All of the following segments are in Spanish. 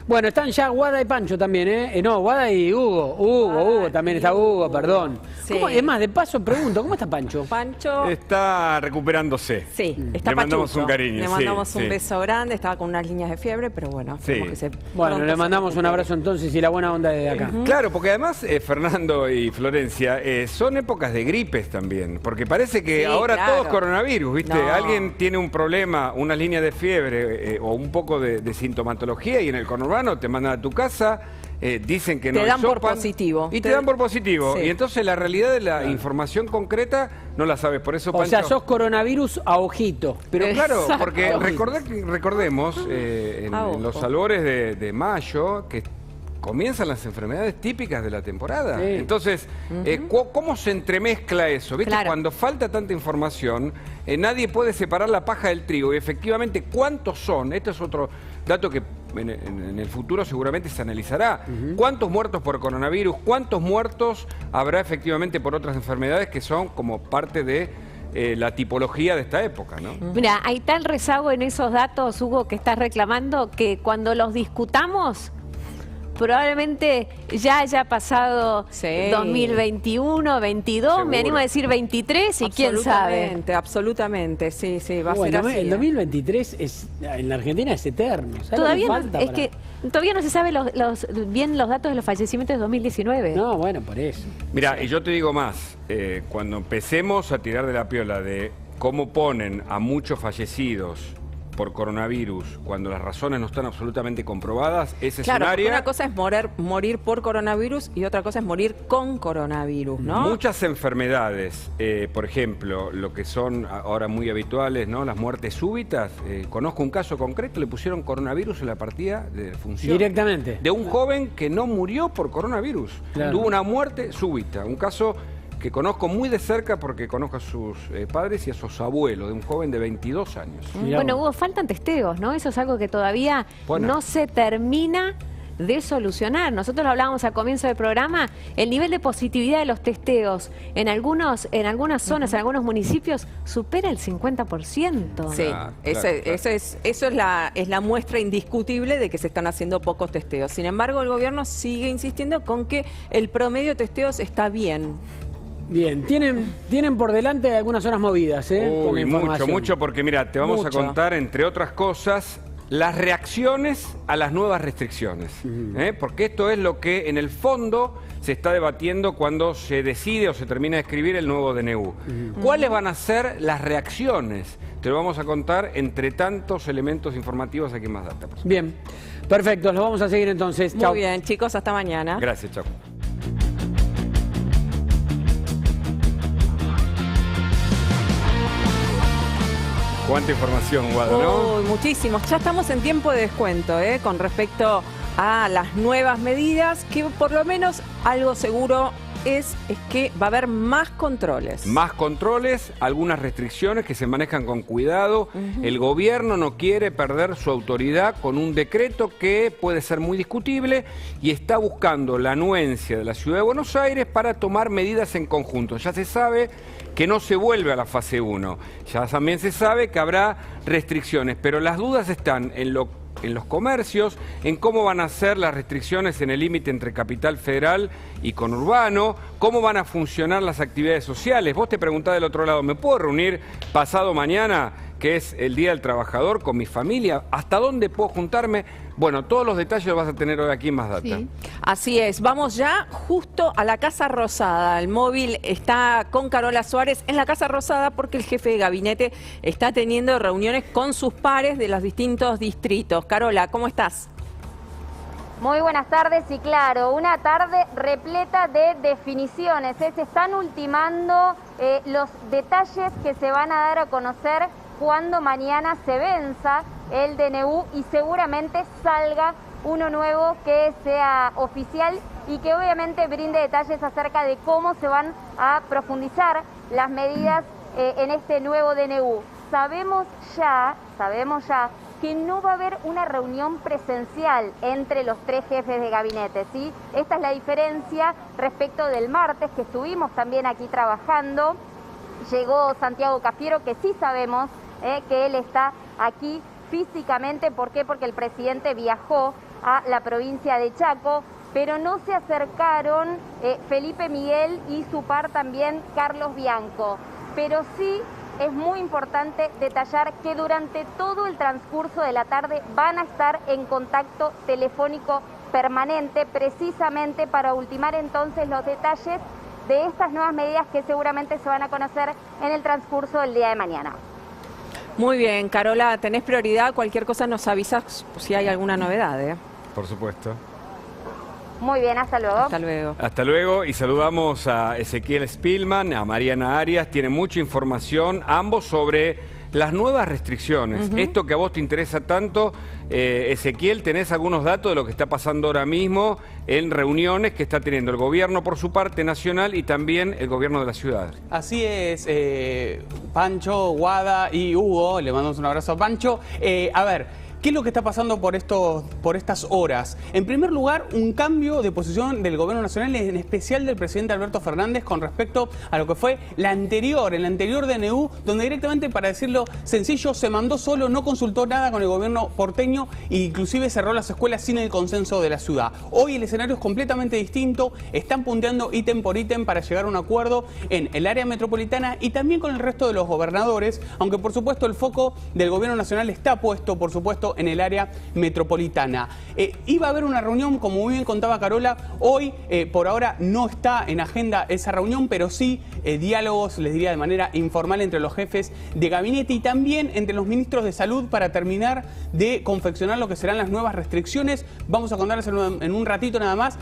Bueno, están ya Guada y Pancho también, ¿eh? No, Guada y Hugo. Hugo, también está Hugo, perdón. Sí. Es más, de paso pregunto, ¿cómo está Pancho? Pancho está recuperándose. Sí, está Le mandamos pachucho. un cariño. Le mandamos un sí. beso grande, estaba con unas líneas de fiebre, pero bueno. Sí. Que se Bueno, pronto le se mandamos un recupere. abrazo entonces y la buena onda desde acá. Claro, porque además Fernando y Florencia son épocas de gripes también, porque parece que Sí, ahora claro. todo es coronavirus, ¿viste? No. Alguien tiene un problema, una línea de fiebre o un poco de sintomatología y en el conurbano te mandan a tu casa, dicen que no Te dan por hisopan, positivo. y te dan por positivo. Sí. Y entonces la realidad de la información concreta no la sabes, por eso O Pancho... sea, sos coronavirus a ojito. Pero claro, Exacto. porque recordemos en A ojo. los albores de mayo que comienzan las enfermedades típicas de la temporada. Sí. Entonces, ¿cómo se entremezcla eso? ¿Viste? Claro. Cuando falta tanta información, nadie puede separar la paja del trigo. Y efectivamente, ¿cuántos son? Este es otro dato que en el futuro seguramente se analizará. ¿Cuántos muertos por coronavirus? ¿Cuántos muertos habrá efectivamente por otras enfermedades que son como parte de la tipología de esta época, ¿no? Mira, hay tal rezago en esos datos, Hugo, que estás reclamando, que cuando los discutamos, probablemente ya haya pasado Sí. 2021, 22, Seguro. me animo a decir 23 y quién sabe. Absolutamente, sí, va a ser Bueno, así. el 2023 en la Argentina es eterno. ¿Sabes lo Todavía que no, falta es para- que todavía no se sabe bien los datos de los fallecimientos de 2019. No, bueno, por eso. Mira, y yo te digo más, cuando empecemos a tirar de la piola de cómo ponen a muchos fallecidos por coronavirus, cuando las razones no están absolutamente comprobadas, ese Claro, porque escenario... una cosa es morir por coronavirus y otra cosa es morir con coronavirus, ¿no? Muchas enfermedades, por ejemplo, lo que son ahora muy habituales, ¿no? Las muertes súbitas. Conozco un caso concreto, le pusieron coronavirus en la partida de función. Directamente. De un joven que no murió por coronavirus. Claro. Tuvo una muerte súbita. Un caso que conozco muy de cerca porque conozco a sus padres y a sus abuelos, de un joven de 22 años. Mirá Bueno, vos. Hugo, faltan testeos, ¿no? Eso es algo que todavía Bueno. no se termina de solucionar. Nosotros lo hablábamos al comienzo del programa, el nivel de positividad de los testeos en algunas zonas, en algunos municipios, supera el 50%. Sí, Claro, eso es la muestra indiscutible de que se están haciendo pocos testeos. Sin embargo, el gobierno sigue insistiendo con que el promedio de testeos está bien. Bien, tienen por delante algunas zonas movidas, ¿eh? Con Uy, información. mucho, porque mira, te vamos Mucho. a contar, entre otras cosas, las reacciones a las nuevas restricciones. Porque esto es lo que en el fondo se está debatiendo cuando se decide o se termina de escribir el nuevo DNU. ¿Cuáles van a ser las reacciones? Te lo vamos a contar entre tantos elementos informativos aquí en Más Data. Bien, perfecto, los vamos a seguir entonces. Chau. Muy bien, chicos, hasta mañana. Gracias, chao. Cuánta información, Guado, ¿no? Uy, muchísimos. Ya estamos en tiempo de descuento, con respecto a las nuevas medidas, que por lo menos algo seguro es que va a haber más controles. Más controles, algunas restricciones que se manejan con cuidado. El gobierno no quiere perder su autoridad con un decreto que puede ser muy discutible y está buscando la anuencia de la Ciudad de Buenos Aires para tomar medidas en conjunto. Ya se sabe que no se vuelve a la fase 1. Ya también se sabe que habrá restricciones, pero las dudas están en los comercios, en cómo van a ser las restricciones en el límite entre Capital Federal y conurbano, cómo van a funcionar las actividades sociales. Vos te preguntás del otro lado, ¿me puedo reunir pasado mañana, que es el Día del Trabajador, con mi familia? ¿Hasta dónde puedo juntarme? Bueno, todos los detalles los vas a tener hoy aquí en Más Data. Sí. Así es, vamos ya justo a la Casa Rosada. El móvil está con Carola Suárez en la Casa Rosada porque el jefe de gabinete está teniendo reuniones con sus pares de los distintos distritos. Carola, ¿cómo estás? Muy buenas tardes y claro, una tarde repleta de definiciones. Se están ultimando los detalles que se van a dar a conocer cuando mañana se venza el DNU y seguramente salga uno nuevo que sea oficial y que obviamente brinde detalles acerca de cómo se van a profundizar las medidas en este nuevo DNU. Sabemos ya que no va a haber una reunión presencial entre los tres jefes de gabinete, ¿sí? Esta es la diferencia respecto del martes que estuvimos también aquí trabajando. Llegó Santiago Cafiero, que sí sabemos que él está aquí físicamente. ¿Por qué? Porque el presidente viajó a la provincia de Chaco, pero no se acercaron Felipe Miguel y su par también Carlos Bianco. Pero sí es muy importante detallar que durante todo el transcurso de la tarde van a estar en contacto telefónico permanente, precisamente para ultimar entonces los detalles de estas nuevas medidas que seguramente se van a conocer en el transcurso del día de mañana. Muy bien, Carola, tenés prioridad, cualquier cosa nos avisas si hay alguna novedad, ¿eh? Por supuesto. Muy bien, hasta luego. Hasta luego. Hasta luego y saludamos a Ezequiel Spillman, a Mariana Arias. Tienen mucha información, ambos sobre las nuevas restricciones. Esto que a vos te interesa tanto, Ezequiel, ¿tenés algunos datos de lo que está pasando ahora mismo en reuniones que está teniendo el gobierno por su parte nacional y también el gobierno de la ciudad? Así es, Pancho, Guada y Hugo, le mandamos un abrazo a Pancho. A ver, ¿qué es lo que está pasando por estas horas? En primer lugar, un cambio de posición del gobierno nacional, en especial del presidente Alberto Fernández, con respecto a lo que fue el anterior DNU, donde directamente, para decirlo sencillo, se mandó solo, no consultó nada con el gobierno porteño e inclusive cerró las escuelas sin el consenso de la ciudad. Hoy el escenario es completamente distinto, están punteando ítem por ítem para llegar a un acuerdo en el área metropolitana y también con el resto de los gobernadores, aunque por supuesto el foco del gobierno nacional está puesto, por supuesto, en el área metropolitana. Iba a haber una reunión, como muy bien contaba Carola, hoy por ahora no está en agenda esa reunión, pero sí diálogos, les diría de manera informal, entre los jefes de gabinete y también entre los ministros de salud para terminar de confeccionar lo que serán las nuevas restricciones. Vamos a contarles en un ratito nada más.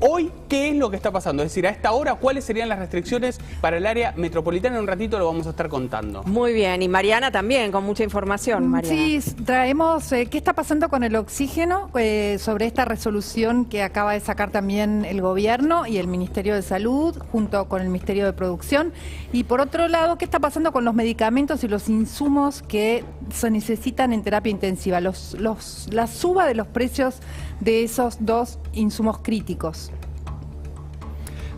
Hoy, ¿qué es lo que está pasando? Es decir, a esta hora, ¿cuáles serían las restricciones para el área metropolitana? En un ratito lo vamos a estar contando. Muy bien, y Mariana también, con mucha información, Mariana. Sí, traemos qué está pasando con el oxígeno, sobre esta resolución que acaba de sacar también el gobierno y el Ministerio de Salud, junto con el Ministerio de Producción. Y por otro lado, ¿qué está pasando con los medicamentos y los insumos que se necesitan en terapia intensiva? La suba de los precios de esos dos insumos críticos.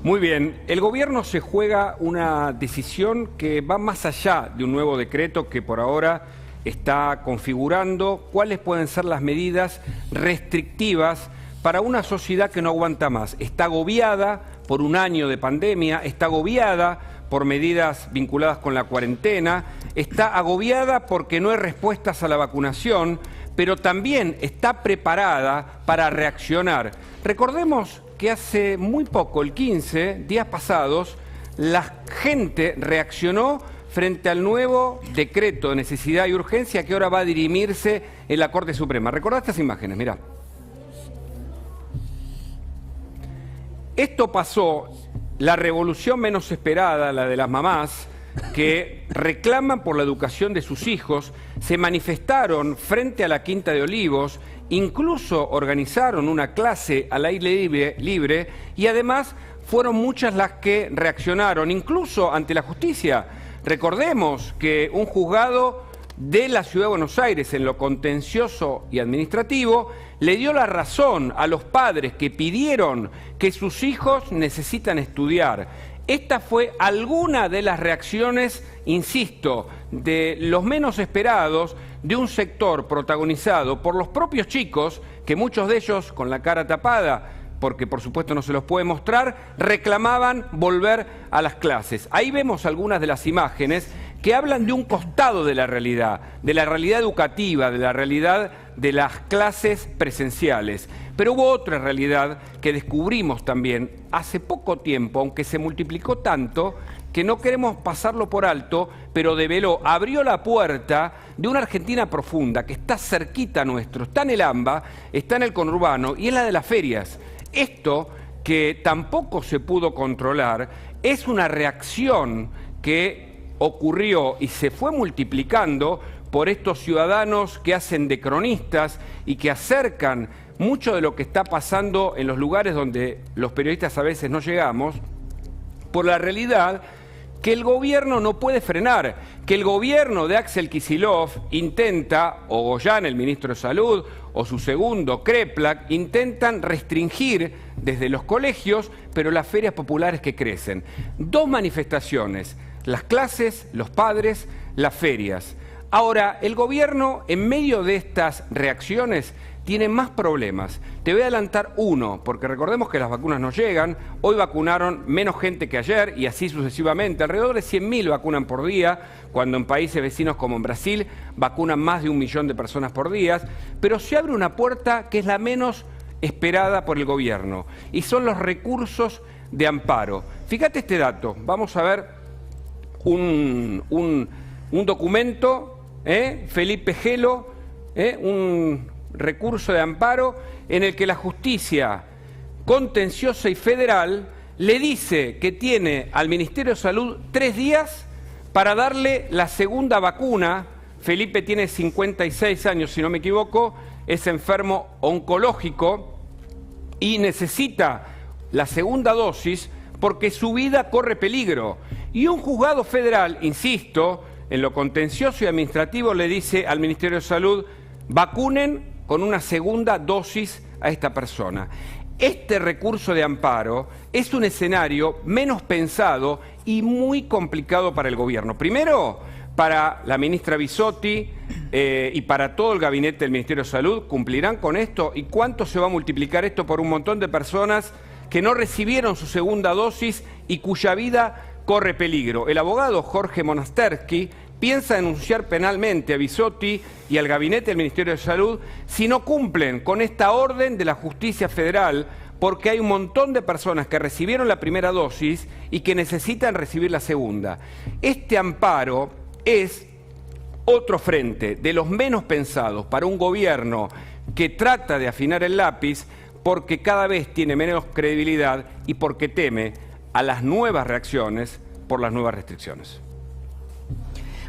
Muy bien, el gobierno se juega una decisión que va más allá de un nuevo decreto que por ahora está configurando cuáles pueden ser las medidas restrictivas para una sociedad que no aguanta más. Está agobiada por un año de pandemia, está agobiada por medidas vinculadas con la cuarentena, está agobiada porque no hay respuestas a la vacunación, pero también está preparada para reaccionar. Recordemos que hace muy poco, el 15, días pasados, la gente reaccionó frente al nuevo decreto de necesidad y urgencia que ahora va a dirimirse en la Corte Suprema. ¿Recordá estas imágenes? Mirá. Esto pasó, la revolución menos esperada, la de las mamás, que reclaman por la educación de sus hijos, se manifestaron frente a la Quinta de Olivos, incluso organizaron una clase al aire libre y además fueron muchas las que reaccionaron, incluso ante la justicia. Recordemos que un juzgado de la Ciudad de Buenos Aires, en lo contencioso y administrativo, le dio la razón a los padres que pidieron que sus hijos necesitan estudiar. Esta fue alguna de las reacciones, insisto, de los menos esperados de un sector protagonizado por los propios chicos, que muchos de ellos con la cara tapada, porque por supuesto no se los puede mostrar, reclamaban volver a las clases. Ahí vemos algunas de las imágenes que hablan de un costado de la realidad educativa, de la realidad de las clases presenciales. Pero hubo otra realidad que descubrimos también hace poco tiempo, aunque se multiplicó tanto, que no queremos pasarlo por alto, pero develó, abrió la puerta de una Argentina profunda que está cerquita nuestro, está en el AMBA, está en el conurbano y es la de las ferias. Esto, que tampoco se pudo controlar, es una reacción que ocurrió y se fue multiplicando por estos ciudadanos que hacen de cronistas y que acercan mucho de lo que está pasando en los lugares donde los periodistas a veces no llegamos, por la realidad que el gobierno no puede frenar, que el gobierno de Axel Kicillof intenta, o Goyan, el ministro de Salud, o su segundo, Kreplak, intentan restringir desde los colegios, pero las ferias populares que crecen. Dos manifestaciones, las clases, los padres, las ferias. Ahora, el gobierno, en medio de estas reacciones, tiene más problemas. Te voy a adelantar uno, porque recordemos que las vacunas no llegan. Hoy vacunaron menos gente que ayer y así sucesivamente. Alrededor de 100.000 vacunan por día, cuando en países vecinos como en Brasil vacunan más de 1 millón de personas por día. Pero se abre una puerta que es la menos esperada por el gobierno y son los recursos de amparo. Fíjate este dato. Vamos a ver un documento, Felipe Gelo, un recurso de amparo en el que la justicia contenciosa y federal le dice que tiene al Ministerio de Salud 3 días para darle la segunda vacuna. Felipe tiene 56 años, si no me equivoco, es enfermo oncológico y necesita la segunda dosis porque su vida corre peligro. Y un juzgado federal, insisto, en lo contencioso y administrativo le dice al Ministerio de Salud: vacunen con una segunda dosis a esta persona. Este recurso de amparo es un escenario menos pensado y muy complicado para el gobierno. Primero, para la ministra Bisotti y para todo el gabinete del Ministerio de Salud. ¿Cumplirán con esto? ¿Y cuánto se va a multiplicar esto por un montón de personas que no recibieron su segunda dosis y cuya vida corre peligro? El abogado Jorge Monastersky piensa denunciar penalmente a Bisotti y al gabinete del Ministerio de Salud si no cumplen con esta orden de la justicia federal, porque hay un montón de personas que recibieron la primera dosis y que necesitan recibir la segunda. Este amparo es otro frente de los menos pensados para un gobierno que trata de afinar el lápiz porque cada vez tiene menos credibilidad y porque teme a las nuevas reacciones por las nuevas restricciones.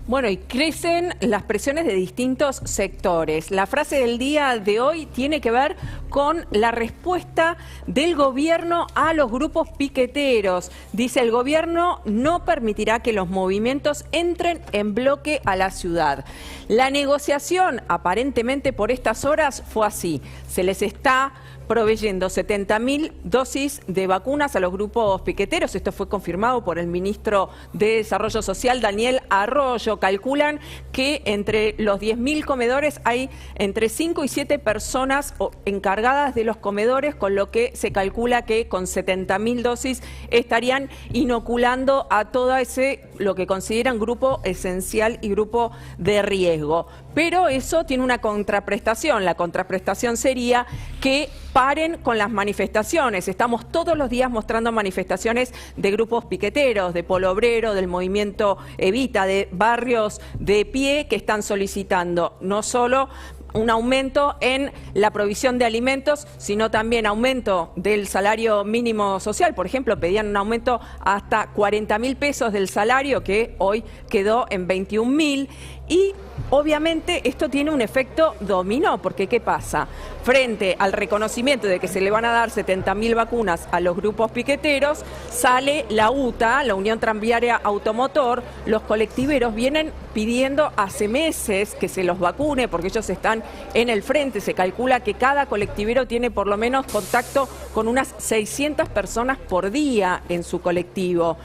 Bueno, y crecen las presiones de distintos sectores. La frase del día de hoy tiene que ver con la respuesta del gobierno a los grupos piqueteros. Dice: el gobierno no permitirá que los movimientos entren en bloque a la ciudad. La negociación, aparentemente por estas horas, fue así. Se les está proveyendo 70.000 dosis de vacunas a los grupos piqueteros. Esto fue confirmado por el ministro de Desarrollo Social, Daniel Arroyo. Calculan que entre los 10.000 comedores hay entre 5 y 7 personas encargadas de los comedores, con lo que se calcula que con 70.000 dosis estarían inoculando a todo ese, lo que consideran grupo esencial y grupo de riesgo. Pero eso tiene una contraprestación. La contraprestación sería que paren con las manifestaciones. Estamos todos los días mostrando manifestaciones de grupos piqueteros, de Polo Obrero, del movimiento Evita, de barrios de pie, que están solicitando no solo un aumento en la provisión de alimentos, sino también aumento del salario mínimo social. Por ejemplo, pedían un aumento hasta 40.000 pesos del salario, que hoy quedó en 21.000. Y obviamente esto tiene un efecto dominó, porque ¿qué pasa? Frente al reconocimiento de que se le van a dar 70.000 vacunas a los grupos piqueteros, sale la UTA, la Unión Tranviaria Automotor. Los colectiveros vienen pidiendo hace meses que se los vacune, porque ellos están en el frente. Se calcula que cada colectivero tiene por lo menos contacto con unas 600 personas por día en su colectivo.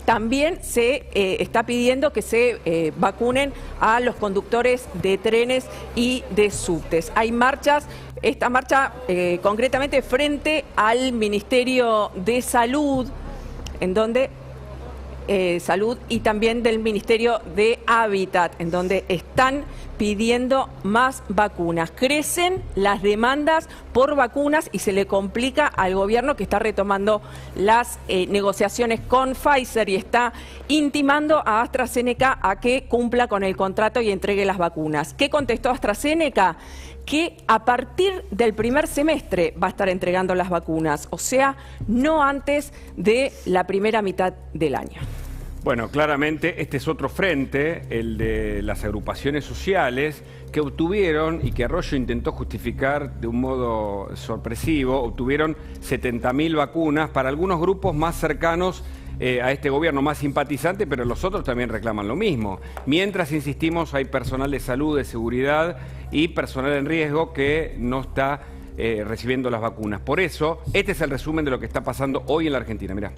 También se está pidiendo que se vacunen a los conductores de trenes y de subtes. Hay marchas, esta marcha concretamente frente al Ministerio de Salud, en donde Salud, y también del Ministerio de Hábitat, en donde están pidiendo más vacunas. Crecen las demandas por vacunas y se le complica al gobierno, que está retomando las negociaciones con Pfizer y está intimando a AstraZeneca a que cumpla con el contrato y entregue las vacunas. ¿Qué contestó AstraZeneca? Que a partir del primer semestre va a estar entregando las vacunas, o sea, no antes de la primera mitad del año. Bueno, claramente este es otro frente, el de las agrupaciones sociales, que obtuvieron, y que Arroyo intentó justificar de un modo sorpresivo, obtuvieron 70.000 vacunas para algunos grupos más cercanos a este gobierno, más simpatizante, pero los otros también reclaman lo mismo. Mientras, insistimos, hay personal de salud, de seguridad y personal en riesgo que no está recibiendo las vacunas. Por eso, este es el resumen de lo que está pasando hoy en la Argentina. Mirá.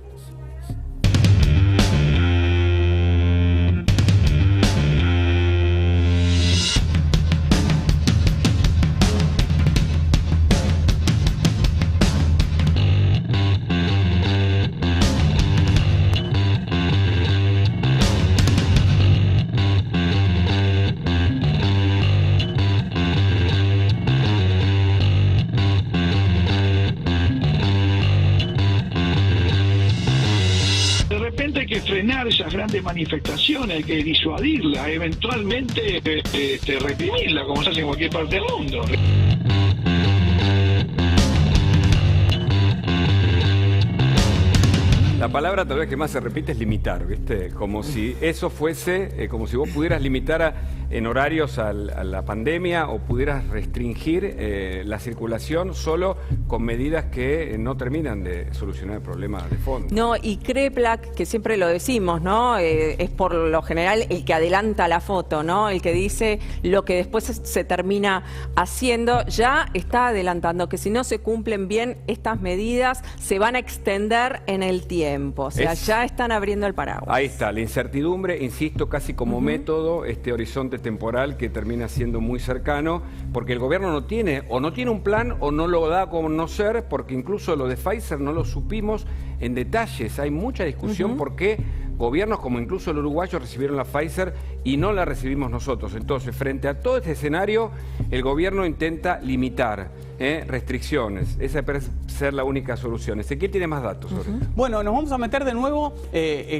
frenar esas grandes manifestaciones, hay que disuadirla, eventualmente reprimirla, como se hace en cualquier parte del mundo. La palabra tal vez que más se repite es limitar, ¿viste? Como si eso fuese, como si vos pudieras limitar en horarios a la pandemia o pudieras restringir la circulación solo con medidas que no terminan de solucionar el problema de fondo. No, y Kreplak, que siempre lo decimos, ¿no? Es por lo general el que adelanta la foto, ¿no? El que dice lo que después se termina haciendo, ya está adelantando que si no se cumplen bien estas medidas, se van a extender en el tiempo. O sea, ya están abriendo el paraguas. Ahí está, la incertidumbre, insisto, casi como método, este horizonte temporal que termina siendo muy cercano, porque el gobierno no tiene un plan o no lo da a conocer, porque incluso lo de Pfizer no lo supimos en detalles. Hay mucha discusión porque gobiernos como incluso el uruguayo recibieron la Pfizer y no la recibimos nosotros. Entonces, frente a todo este escenario, el gobierno intenta limitar restricciones. Esa parece ser la única solución. Ezequiel tiene más datos sobre esto. Bueno, nos vamos a meter de nuevo,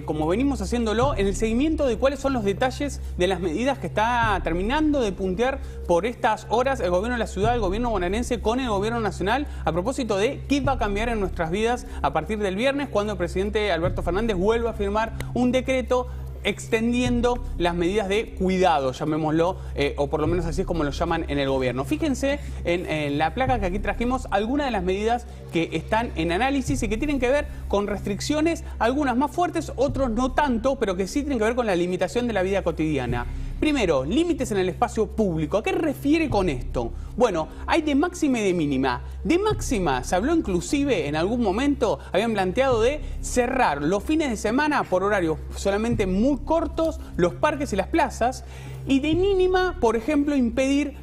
como venimos haciéndolo, en el seguimiento de cuáles son los detalles de las medidas que está terminando de puntear por estas horas el gobierno de la ciudad, el gobierno bonaerense con el gobierno nacional, a propósito de qué va a cambiar en nuestras vidas a partir del viernes, cuando el presidente Alberto Fernández vuelva a firmar un decreto extendiendo las medidas de cuidado, llamémoslo, o por lo menos así es como lo llaman en el gobierno. Fíjense en la placa que aquí trajimos algunas de las medidas que están en análisis y que tienen que ver con restricciones, algunas más fuertes, otros no tanto, pero que sí tienen que ver con la limitación de la vida cotidiana. Primero, límites en el espacio público. ¿A qué refiere con esto? Bueno, hay de máxima y de mínima. De máxima, se habló inclusive en algún momento, habían planteado de cerrar los fines de semana por horarios solamente muy cortos, los parques y las plazas. Y de mínima, por ejemplo, impedir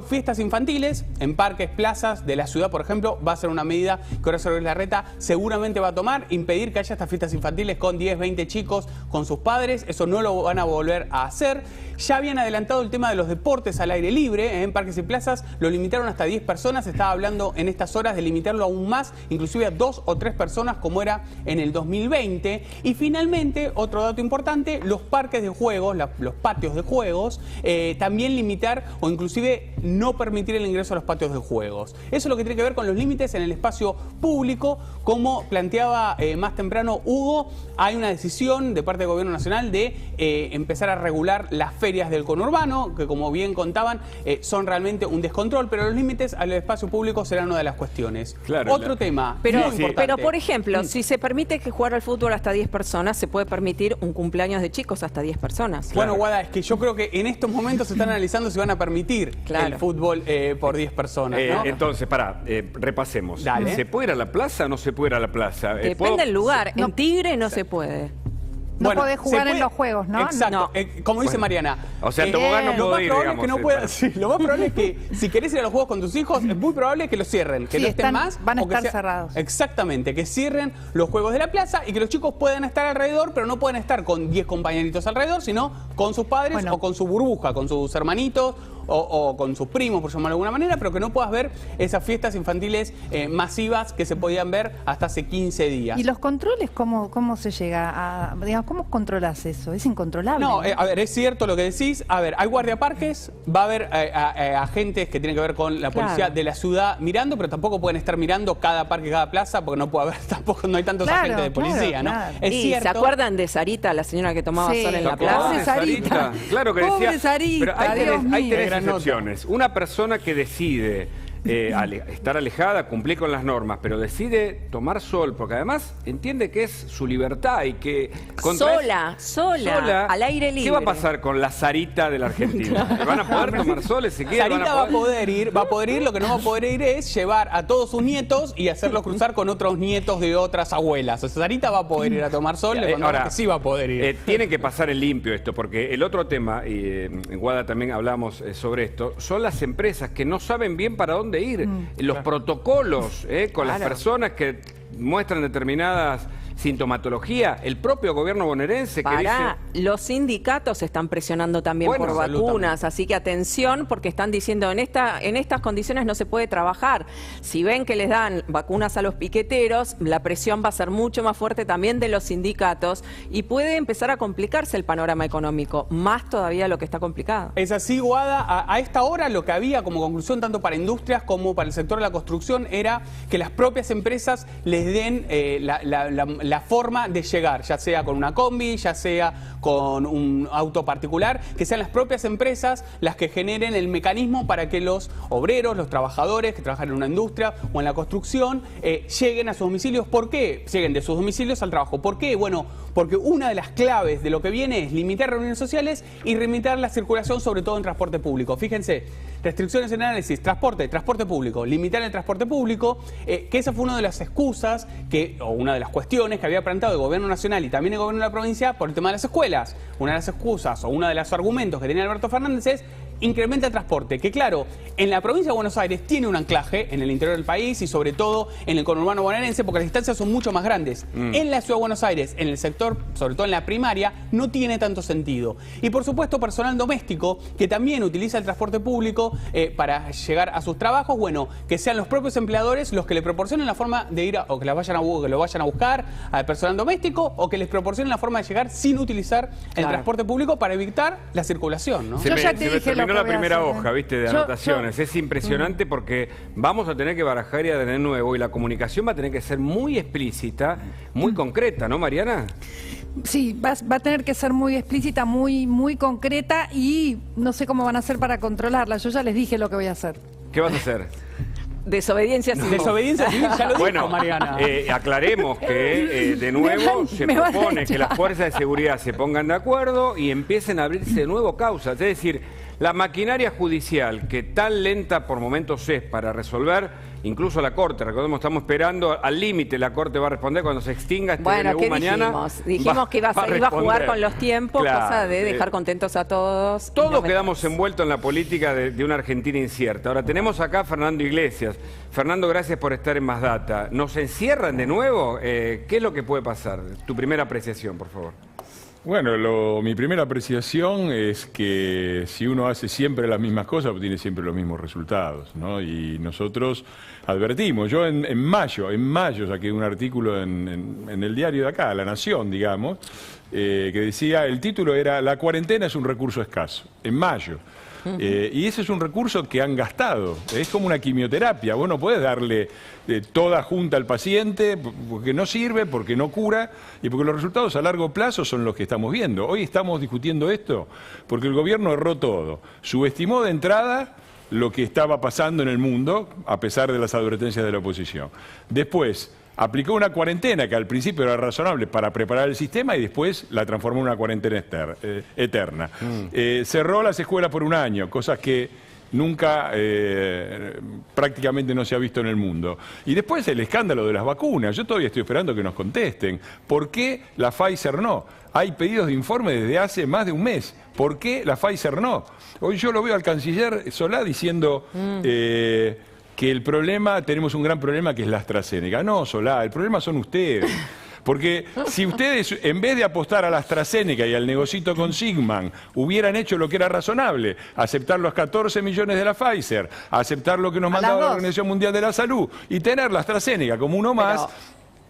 fiestas infantiles en parques, plazas de la ciudad, por ejemplo, va a ser una medida que Horacio Rodríguez Larreta seguramente va a tomar, impedir que haya estas fiestas infantiles con 10, 20 chicos con sus padres, eso no lo van a volver a hacer. Ya habían adelantado el tema de los deportes al aire libre, en parques y plazas, lo limitaron hasta 10 personas, se estaba hablando en estas horas de limitarlo aún más, inclusive a 2 o 3 personas como era en el 2020. Y finalmente, otro dato importante, los parques de juegos, los patios de juegos, también limitar o inclusive no permitir el ingreso a los patios de juegos. Eso es lo que tiene que ver con los límites en el espacio público. Como planteaba más temprano Hugo, hay una decisión de parte del Gobierno Nacional de empezar a regular las ferias del conurbano, que como bien contaban, son realmente un descontrol, pero los límites al espacio público serán una de las cuestiones. Claro, otro tema pero, muy importante. pero, por ejemplo, si se permite que jugar al fútbol hasta 10 personas, se puede permitir un cumpleaños de chicos hasta 10 personas. Bueno, Guada, es que yo creo que en estos momentos se están analizando si van a permitir el fútbol por 10 personas, ¿no? Entonces, repasemos. Dale. ¿Se puede ir a la plaza o no se puede ir a la plaza? Depende del lugar. En Tigre no se puede. No podés jugar en los juegos, ¿no? Exacto, No. Como dice Mariana. O sea, el tobogán no puedo ir, digamos. Lo más probable es que si querés ir a los juegos con tus hijos, es muy probable que los cierren, que Sí, no estén más. van a o que estar cerrados. Exactamente, que cierren los juegos de la plaza y que los chicos puedan estar alrededor, pero no pueden estar con 10 compañeritos alrededor, sino con sus padres o con su burbuja, con sus hermanitos o con sus primos, por llamarlo de alguna manera, pero que no puedas ver esas fiestas infantiles masivas que se podían ver hasta hace 15 días. ¿Y los controles cómo se llega a, digamos, cómo controlas eso? Es incontrolable. No, a ver, es cierto lo que decís. A ver, hay guardiaparques, va a haber agentes que tienen que ver con la policía de la ciudad mirando, pero tampoco pueden estar mirando cada parque, cada plaza, porque no puede haber tampoco, no hay tantos agentes de policía, ¿no? Es Y cierto. ¿se acuerdan de Sarita, la señora que tomaba sol en la Pobre plaza? Sarita. Claro que Pobre decía. Sarita, Pero ahí Dios tenés mío. tres excepciones. Una persona que decide estar alejada, cumplir con las normas, pero decide tomar sol, porque además entiende que es su libertad y que... Sola, al aire libre. ¿Qué va a pasar con la Sarita de la Argentina? ¿Van a poder tomar sol? Sarita va a poder ir, lo que no va a poder ir es llevar a todos sus nietos y hacerlos cruzar con otros nietos de otras abuelas. O sea, Sarita va a poder ir a tomar sol, le contamos que sí va a poder ir. Tiene que pasar en limpio esto, porque el otro tema, y en Guada también hablamos sobre esto, son las empresas que no saben bien para dónde ir, los protocolos con las personas que muestran determinadas sintomatología. El propio gobierno bonaerense que dice... Los sindicatos están presionando también por vacunas, así que atención, porque están diciendo en estas condiciones no se puede trabajar. Si ven que les dan vacunas a los piqueteros, la presión va a ser mucho más fuerte también de los sindicatos y puede empezar a complicarse el panorama económico, más todavía lo que está complicado. Es así, Guada. A esta hora lo que había como conclusión tanto para industrias como para el sector de la construcción era que las propias empresas les den la forma de llegar, ya sea con una combi, ya sea con un auto particular, que sean las propias empresas las que generen el mecanismo para que los obreros, los trabajadores que trabajan en una industria o en la construcción lleguen a sus domicilios. ¿Por qué? Lleguen de sus domicilios al trabajo. ¿Por qué? Bueno, porque una de las claves de lo que viene es limitar reuniones sociales y limitar la circulación, sobre todo en transporte público. Fíjense, restricciones en análisis, transporte público, limitar el transporte público, que esa fue una de las excusas o una de las cuestiones que había planteado el gobierno nacional y también el gobierno de la provincia por el tema de las escuelas. Una de las excusas o uno de los argumentos que tenía Alberto Fernández es incrementa el transporte, que claro, en la provincia de Buenos Aires tiene un anclaje en el interior del país y sobre todo en el conurbano bonaerense porque las distancias son mucho más grandes. En la ciudad de Buenos Aires, en el sector, sobre todo en la primaria, no tiene tanto sentido. Y por supuesto personal doméstico que también utiliza el transporte público para llegar a sus trabajos, bueno, que sean los propios empleadores los que le proporcionen la forma de ir o que lo vayan a buscar al personal doméstico o que les proporcionen la forma de llegar sin utilizar el transporte público para evitar la circulación, ¿no? Yo ya te dije la primera hoja, viste, de anotaciones. Es impresionante porque vamos a tener que barajar y a de nuevo y la comunicación va a tener que ser muy explícita, muy concreta, ¿no, Mariana? Sí, va a tener que ser muy explícita, muy concreta y no sé cómo van a hacer para controlarla. Yo ya les dije lo que voy a hacer. ¿Qué vas a hacer? Desobediencia civil. Desobediencia civil, ya lo dijo Mariana. Aclaremos que de nuevo se propone que las fuerzas de seguridad se pongan de acuerdo y empiecen a abrirse de nuevo causas. Es decir, la maquinaria judicial, que tan lenta por momentos es para resolver, incluso la Corte, recordemos, estamos esperando al límite, la Corte va a responder cuando se extinga este DNU mañana. Dijimos que iba a jugar con los tiempos, claro, cosa de dejar contentos a todos. Todos quedamos envueltos en la política de una Argentina incierta. Ahora tenemos acá a Fernando Iglesias. Fernando, gracias por estar en Más Data. ¿Nos encierran de nuevo? ¿Qué es lo que puede pasar? Tu primera apreciación, por favor. Bueno, mi primera apreciación es que si uno hace siempre las mismas cosas, obtiene siempre los mismos resultados, ¿no? Y nosotros advertimos, yo en mayo saqué un artículo en el diario de acá, La Nación, digamos, que decía, el título era "La cuarentena es un recurso escaso", en mayo. Y ese es un recurso que han gastado, es como una quimioterapia, vos no podés darle toda junta al paciente porque no sirve, porque no cura y porque los resultados a largo plazo son los que estamos viendo. Hoy estamos discutiendo esto porque el gobierno erró todo, subestimó de entrada lo que estaba pasando en el mundo a pesar de las advertencias de la oposición. Después aplicó una cuarentena que al principio era razonable para preparar el sistema y después la transformó en una cuarentena eterna. Cerró las escuelas por un año, cosas que nunca prácticamente no se ha visto en el mundo. Y después el escándalo de las vacunas. Yo todavía estoy esperando que nos contesten. ¿Por qué la Pfizer no? Hay pedidos de informe desde hace más de un mes. ¿Por qué la Pfizer no? Hoy yo lo veo al canciller Solá diciendo... que el problema, tenemos un gran problema que es la AstraZeneca. No, Solá, el problema son ustedes. Porque si ustedes, en vez de apostar a la AstraZeneca y al negocito con Sigman, hubieran hecho lo que era razonable, aceptar los 14 millones de la Pfizer, aceptar lo que nos mandaba la Organización Mundial de la Salud y tener la AstraZeneca como uno más...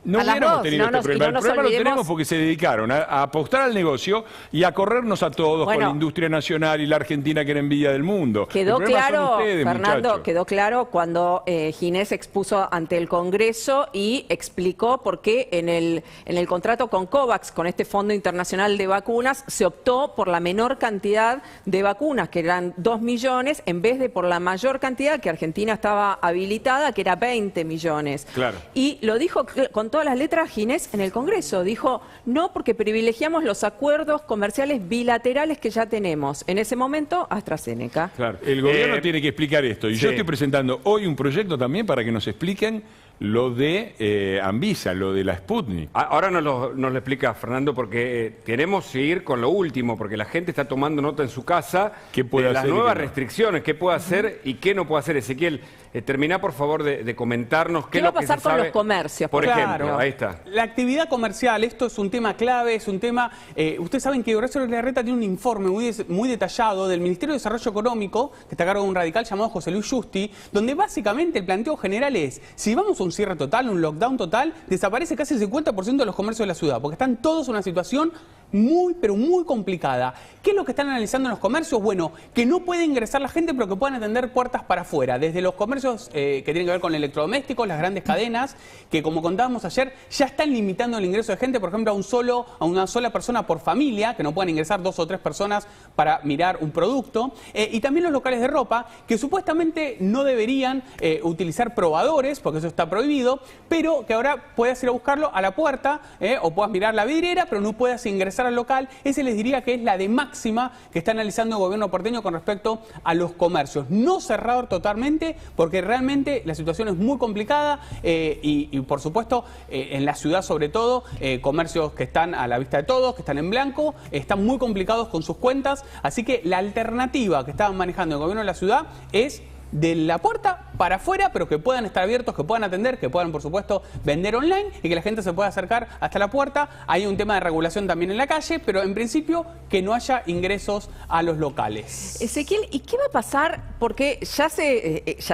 No hubiéramos tenido este problema. El problema lo tenemos porque se dedicaron a apostar al negocio y a corrernos a todos con la industria nacional y la Argentina que era envidia del mundo. Quedó claro, ustedes, Fernando, muchachos. Quedó claro cuando Ginés expuso ante el Congreso y explicó por qué en el contrato con COVAX, con este Fondo Internacional de Vacunas, se optó por la menor cantidad de vacunas, que eran 2 millones, en vez de por la mayor cantidad que Argentina estaba habilitada, que era 20 millones. Claro. Y lo dijo con todas las letras Ginés en el Congreso. Dijo, no, porque privilegiamos los acuerdos comerciales bilaterales que ya tenemos. En ese momento, AstraZeneca. Claro. El gobierno tiene que explicar esto. Y yo estoy presentando hoy un proyecto también para que nos expliquen lo de Anvisa, lo de la Sputnik. Ahora nos lo explica Fernando, porque queremos seguir con lo último, porque la gente está tomando nota en su casa de las nuevas restricciones, qué puede hacer y qué no puede hacer. Ezequiel, terminá por favor de comentarnos ¿Qué va a pasar con los comercios? Por Claro. ejemplo, ahí está. La actividad comercial, esto es un tema clave, es un tema... ustedes saben que Horacio Larreta tiene un informe muy detallado del Ministerio de Desarrollo Económico, que está a cargo de un radical llamado José Luis Justi, donde básicamente el planteo general es, si vamos a un cierre total, un lockdown total, desaparece casi el 50% de los comercios de la ciudad, porque están todos en una situación muy, pero muy complicada. ¿Qué es lo que están analizando en los comercios? Bueno, que no puede ingresar la gente, pero que puedan atender puertas para afuera. Desde los comercios que tienen que ver con electrodomésticos, las grandes cadenas, que como contábamos ayer, ya están limitando el ingreso de gente, por ejemplo, a una sola persona por familia, que no puedan ingresar 2 o 3 personas para mirar un producto. Y también los locales de ropa, que supuestamente no deberían utilizar probadores, porque eso está prohibido, pero que ahora puedas ir a buscarlo a la puerta, o puedas mirar la vidriera, pero no puedas ingresar al local. Ese les diría que es la de máxima que está analizando el gobierno porteño con respecto a los comercios. No cerrar totalmente, porque realmente la situación es muy complicada y por supuesto en la ciudad sobre todo, comercios que están a la vista de todos, que están en blanco, están muy complicados con sus cuentas, así que la alternativa que estaban manejando el gobierno de la ciudad es de la puerta para afuera, pero que puedan estar abiertos, que puedan atender, que puedan, por supuesto, vender online y que la gente se pueda acercar hasta la puerta. Hay un tema de regulación también en la calle, pero en principio que no haya ingresos a los locales. Ezequiel, ¿y qué va a pasar? Porque ya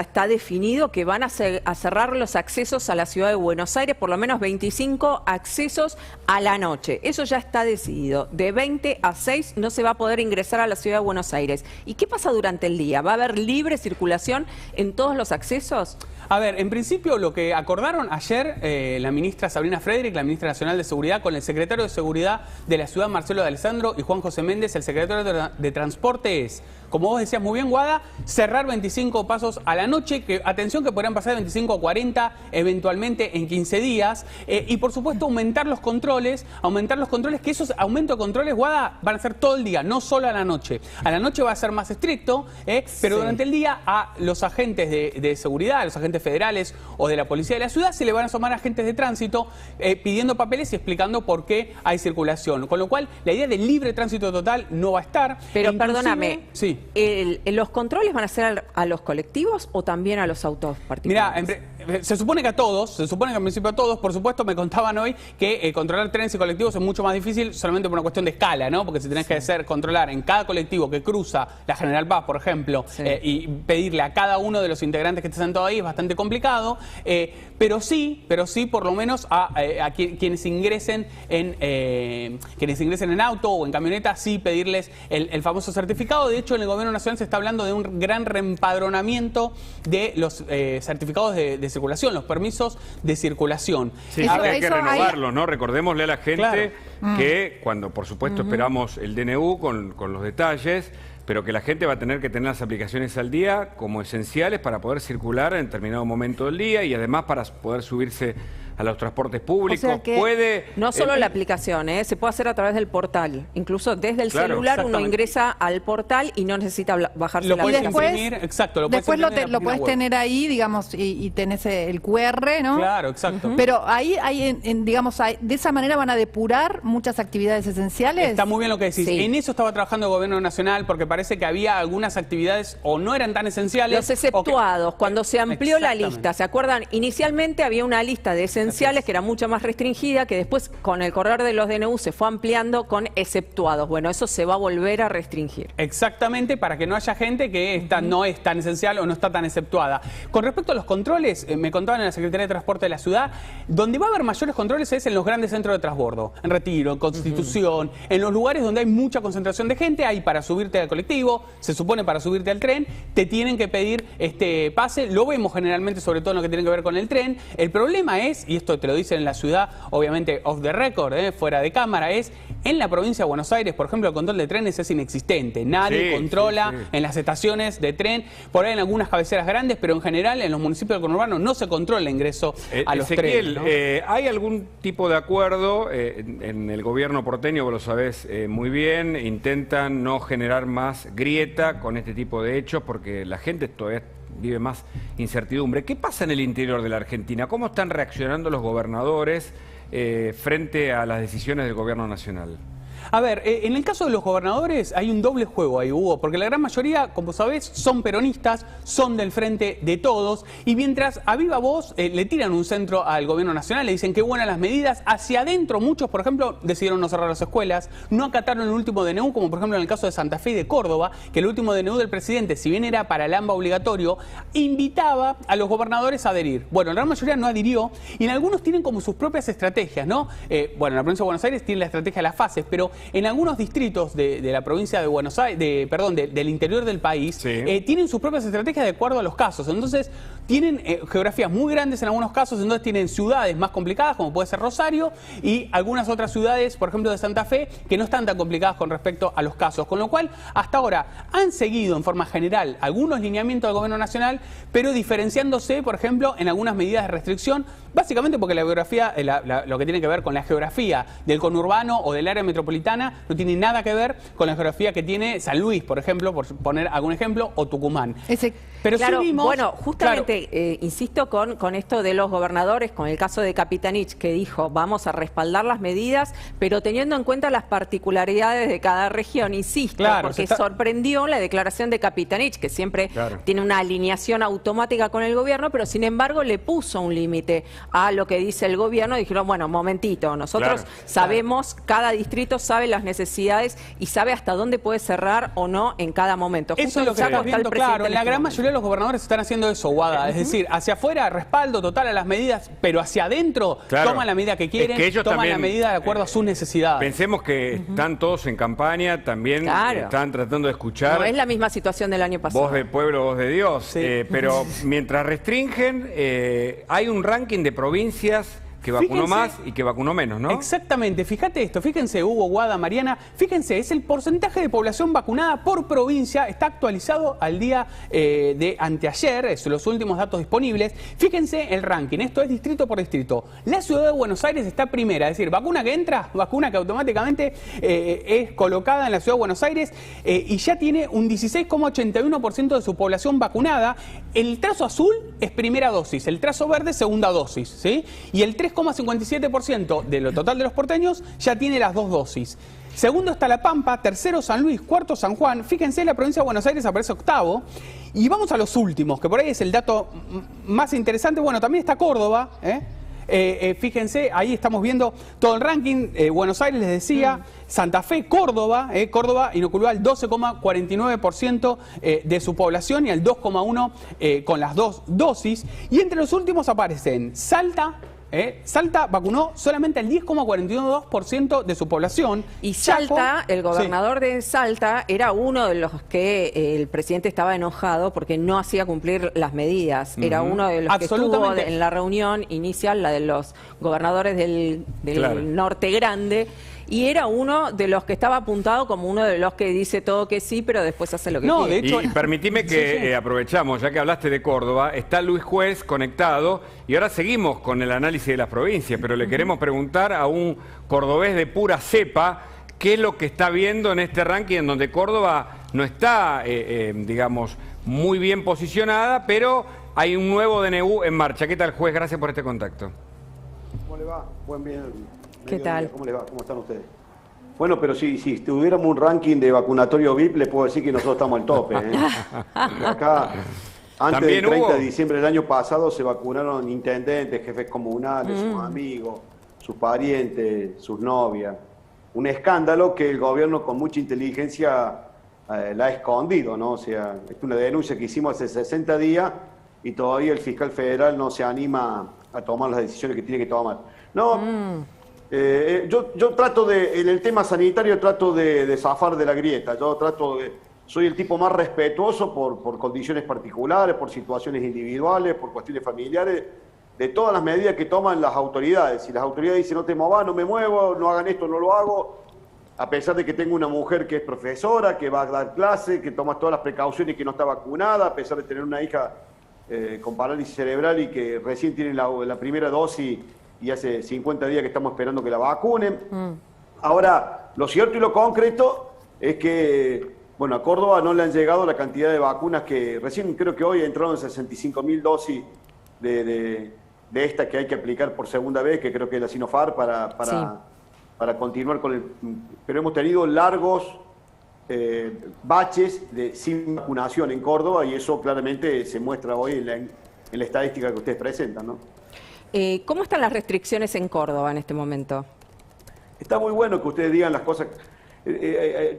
está definido que van a cerrar los accesos a la ciudad de Buenos Aires, por lo menos 25 accesos a la noche. Eso ya está decidido. De 20 a 6 no se va a poder ingresar a la ciudad de Buenos Aires. ¿Y qué pasa durante el día? ¿Va a haber libre circulación en todos los accesos? A ver, en principio lo que acordaron ayer la ministra Sabrina Frederick, la ministra nacional de Seguridad, con el secretario de Seguridad de la ciudad, Marcelo de Alessandro, y Juan José Méndez, el secretario de Transporte, es, como vos decías muy bien, Guada, cerrar 25 pasos a la noche, que atención que podrían pasar de 25 a 40 eventualmente en 15 días, y por supuesto aumentar los controles, que esos aumentos de controles, Guada, van a ser todo el día, no solo a la noche. A la noche va a ser más estricto, pero durante el día a los agentes de seguridad, a los agentes federales o de la policía de la ciudad, se le van a sumar agentes de tránsito pidiendo papeles y explicando por qué hay circulación. Con lo cual, la idea del libre tránsito total no va a estar. Pero perdóname, sí. ¿Los controles van a ser a los colectivos o también a los autos particulares? Mira, se supone que a todos, se supone que en principio a todos, por supuesto, me contaban hoy que controlar trenes y colectivos es mucho más difícil solamente por una cuestión de escala, ¿no? Porque si tenés que controlar en cada colectivo que cruza la General Paz, por ejemplo, y pedirle a cada uno de los integrantes que esté sentado ahí es bastante complicado, pero sí, por lo menos a quienes ingresen en auto o en camioneta, sí pedirles el famoso certificado. De hecho, en el gobierno nacional se está hablando de un gran reempadronamiento de los certificados de circulación, los permisos de circulación. Sí, hay que renovarlos, ¿no? Recordémosle a la gente que cuando, por supuesto, esperamos el DNU con los detalles, pero que la gente va a tener que tener las aplicaciones al día como esenciales para poder circular en determinado momento del día y además para poder subirse a los transportes públicos. O sea que no solo la aplicación, se puede hacer a través del portal. Incluso desde el celular uno ingresa al portal y no necesita bajarse la aplicación. Después lo puedes tener ahí, digamos, y tenés el QR, ¿no? Claro, exacto. Pero ahí digamos, de esa manera van a depurar muchas actividades esenciales. Está muy bien lo que decís. Sí. En eso estaba trabajando el gobierno nacional, porque parece que había algunas actividades o no eran tan esenciales. Los exceptuados, cuando se amplió la lista, ¿se acuerdan? Inicialmente había una lista de esenciales que era mucho más restringida, que después con el correr de los DNU se fue ampliando con exceptuados. Bueno, eso se va a volver a restringir. Exactamente, para que no haya gente que no es tan esencial o no está tan exceptuada. Con respecto a los controles, me contaban en la Secretaría de Transporte de la ciudad, donde va a haber mayores controles es en los grandes centros de transbordo, en Retiro, en Constitución, en los lugares donde hay mucha concentración de gente. Hay para subirte al colectivo, se supone para subirte al tren, te tienen que pedir este pase. Lo vemos generalmente, sobre todo en lo que tiene que ver con el tren. El problema es, y esto te lo dicen en la ciudad, obviamente off the record, fuera de cámara, es en la provincia de Buenos Aires, por ejemplo, el control de trenes es inexistente. Nadie controla en las estaciones de tren, por ahí en algunas cabeceras grandes, pero en general en los municipios del conurbano no se controla el ingreso a los trenes, ¿no? ¿Hay algún tipo de acuerdo en el gobierno porteño, vos lo sabés muy bien, intentan no generar más grieta con este tipo de hechos porque la gente todavía vive más incertidumbre? ¿Qué pasa en el interior de la Argentina? ¿Cómo están reaccionando los gobernadores frente a las decisiones del gobierno nacional? A ver, en el caso de los gobernadores hay un doble juego ahí, Hugo, porque la gran mayoría, como sabés, son peronistas, son del frente de todos, y mientras a viva voz le tiran un centro al gobierno nacional, le dicen qué buenas las medidas, hacia adentro muchos, por ejemplo, decidieron no cerrar las escuelas, no acataron el último DNU, como por ejemplo en el caso de Santa Fe y de Córdoba, que el último DNU del presidente, si bien era para el AMBA obligatorio, invitaba a los gobernadores a adherir. Bueno, la gran mayoría no adhirió, y en algunos tienen como sus propias estrategias, ¿no? Bueno, en la provincia de Buenos Aires tiene la estrategia de las fases, pero en algunos distritos de la provincia de Buenos Aires, del interior del país, tienen sus propias estrategias de acuerdo a los casos. Entonces, tienen geografías muy grandes en algunos casos, entonces tienen ciudades más complicadas, como puede ser Rosario, y algunas otras ciudades, por ejemplo de Santa Fe, que no están tan complicadas con respecto a los casos. Con lo cual, hasta ahora, han seguido en forma general algunos lineamientos del gobierno nacional, pero diferenciándose, por ejemplo, en algunas medidas de restricción, básicamente porque la geografía, lo que tiene que ver con la geografía del conurbano o del área metropolitana no tiene nada que ver con la geografía que tiene San Luis, por ejemplo, por poner algún ejemplo, o Tucumán. Pero claro, sí vimos, bueno, justamente insisto con esto de los gobernadores, con el caso de Capitanich, que dijo vamos a respaldar las medidas, pero teniendo en cuenta las particularidades de cada región, insisto, porque sorprendió la declaración de Capitanich, que siempre tiene una alineación automática con el gobierno, pero sin embargo le puso un límite a lo que dice el gobierno. Dijeron, bueno, momentito, nosotros sabemos, cada distrito sabe las necesidades y sabe hasta dónde puede cerrar o no en cada momento. Eso es lo que estamos viendo, claro. La gran mayoría de los gobernadores están haciendo eso, Guada. Es decir, hacia afuera, respaldo total a las medidas, pero hacia adentro toman la medida que quieren, toman la medida de acuerdo a sus necesidades. Pensemos que están todos en campaña, también están tratando de escuchar. No es la misma situación del año pasado. Voz del pueblo, voz de Dios. Pero mientras restringen, hay un ranking de provincias que vacunó más y que vacunó menos, ¿no? Exactamente, fíjate esto, fíjense Hugo, Guada, Mariana, fíjense, es el porcentaje de población vacunada por provincia, está actualizado al día de anteayer, es los últimos datos disponibles. Fíjense el ranking, esto es distrito por distrito. La ciudad de Buenos Aires está primera, es decir, vacuna que entra, vacuna que automáticamente es colocada en la ciudad de Buenos Aires y ya tiene un 16,81% de su población vacunada. El trazo azul es primera dosis, el trazo verde segunda dosis, ¿sí? Y el 3,57% de lo total de los porteños ya tiene las dos dosis. Segundo está La Pampa, tercero San Luis, cuarto San Juan. Fíjense, la provincia de Buenos Aires aparece octavo. Y vamos a los últimos, que por ahí es el dato más interesante. Bueno, también está Córdoba, fíjense, ahí estamos viendo todo el ranking. Buenos Aires, les decía, Santa Fe, Córdoba. Córdoba inoculó al 12,49% de su población y al 2,1% con las dos dosis. Y entre los últimos aparecen Salta. Salta vacunó solamente al 10,42% de su población. Y Salta, el gobernador de Salta, era uno de los que el presidente estaba enojado porque no hacía cumplir las medidas. Era uno de los que estuvo en la reunión inicial, la de los gobernadores del norte grande. Y era uno de los que estaba apuntado como uno de los que dice todo que sí, pero después hace lo que quiere. De hecho, y permitime que aprovechamos, ya que hablaste de Córdoba, está Luis Juez conectado y ahora seguimos con el análisis de las provincias, pero le queremos preguntar a un cordobés de pura cepa qué es lo que está viendo en este ranking en donde Córdoba no está, digamos, muy bien posicionada, pero hay un nuevo DNU en marcha. ¿Qué tal, Juez? Gracias por este contacto. ¿Cómo le va? Buen bien. ¿Qué tal? ¿Cómo le va? ¿Cómo están ustedes? Bueno, pero si tuviéramos un ranking de vacunatorio VIP, les puedo decir que nosotros estamos al tope. Acá, antes del 30 de diciembre del año pasado, se vacunaron intendentes, jefes comunales, sus amigos, sus parientes, sus novias. Un escándalo que el gobierno con mucha inteligencia la ha escondido, ¿no? O sea, es una denuncia que hicimos hace 60 días y todavía el fiscal federal no se anima a tomar las decisiones que tiene que tomar. No. Yo trato en el tema sanitario trato de zafar de la grieta. Soy el tipo más respetuoso por condiciones particulares, por situaciones individuales, por cuestiones familiares, de todas las medidas que toman las autoridades. Si las autoridades dicen no te movas, no me muevo, no hagan esto, no lo hago, a pesar de que tengo una mujer que es profesora, que va a dar clase, que toma todas las precauciones y que no está vacunada, a pesar de tener una hija con parálisis cerebral y que recién tiene la primera dosis y hace 50 días que estamos esperando que la vacunen. Ahora, lo cierto y lo concreto es que, bueno, a Córdoba no le han llegado la cantidad de vacunas que recién creo que hoy entraron 65.000 dosis de esta que hay que aplicar por segunda vez, que creo que es la Sinopharm para continuar con el... Pero hemos tenido largos baches sin vacunación en Córdoba y eso claramente se muestra hoy en la estadística que ustedes presentan, ¿no? ¿Cómo están las restricciones en Córdoba en este momento? Está muy bueno que ustedes digan las cosas.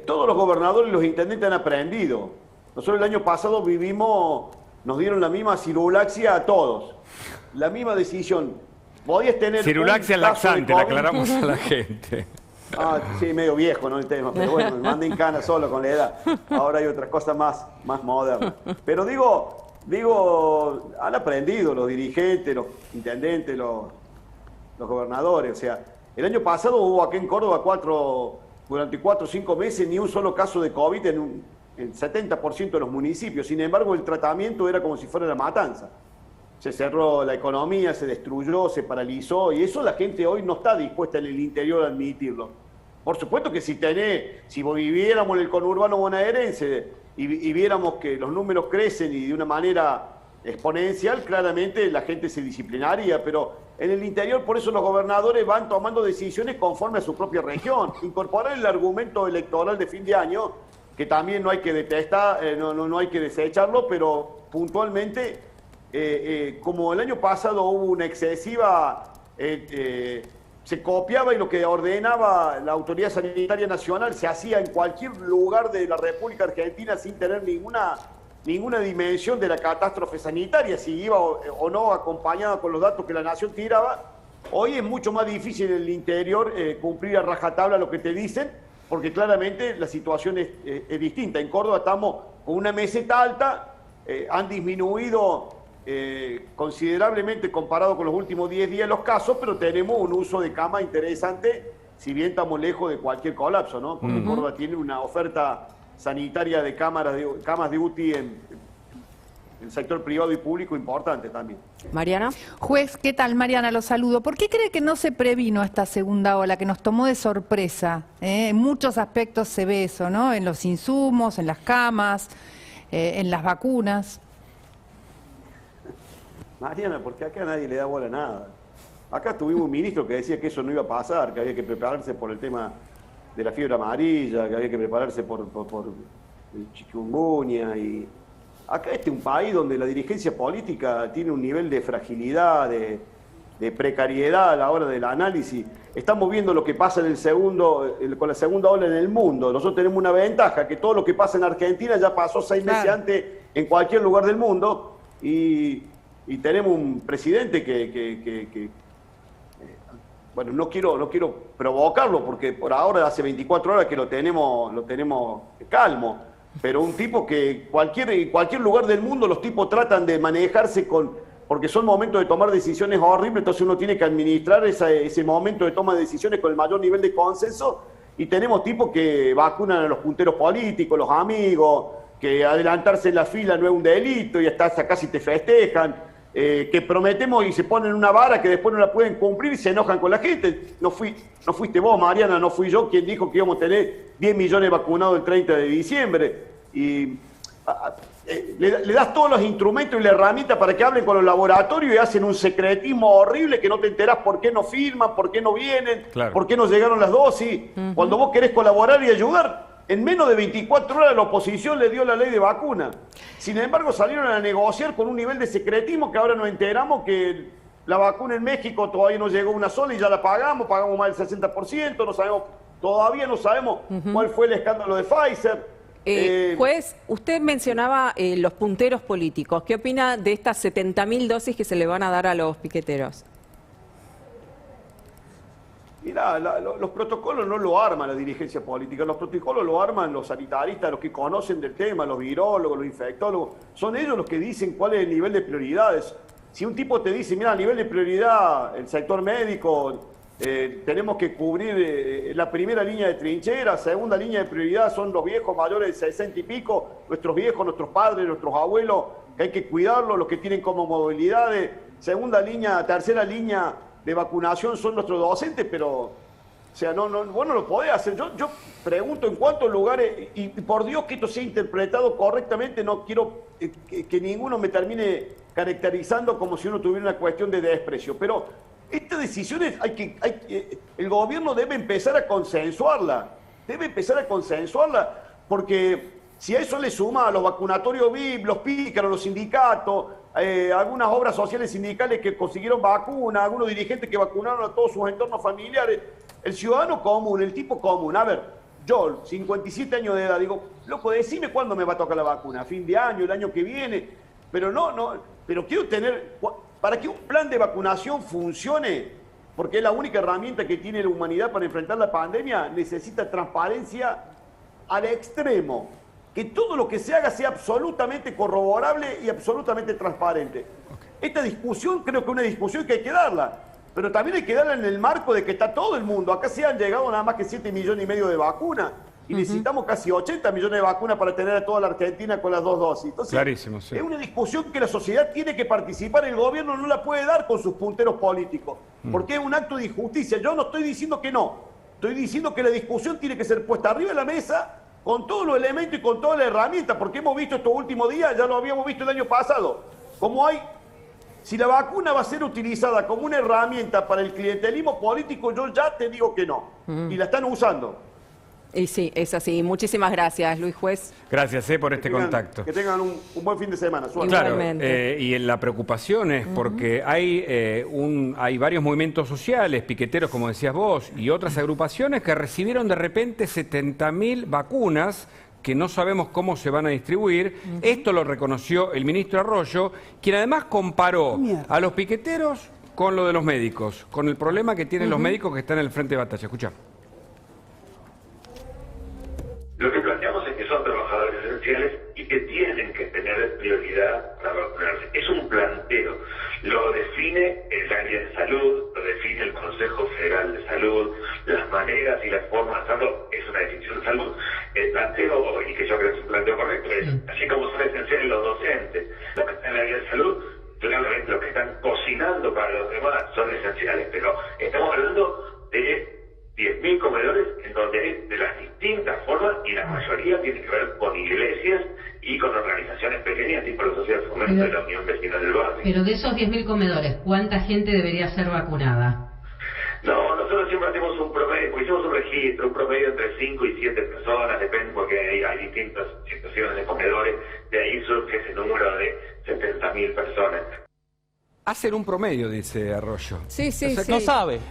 Todos los gobernadores y los intendentes han aprendido. Nosotros el año pasado nos dieron la misma cirulaxia a todos. La misma decisión. Podías tener cirulaxia laxante, le aclaramos a la gente. Sí, medio viejo, ¿no? El tema, pero bueno, me mandé en cana solo con la edad. Ahora hay otras cosas más modernas. Pero digo, han aprendido los dirigentes, los intendentes, los gobernadores. O sea, el año pasado hubo aquí en Córdoba durante 4 o 5 meses ni un solo caso de COVID en el 70% de los municipios. Sin embargo, el tratamiento era como si fuera la matanza. Se cerró la economía, se destruyó, se paralizó, y eso la gente hoy no está dispuesta en el interior a admitirlo. Por supuesto que si viviéramos en el conurbano bonaerense y viéramos que los números crecen y de una manera exponencial, claramente la gente se disciplinaría, pero en el interior por eso los gobernadores van tomando decisiones conforme a su propia región. Incorporar el argumento electoral de fin de año, que también no hay que detestar, no hay que desecharlo, pero puntualmente... como el año pasado hubo una excesiva, se copiaba y lo que ordenaba la Autoridad Sanitaria Nacional se hacía en cualquier lugar de la República Argentina sin tener ninguna dimensión de la catástrofe sanitaria, si iba o no acompañada con los datos que la Nación tiraba. Hoy es mucho más difícil en el interior cumplir a rajatabla lo que te dicen, porque claramente la situación es distinta. En Córdoba estamos con una meseta alta, han disminuido considerablemente comparado con los últimos 10 días los casos, pero tenemos un uso de cama interesante, si bien estamos lejos de cualquier colapso, ¿no? Porque Córdoba tiene una oferta sanitaria de camas de UTI en el sector privado y público importante también. Mariana. Juez, ¿qué tal? Mariana, lo saludo. ¿Por qué cree que no se previno esta segunda ola, que nos tomó de sorpresa? En muchos aspectos se ve eso, ¿no? En los insumos, en las camas, en las vacunas. Mariana, porque acá nadie le da bola a nada. Acá tuvimos un ministro que decía que eso no iba a pasar, que había que prepararse por el tema de la fiebre amarilla, que había que prepararse por el chikungunya. Y acá es un país donde la dirigencia política tiene un nivel de fragilidad, de precariedad a la hora del análisis. Estamos viendo lo que pasa con la segunda ola en el mundo. Nosotros tenemos una ventaja, que todo lo que pasa en Argentina ya pasó 6 meses antes en cualquier lugar del mundo. Y tenemos un presidente que bueno, no quiero provocarlo, porque por ahora hace 24 horas que lo tenemos calmo, pero un tipo que en cualquier lugar del mundo los tipos tratan de manejarse porque son momentos de tomar decisiones horribles, entonces uno tiene que administrar ese momento de toma de decisiones con el mayor nivel de consenso, y tenemos tipos que vacunan a los punteros políticos, los amigos, que adelantarse en la fila no es un delito y hasta casi te festejan. Que prometemos y se ponen una vara que después no la pueden cumplir y se enojan con la gente. No fuiste vos, Mariana, no fui yo quien dijo que íbamos a tener 10 millones vacunados el 30 de diciembre. Y le das todos los instrumentos y la herramienta para que hablen con los laboratorios y hacen un secretismo horrible que no te enterás por qué no firman, por qué no vienen, por qué no llegaron las dosis. Cuando vos querés colaborar y ayudar, en menos de 24 horas la oposición le dio la ley de vacuna. Sin embargo, salieron a negociar con un nivel de secretismo que ahora nos enteramos que la vacuna en México todavía no llegó una sola y ya la pagamos más del 60%, todavía no sabemos cuál fue el escándalo de Pfizer. Juez, usted mencionaba los punteros políticos. ¿Qué opina de estas 70.000 dosis que se le van a dar a los piqueteros? Mirá, los protocolos no lo arma la dirigencia política, los protocolos lo arman los sanitaristas, los que conocen del tema, los virólogos, los infectólogos. Son ellos los que dicen cuál es el nivel de prioridades. Si un tipo te dice, mira, a nivel de prioridad, el sector médico, tenemos que cubrir la primera línea de trinchera, segunda línea de prioridad son los viejos mayores de 60 y pico, nuestros viejos, nuestros padres, nuestros abuelos, que hay que cuidarlos, los que tienen comorbilidades, tercera línea de vacunación son nuestros docentes, pero o sea, vos no lo podés hacer. Yo pregunto en cuántos lugares, y por Dios que esto sea interpretado correctamente, no quiero que ninguno me termine caracterizando como si uno tuviera una cuestión de desprecio, pero Estas decisiones el gobierno debe empezar a consensuarla. Porque si a eso le suma a los vacunatorios VIP, los pícaros, los sindicatos, algunas obras sociales sindicales que consiguieron vacunas, algunos dirigentes que vacunaron a todos sus entornos familiares, el ciudadano común, el tipo común. A ver, yo, 57 años de edad, digo, loco, decime cuándo me va a tocar la vacuna, a fin de año, el año que viene, pero pero quiero tener, para que un plan de vacunación funcione, porque es la única herramienta que tiene la humanidad para enfrentar la pandemia, necesita transparencia al extremo. Que todo lo que se haga sea absolutamente corroborable y absolutamente transparente. Esta discusión creo que es una discusión que hay que darla, pero también hay que darla en el marco de que está todo el mundo. Acá se han llegado nada más que 7,5 millones de vacunas y necesitamos casi 80 millones de vacunas para tener a toda la Argentina con las 2 dosis. Entonces, clarísimo, sí. Es una discusión que la sociedad tiene que participar, el gobierno no la puede dar con sus punteros políticos, porque es un acto de injusticia. Yo no estoy diciendo que no, estoy diciendo que la discusión tiene que ser puesta arriba de la mesa con todos los elementos y con todas las herramientas, porque hemos visto estos últimos días, ya lo habíamos visto el año pasado, si la vacuna va a ser utilizada como una herramienta para el clientelismo político, yo ya te digo que no, y la están usando. Y sí, es así. Muchísimas gracias, Luis Juez. Gracias por este contacto. Que tengan un buen fin de semana. Claro, y la preocupación es porque hay varios movimientos sociales, piqueteros, como decías vos, y otras agrupaciones que recibieron de repente 70.000 vacunas que no sabemos cómo se van a distribuir. Esto lo reconoció el ministro Arroyo, quien además comparó a los piqueteros con lo de los médicos, con el problema que tienen los médicos que están en el frente de batalla. Escuchá. Lo que planteamos es que son trabajadores esenciales y que tienen que tener prioridad para vacunarse. Es un planteo. Lo define el área de salud, lo define el Consejo Federal de Salud, las maneras y las formas de hacerlo es una decisión de salud. El planteo, y que yo creo que es un planteo correcto, es así como son esenciales los docentes, los que están en el área de salud, claramente los que están cocinando para los demás son esenciales, pero estamos hablando de 10.000 comedores en donde hay de las distintas formas y la mayoría tiene que ver con iglesias y con organizaciones pequeñas tipo la Sociedad de Fomento de la Unión Vecinal del Barrio. Pero de esos 10.000 comedores, ¿cuánta gente debería ser vacunada? No, nosotros siempre hacemos un promedio, pues hicimos un registro, un promedio entre 5 y 7 personas, depende porque hay distintas situaciones de comedores, de ahí surge ese número de 70.000 personas. Hacen un promedio, dice Arroyo. Sí, sí, o sea, sí. No sabe.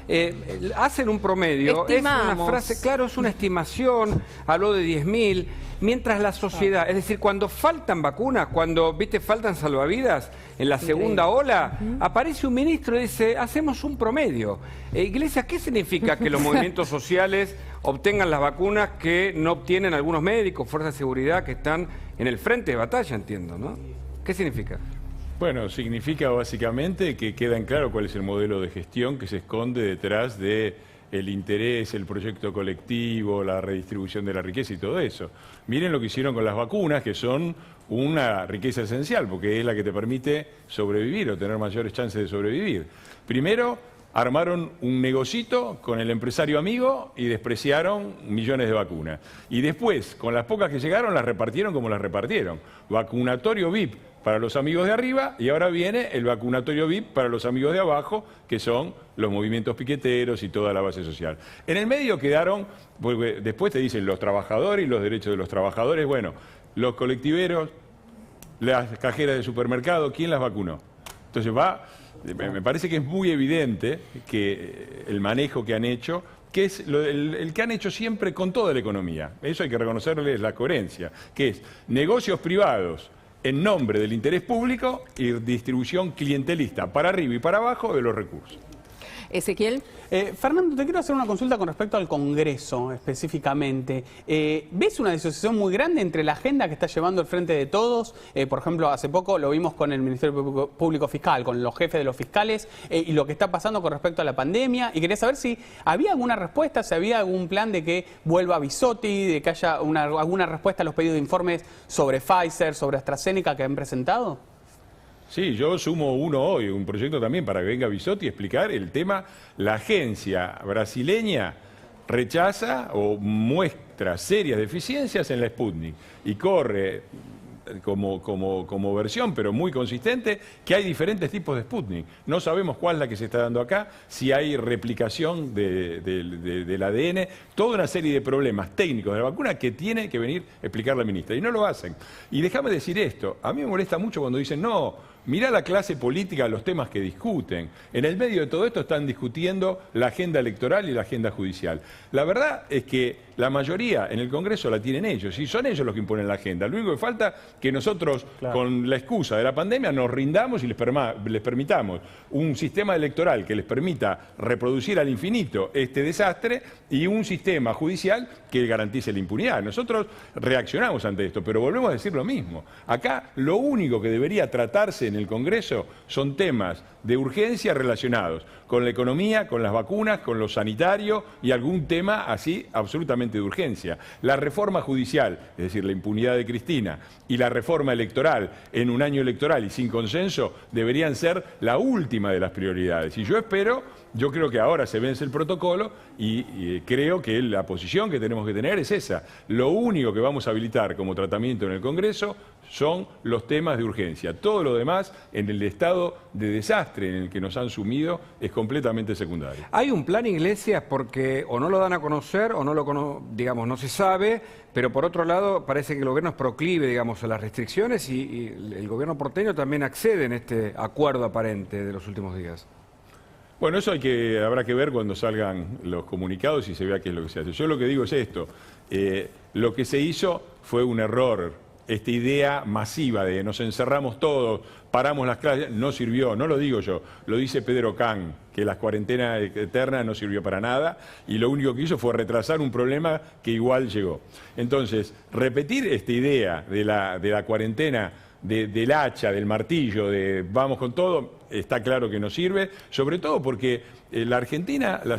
Hacen un promedio. Estimamos. Es una frase, claro, es una estimación. Habló de 10.000. Mientras la sociedad, es decir, cuando faltan vacunas, cuando, faltan salvavidas, en la segunda ola, aparece un ministro y dice, hacemos un promedio. Iglesias, ¿qué significa que los movimientos sociales obtengan las vacunas que no obtienen algunos médicos, fuerzas de seguridad que están en el frente de batalla, entiendo, ¿no? ¿Qué significa? Bueno, significa básicamente que queda en claro cuál es el modelo de gestión que se esconde detrás de el interés, el proyecto colectivo, la redistribución de la riqueza y todo eso. Miren lo que hicieron con las vacunas, que son una riqueza esencial, porque es la que te permite sobrevivir o tener mayores chances de sobrevivir. Primero, armaron un negocito con el empresario amigo y despreciaron millones de vacunas. Y después, con las pocas que llegaron, las repartieron como las repartieron. Vacunatorio VIP para los amigos de arriba y ahora viene el vacunatorio VIP para los amigos de abajo, que son los movimientos piqueteros y toda la base social. En el medio quedaron, porque después te dicen los trabajadores y los derechos de los trabajadores, bueno, los colectiveros, las cajeras de supermercado, ¿quién las vacunó? Entonces me parece que es muy evidente que el manejo que han hecho, que es el que han hecho siempre con toda la economía, eso hay que reconocerles la coherencia, que es negocios privados en nombre del interés público y distribución clientelista para arriba y para abajo de los recursos. Ezequiel. Fernando, te quiero hacer una consulta con respecto al Congreso específicamente. ¿Ves una disociación muy grande entre la agenda que está llevando el Frente de Todos? Por ejemplo, hace poco lo vimos con el Ministerio Público Fiscal, con los jefes de los fiscales, y lo que está pasando con respecto a la pandemia. Y quería saber si había alguna respuesta, si había algún plan de que vuelva Bisotti, de que haya alguna respuesta a los pedidos de informes sobre Pfizer, sobre AstraZeneca que han presentado. Sí, yo sumo uno hoy, un proyecto también para que venga Bisotti a explicar el tema. La agencia brasileña rechaza o muestra serias deficiencias en la Sputnik y corre como versión, pero muy consistente, que hay diferentes tipos de Sputnik. No sabemos cuál es la que se está dando acá, si hay replicación del ADN, toda una serie de problemas técnicos de la vacuna que tiene que venir a explicar la ministra. Y no lo hacen. Y déjame decir esto, a mí me molesta mucho cuando dicen, no, mirá la clase política, los temas que discuten. En el medio de todo esto están discutiendo la agenda electoral y la agenda judicial. La verdad es que la mayoría en el Congreso la tienen ellos, y son ellos los que imponen la agenda. Lo único que falta es que nosotros, con la excusa de la pandemia, nos rindamos y les permitamos un sistema electoral que les permita reproducir al infinito este desastre y un sistema judicial que garantice la impunidad. Nosotros reaccionamos ante esto, pero volvemos a decir lo mismo. Acá lo único que debería tratarse en el Congreso son temas de urgencia relacionados con la economía, con las vacunas, con lo sanitario y algún tema así absolutamente de urgencia. La reforma judicial, es decir, la impunidad de Cristina, y la reforma electoral en un año electoral y sin consenso deberían ser la última de las prioridades. Y yo creo que ahora se vence el protocolo y creo que la posición que tenemos que tener es esa. Lo único que vamos a habilitar como tratamiento en el Congreso son los temas de urgencia. Todo lo demás, en el estado de desastre en el que nos han sumido, es completamente secundario. Hay un plan, Iglesias, porque o no lo dan a conocer o digamos, no se sabe, pero por otro lado parece que el gobierno es proclive, digamos, a las restricciones y el gobierno porteño también accede en este acuerdo aparente de los últimos días. Bueno, eso habrá que ver cuando salgan los comunicados y se vea qué es lo que se hace. Yo lo que digo es esto, lo que se hizo fue un error. Esta idea masiva de nos encerramos todos, paramos las clases, no sirvió, no lo digo yo, lo dice Pedro Can, que la cuarentena eterna no sirvió para nada y lo único que hizo fue retrasar un problema que igual llegó. Entonces, repetir esta idea de la cuarentena, del hacha, del martillo, de vamos con todo, está claro que no sirve, sobre todo porque la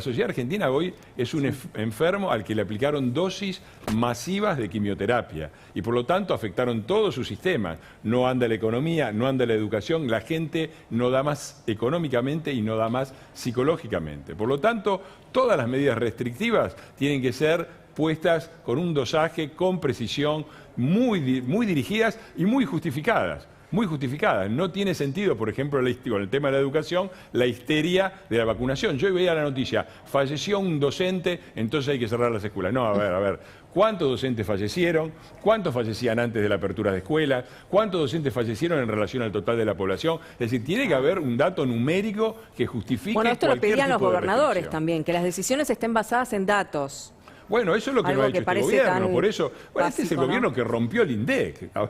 sociedad argentina hoy es un enfermo al que le aplicaron dosis masivas de quimioterapia y por lo tanto afectaron todos sus sistemas. No anda la economía, no anda la educación, la gente no da más económicamente y no da más psicológicamente. Por lo tanto, todas las medidas restrictivas tienen que ser puestas con un dosaje, con precisión, muy dirigidas y muy justificadas. Muy justificadas. No tiene sentido, por ejemplo, con el tema de la educación, la histeria de la vacunación. Yo veía la noticia, falleció un docente, entonces hay que cerrar las escuelas. No, a ver, ¿cuántos docentes fallecieron? ¿Cuántos fallecían antes de la apertura de escuelas? ¿Cuántos docentes fallecieron en relación al total de la población? Es decir, tiene que haber un dato numérico que justifique Bueno, esto lo pedían los gobernadores restricción. También, que las decisiones estén basadas en datos. Bueno, eso es lo que no ha hecho este gobierno, por eso, este es el gobierno que rompió el INDEC. A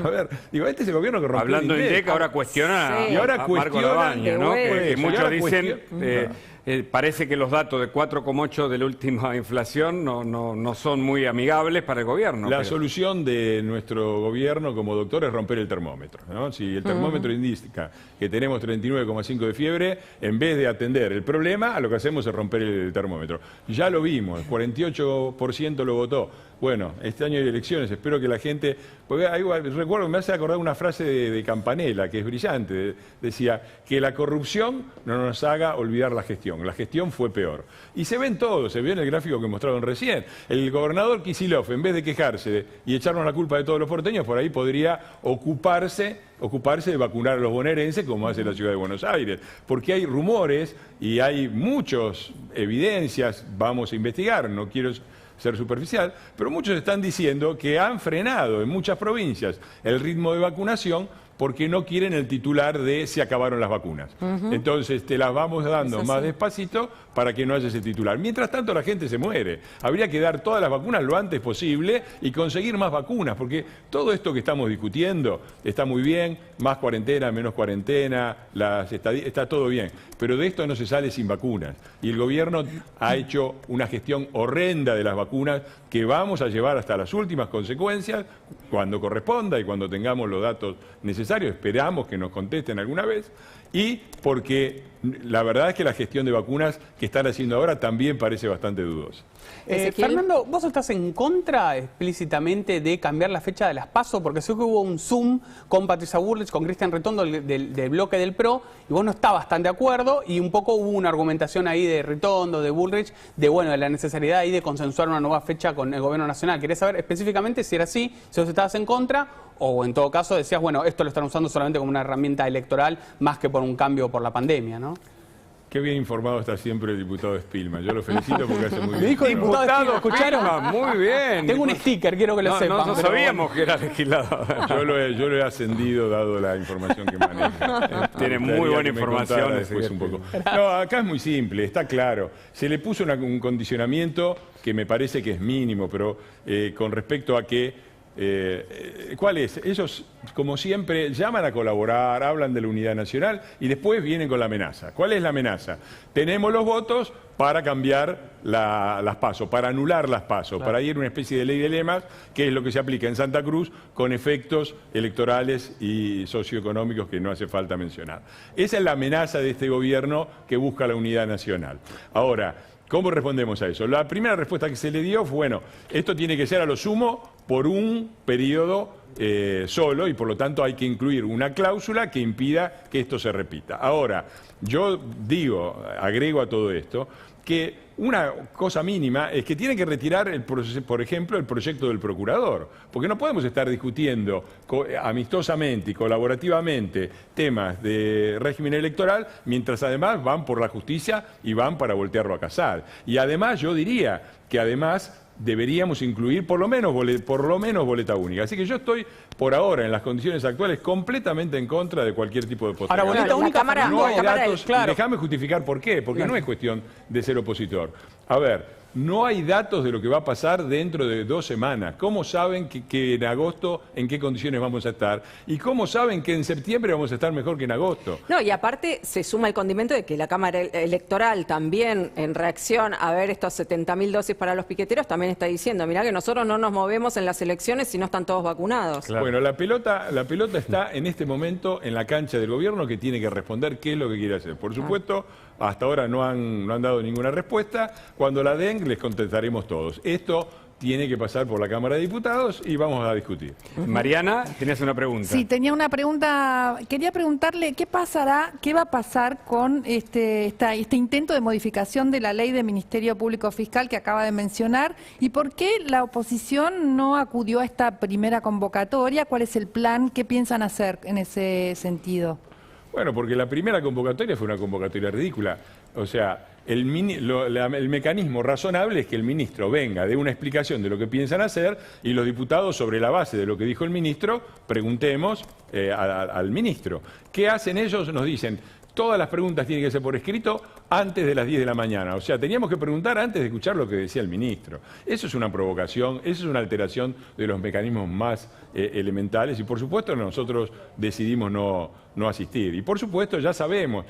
ver, este es el gobierno que rompió Hablando el INDEC. Hablando de INDEC, ahora cuestiona y ahora a Marco Lavagna, ¿no? Que muchos dicen, parece que los datos de 4,8 de la última inflación no son muy amigables para el gobierno. La solución de nuestro gobierno como doctor es romper el termómetro, ¿no? Si el termómetro indica que tenemos 39,5 de fiebre, en vez de atender el problema, lo que hacemos es romper el termómetro. Ya lo vimos, el 48% lo votó. Bueno, este año hay elecciones, espero que la gente... Porque recuerdo, me hace acordar una frase de Campanella, que es brillante, decía que la corrupción no nos haga olvidar la gestión fue peor. Y se ven todos, se ve en el gráfico que mostraron recién. El gobernador Kicillof, en vez de quejarse y echarnos la culpa de todos los porteños, por ahí podría ocuparse de vacunar a los bonaerenses como hace la ciudad de Buenos Aires, porque hay rumores y hay muchas evidencias, vamos a investigar, no quiero ser superficial, pero muchos están diciendo que han frenado en muchas provincias el ritmo de vacunación porque no quieren el titular de se acabaron las vacunas. Entonces te las vamos dando más despacito para que no haya ese titular. Mientras tanto la gente se muere. Habría que dar todas las vacunas lo antes posible y conseguir más vacunas, porque todo esto que estamos discutiendo está muy bien, más cuarentena, menos cuarentena, está todo bien, pero de esto no se sale sin vacunas. Y el gobierno ha hecho una gestión horrenda de las vacunas que vamos a llevar hasta las últimas consecuencias cuando corresponda y cuando tengamos los datos necesarios. Esperamos que nos contesten alguna vez y porque la verdad es que la gestión de vacunas que están haciendo ahora también parece bastante dudosa. Fernando, ¿vos estás en contra explícitamente de cambiar la fecha de las PASO? Porque sé que hubo un Zoom con Patricia Bullrich, con Cristian Ritondo del bloque del PRO, y vos no estabas tan de acuerdo, y un poco hubo una argumentación ahí de Ritondo, de Bullrich, de la necesidad ahí de consensuar una nueva fecha con el gobierno nacional. Quería saber específicamente si era así, si vos estabas en contra, o en todo caso decías, bueno, esto lo están usando solamente como una herramienta electoral más que por un cambio por la pandemia, ¿no? Qué bien informado está siempre el diputado Spillman. Yo lo felicito porque hace muy bien. Me dijo diputado, ¿escucharon? Muy bien. Tengo un sticker, quiero que lo sepan. No sabíamos que era legislador. Yo lo he ascendido dado la información que maneja. Tiene muy buena información. Después un poco. No, acá es muy simple, está claro. Se le puso un condicionamiento que me parece que es mínimo, pero con respecto a que ¿cuál es? Ellos, como siempre, llaman a colaborar, hablan de la unidad nacional y después vienen con la amenaza. ¿Cuál es la amenaza? Tenemos los votos para cambiar las PASO, para anular las PASO, claro, para ir a una especie de ley de lemas, que es lo que se aplica en Santa Cruz, con efectos electorales y socioeconómicos que no hace falta mencionar. Esa es la amenaza de este gobierno que busca la unidad nacional. Ahora, ¿cómo respondemos a eso? La primera respuesta que se le dio fue, bueno, esto tiene que ser a lo sumo por un periodo solo y por lo tanto hay que incluir una cláusula que impida que esto se repita. Ahora, yo digo, agrego a todo esto, que una cosa mínima es que tiene que retirar, por ejemplo, el proyecto del procurador, porque no podemos estar discutiendo amistosamente y colaborativamente temas de régimen electoral, mientras además van por la justicia y van para voltearlo a casar. Y además yo diría que además deberíamos incluir por lo menos boleta única. Así que yo estoy, por ahora, en las condiciones actuales, completamente en contra de cualquier tipo de postergación. Ahora, boleta única, Cámara, no hay datos, claro. Déjame justificar por qué, porque no es cuestión de ser opositor. A ver, no hay datos de lo que va a pasar dentro de 2 semanas. ¿Cómo saben que en agosto en qué condiciones vamos a estar? ¿Y cómo saben que en septiembre vamos a estar mejor que en agosto? No, y aparte se suma el condimento de que la Cámara Electoral también, en reacción a ver estos 70.000 dosis para los piqueteros, también está diciendo, mirá que nosotros no nos movemos en las elecciones si no están todos vacunados. Claro. Bueno, la pelota está en este momento en la cancha del gobierno, que tiene que responder qué es lo que quiere hacer. Por supuesto, hasta ahora no han dado ninguna respuesta. Cuando la den, les contestaremos todos. Esto tiene que pasar por la Cámara de Diputados y vamos a discutir. Mariana, tenías una pregunta. Sí, tenía una pregunta. Quería preguntarle qué va a pasar con este intento de modificación de la ley de Ministerio Público Fiscal que acaba de mencionar y por qué la oposición no acudió a esta primera convocatoria. ¿Cuál es el plan? ¿Qué piensan hacer en ese sentido? Bueno, porque la primera convocatoria fue una convocatoria ridícula. O sea, el mecanismo razonable es que el ministro venga, dé una explicación de lo que piensan hacer y los diputados, sobre la base de lo que dijo el ministro, preguntemos al ministro. ¿Qué hacen ellos? Nos dicen, todas las preguntas tienen que ser por escrito antes de las 10 de la mañana. O sea, teníamos que preguntar antes de escuchar lo que decía el ministro. Eso es una provocación, eso es una alteración de los mecanismos más elementales y por supuesto nosotros decidimos no asistir. Y por supuesto ya sabemos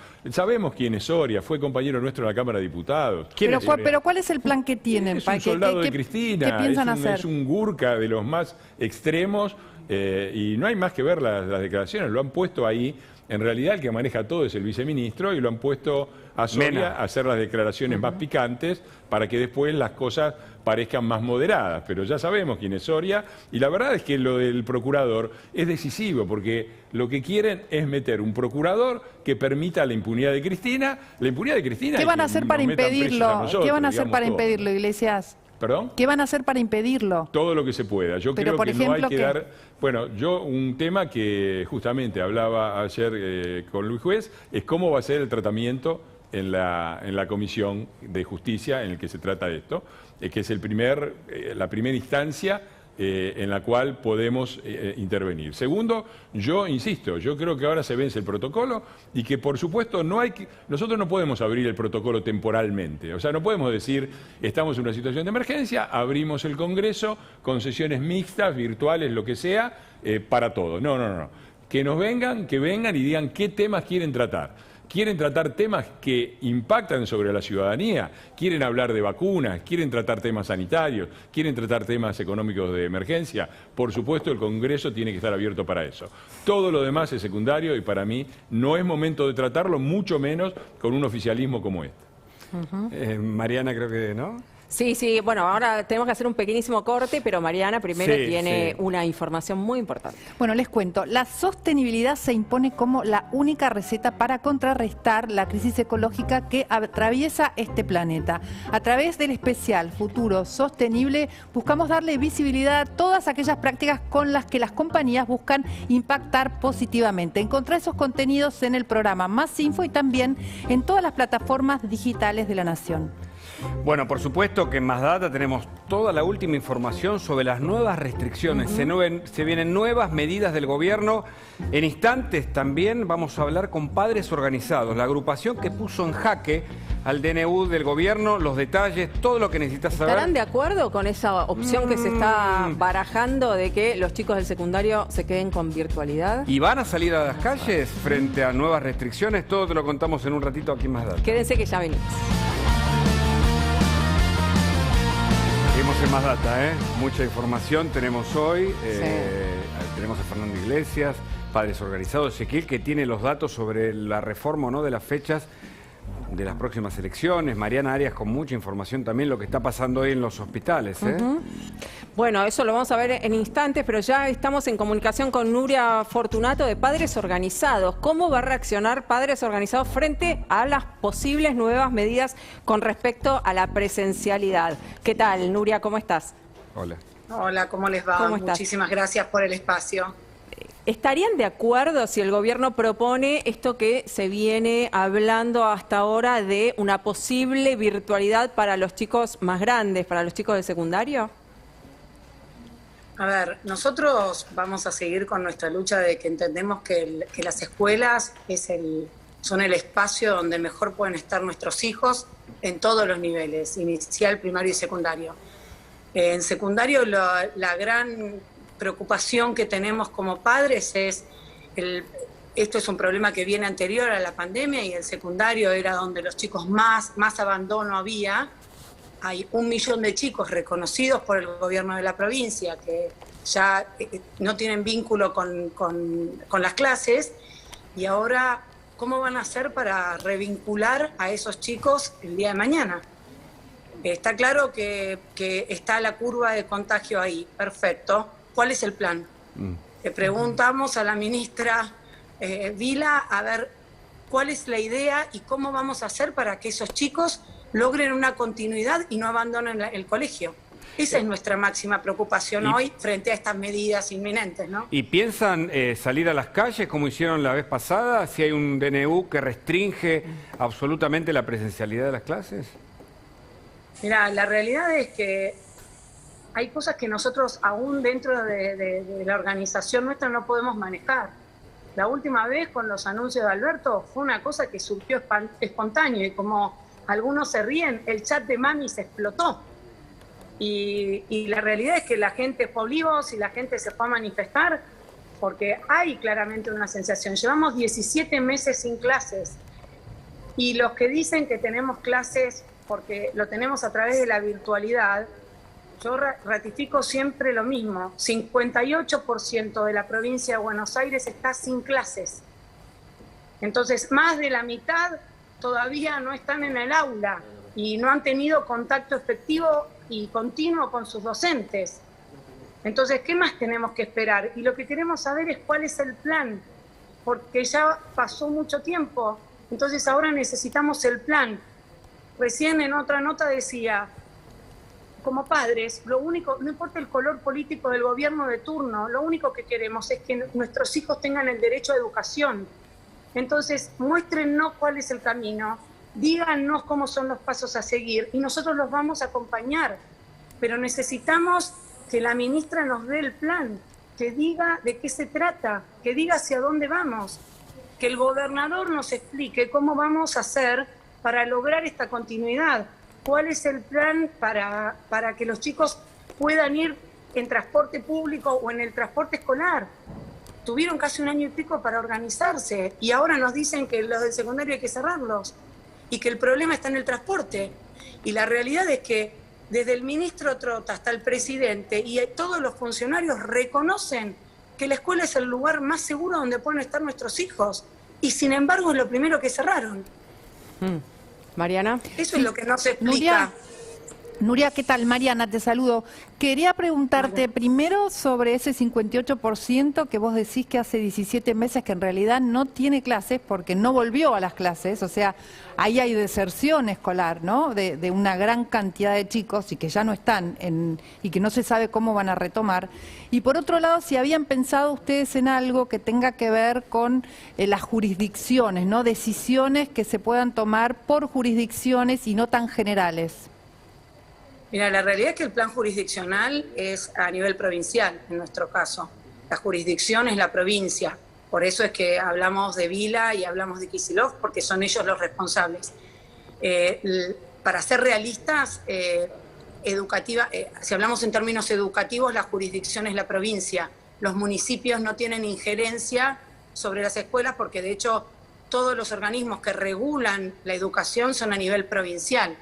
quién es Soria, fue compañero nuestro en la Cámara de Diputados. Pero ¿cuál es el plan que tienen? Es un soldado de Cristina, ¿qué piensan hacer? Es un gurka de los más extremos y no hay más que ver las declaraciones, lo han puesto ahí. En realidad el que maneja todo es el viceministro y lo han puesto a Soria a hacer las declaraciones más picantes para que después las cosas parezcan más moderadas. Pero ya sabemos quién es Soria y la verdad es que lo del procurador es decisivo porque lo que quieren es meter un procurador que permita la impunidad de Cristina. La impunidad de Cristina... ¿Qué van a hacer para impedirlo? ¿Qué van a hacer para impedirlo, Iglesias? ¿Perdón? ¿Qué van a hacer para impedirlo? Todo lo que se pueda. Yo creo que no hay que dar... Bueno, un tema que justamente hablaba ayer con Luis Juez es cómo va a ser el tratamiento en la Comisión de Justicia en el que se trata esto, que es la primera instancia en la cual podemos intervenir. Segundo, yo insisto, yo creo que ahora se vence el protocolo y que por supuesto nosotros no podemos abrir el protocolo temporalmente. O sea, no podemos decir, estamos en una situación de emergencia, abrimos el Congreso con sesiones mixtas, virtuales, lo que sea, para todo. No. Que vengan y digan qué temas quieren tratar. Quieren tratar temas que impactan sobre la ciudadanía, quieren hablar de vacunas, quieren tratar temas sanitarios, quieren tratar temas económicos de emergencia. Por supuesto, el Congreso tiene que estar abierto para eso. Todo lo demás es secundario y para mí no es momento de tratarlo, mucho menos con un oficialismo como este. Mariana, creo que, ¿no? Sí, sí, bueno, ahora tenemos que hacer un pequeñísimo corte, pero Mariana primero tiene una información muy importante. Bueno, les cuento, la sostenibilidad se impone como la única receta para contrarrestar la crisis ecológica que atraviesa este planeta. A través del especial Futuro Sostenible buscamos darle visibilidad a todas aquellas prácticas con las que las compañías buscan impactar positivamente. Encontrá esos contenidos en el programa Más Info y también en todas las plataformas digitales de la Nación. Bueno, por supuesto que en Más Data tenemos toda la última información sobre las nuevas restricciones. Se vienen nuevas medidas del gobierno. En instantes también vamos a hablar con Padres Organizados, la agrupación que puso en jaque al DNU del gobierno, los detalles, todo lo que necesitas saber. ¿Estarán de acuerdo con esa opción que se está barajando de que los chicos del secundario se queden con virtualidad? ¿Y van a salir a las calles frente a nuevas restricciones? Todo te lo contamos en un ratito aquí en Más Data. Quédense que ya venimos. Seguimos en Más Data, mucha información tenemos hoy. Tenemos a Fernando Iglesias, Padres Organizados, Ezequiel, que tiene los datos sobre la reforma o no de las fechas de las próximas elecciones. Mariana Arias con mucha información también, lo que está pasando hoy en los hospitales. Bueno, eso lo vamos a ver en instantes, pero ya estamos en comunicación con Nuria Fortunato de Padres Organizados. ¿Cómo va a reaccionar Padres Organizados frente a las posibles nuevas medidas con respecto a la presencialidad? ¿Qué tal, Nuria? ¿Cómo estás? Hola. Hola, ¿cómo les va? Muchísimas gracias por el espacio. ¿Estarían de acuerdo si el gobierno propone esto que se viene hablando hasta ahora de una posible virtualidad para los chicos más grandes, para los chicos de secundario? A ver, nosotros vamos a seguir con nuestra lucha de que entendemos que las escuelas son el espacio donde mejor pueden estar nuestros hijos en todos los niveles, inicial, primario y secundario. En secundario la gran preocupación que tenemos como padres es, esto es un problema que viene anterior a la pandemia y el secundario era donde los chicos más abandono había. Hay 1 millón de chicos reconocidos por el gobierno de la provincia que ya no tienen vínculo con las clases y ahora, ¿cómo van a hacer para revincular a esos chicos el día de mañana? Está claro que está la curva de contagio ahí, perfecto. ¿Cuál es el plan? Le preguntamos a la ministra Vila a ver cuál es la idea y cómo vamos a hacer para que esos chicos logren una continuidad y no abandonen el colegio. Esa es nuestra máxima preocupación hoy frente a estas medidas inminentes, ¿no? ¿Y piensan salir a las calles como hicieron la vez pasada, si hay un DNU que restringe absolutamente la presencialidad de las clases? Mirá, la realidad es que hay cosas que nosotros aún dentro de la organización nuestra no podemos manejar. La última vez con los anuncios de Alberto fue una cosa que surgió espontáneo y como algunos se ríen, el chat de Mami se explotó. Y la realidad es que la gente fue a Olivos y la gente se fue a manifestar porque hay claramente una sensación. Llevamos 17 meses sin clases y los que dicen que tenemos clases porque lo tenemos a través de la virtualidad, yo ratifico siempre lo mismo. 58% de la provincia de Buenos Aires está sin clases. Entonces, más de la mitad todavía no están en el aula y no han tenido contacto efectivo y continuo con sus docentes. Entonces, ¿qué más tenemos que esperar? Y lo que queremos saber es cuál es el plan, porque ya pasó mucho tiempo. Entonces, ahora necesitamos el plan. Recién en otra nota decía, como padres, lo único, no importa el color político del gobierno de turno, lo único que queremos es que nuestros hijos tengan el derecho a educación. Entonces, muéstrennos cuál es el camino, díganos cómo son los pasos a seguir y nosotros los vamos a acompañar. Pero necesitamos que la ministra nos dé el plan, que diga de qué se trata, que diga hacia dónde vamos, que el gobernador nos explique cómo vamos a hacer para lograr esta continuidad. ¿Cuál es el plan para que los chicos puedan ir en transporte público o en el transporte escolar? Tuvieron casi 1 año y pico para organizarse y ahora nos dicen que los del secundario hay que cerrarlos y que el problema está en el transporte. Y la realidad es que desde el ministro Trota hasta el presidente y todos los funcionarios reconocen que la escuela es el lugar más seguro donde pueden estar nuestros hijos y sin embargo es lo primero que cerraron. Mariana. Eso es lo que no se explica. Nuria, ¿qué tal? Mariana, te saludo. Quería preguntarte primero sobre ese 58% que vos decís que hace 17 meses que en realidad no tiene clases porque no volvió a las clases, o sea, ahí hay deserción escolar, ¿no? De una gran cantidad de chicos y que ya no están y que no se sabe cómo van a retomar. Y por otro lado, si habían pensado ustedes en algo que tenga que ver con las jurisdicciones, ¿no? Decisiones que se puedan tomar por jurisdicciones y no tan generales. Mira, la realidad es que el plan jurisdiccional es a nivel provincial, en nuestro caso. La jurisdicción es la provincia. Por eso es que hablamos de Vila y hablamos de Kicillof, porque son ellos los responsables. Para ser realistas, si hablamos en términos educativos, la jurisdicción es la provincia. Los municipios no tienen injerencia sobre las escuelas porque, de hecho, todos los organismos que regulan la educación son a nivel provincial.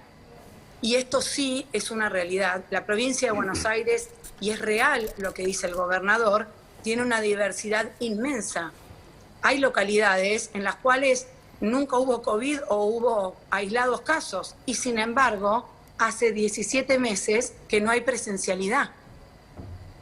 Y esto sí es una realidad. La provincia de Buenos Aires, y es real lo que dice el gobernador, tiene una diversidad inmensa. Hay localidades en las cuales nunca hubo COVID o hubo aislados casos, y sin embargo, hace 17 meses que no hay presencialidad.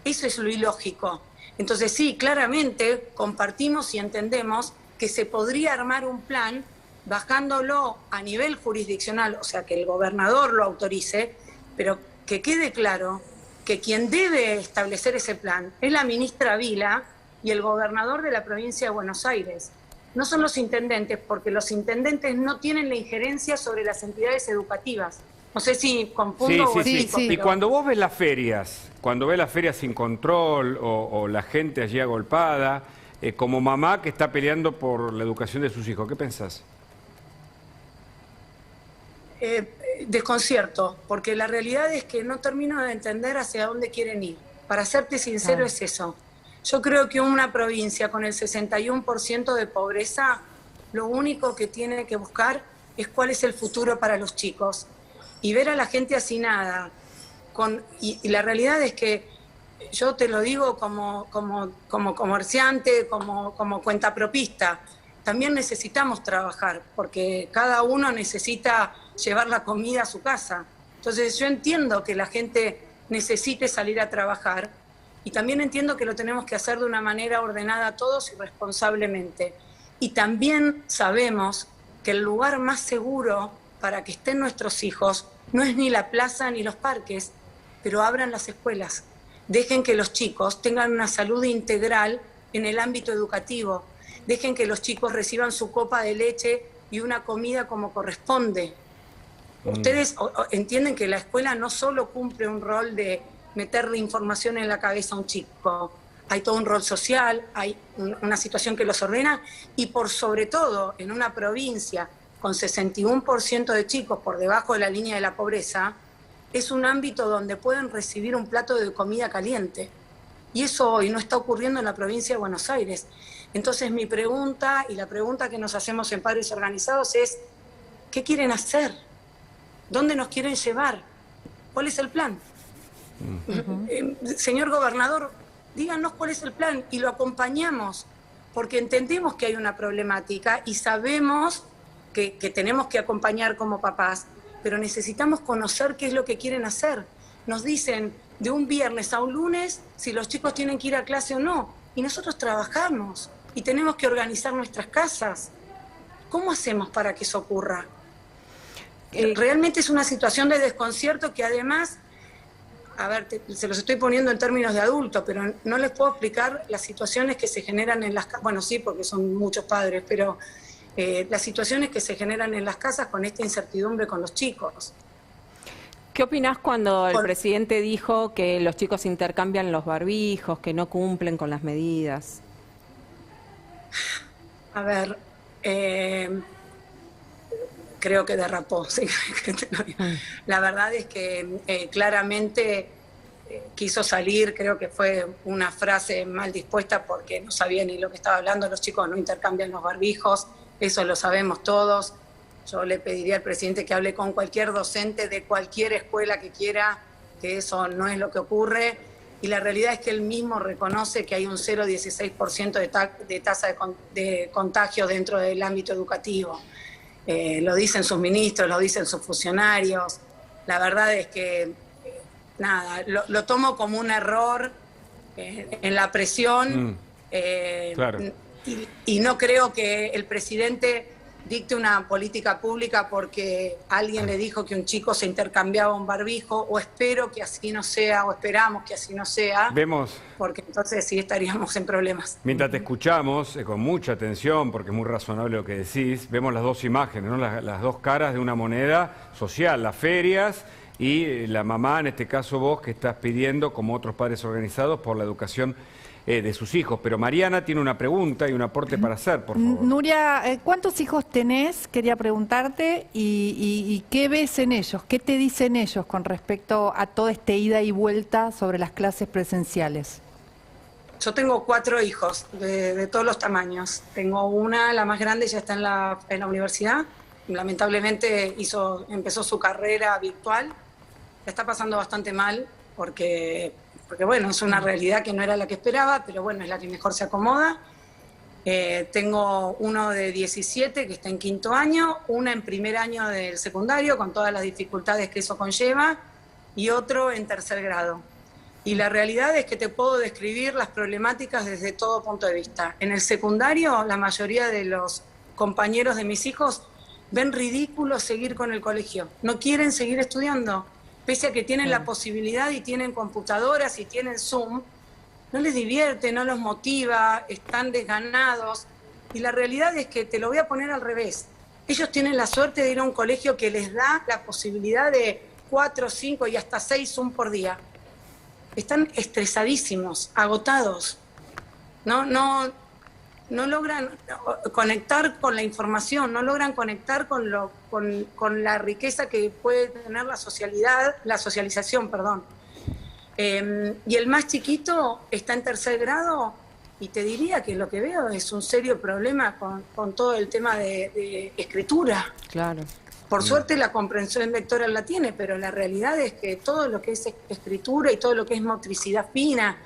Eso es lo ilógico. Entonces sí, claramente compartimos y entendemos que se podría armar un plan bajándolo a nivel jurisdiccional, o sea, que el gobernador lo autorice, pero que quede claro que quien debe establecer ese plan es la ministra Vila y el gobernador de la provincia de Buenos Aires. No son los intendentes, porque los intendentes no tienen la injerencia sobre las entidades educativas. No sé si confundo o explico, Y cuando vos ves las ferias, sin control o la gente allí agolpada, como mamá que está peleando por la educación de sus hijos, ¿qué pensás? Desconcierto, porque la realidad es que no termino de entender hacia dónde quieren ir. Para serte sincero, es eso. Yo creo que una provincia con el 61% de pobreza, lo único que tiene que buscar es cuál es el futuro para los chicos. Y ver a la gente hacinada. Y la realidad es que, yo te lo digo como comerciante, como cuentapropista, también necesitamos trabajar, porque cada uno necesita llevar la comida a su casa. Entonces yo entiendo que la gente necesite salir a trabajar y también entiendo que lo tenemos que hacer de una manera ordenada todos y responsablemente. Y también sabemos que el lugar más seguro para que estén nuestros hijos no es ni la plaza ni los parques, pero abran las escuelas. Dejen que los chicos tengan una salud integral en el ámbito educativo. Dejen que los chicos reciban su copa de leche y una comida como corresponde. Ustedes entienden que la escuela no solo cumple un rol de meterle información en la cabeza a un chico, hay todo un rol social, hay una situación que los ordena y por sobre todo en una provincia con 61% de chicos por debajo de la línea de la pobreza, es un ámbito donde pueden recibir un plato de comida caliente. Y eso hoy no está ocurriendo en la provincia de Buenos Aires. Entonces mi pregunta y la pregunta que nos hacemos en Padres Organizados es, ¿qué quieren hacer? ¿Dónde nos quieren llevar? ¿Cuál es el plan? Señor gobernador, díganos cuál es el plan y lo acompañamos, porque entendemos que hay una problemática y sabemos que tenemos que acompañar como papás, pero necesitamos conocer qué es lo que quieren hacer. Nos dicen de un viernes a un lunes si los chicos tienen que ir a clase o no, y nosotros trabajamos y tenemos que organizar nuestras casas. ¿Cómo hacemos para que eso ocurra? Realmente es una situación de desconcierto que además, a ver, se los estoy poniendo en términos de adultos, pero no les puedo explicar las situaciones que se generan en las casas, bueno, sí, porque son muchos padres, pero las situaciones que se generan en las casas con esta incertidumbre con los chicos. ¿Qué opinás cuando el presidente dijo que los chicos intercambian los barbijos, que no cumplen con las medidas? A ver, creo que derrapó, sí. La verdad es que claramente quiso salir, creo que fue una frase mal dispuesta porque no sabía ni lo que estaba hablando, los chicos no intercambian los barbijos, eso lo sabemos todos. Yo le pediría al presidente que hable con cualquier docente de cualquier escuela que quiera, que eso no es lo que ocurre. Y la realidad es que él mismo reconoce que hay un 0,16% de tasa de contagio dentro del ámbito educativo. Lo dicen sus ministros, lo dicen sus funcionarios. la verdad es que, nada, lo tomo como un error en la presión. Claro. Y no creo que el presidente dicte una política pública porque alguien le dijo que un chico se intercambiaba un barbijo, o espero que así no sea, o esperamos que así no sea. Vemos, porque entonces sí estaríamos en problemas. mientras te escuchamos, con mucha atención, porque es muy razonable lo que decís, vemos las dos imágenes, ¿no? Las dos caras de una moneda social, las ferias y la mamá, en este caso vos, que estás pidiendo, como otros padres organizados, por la educación de sus hijos. Pero Mariana tiene una pregunta y un aporte para hacer, por favor. Nuria, ¿cuántos hijos tenés? Quería preguntarte, y qué ves en ellos, qué te dicen ellos con respecto a toda esta ida y vuelta sobre las clases presenciales. Yo tengo 4 hijos de todos los tamaños. Tengo una, la más grande, ya está en la universidad. Lamentablemente empezó su carrera virtual. La está pasando bastante mal porque bueno, es una realidad que no era la que esperaba, pero bueno, es la que mejor se acomoda. Tengo uno de 17 que está en 5º año, una en 1er año del secundario, con todas las dificultades que eso conlleva, y otro en 3er grado. Y la realidad es que te puedo describir las problemáticas desde todo punto de vista. En el secundario, la mayoría de los compañeros de mis hijos ven ridículo seguir con el colegio. No quieren seguir estudiando. Pese a que tienen la posibilidad y tienen computadoras y tienen Zoom, no les divierte, no los motiva, están desganados. Y la realidad es que te lo voy a poner al revés. Ellos tienen la suerte de ir a un colegio que les da la posibilidad de 4, 5 y hasta 6 Zoom por día. Están estresadísimos, agotados. No logran conectar con la información, no logran conectar con la riqueza que puede tener la socialización. Y el más chiquito está en 3er grado, y te diría que lo que veo es un serio problema con todo el tema de escritura. Claro. Por suerte la comprensión lectora la tiene, pero la realidad es que todo lo que es escritura y todo lo que es motricidad fina,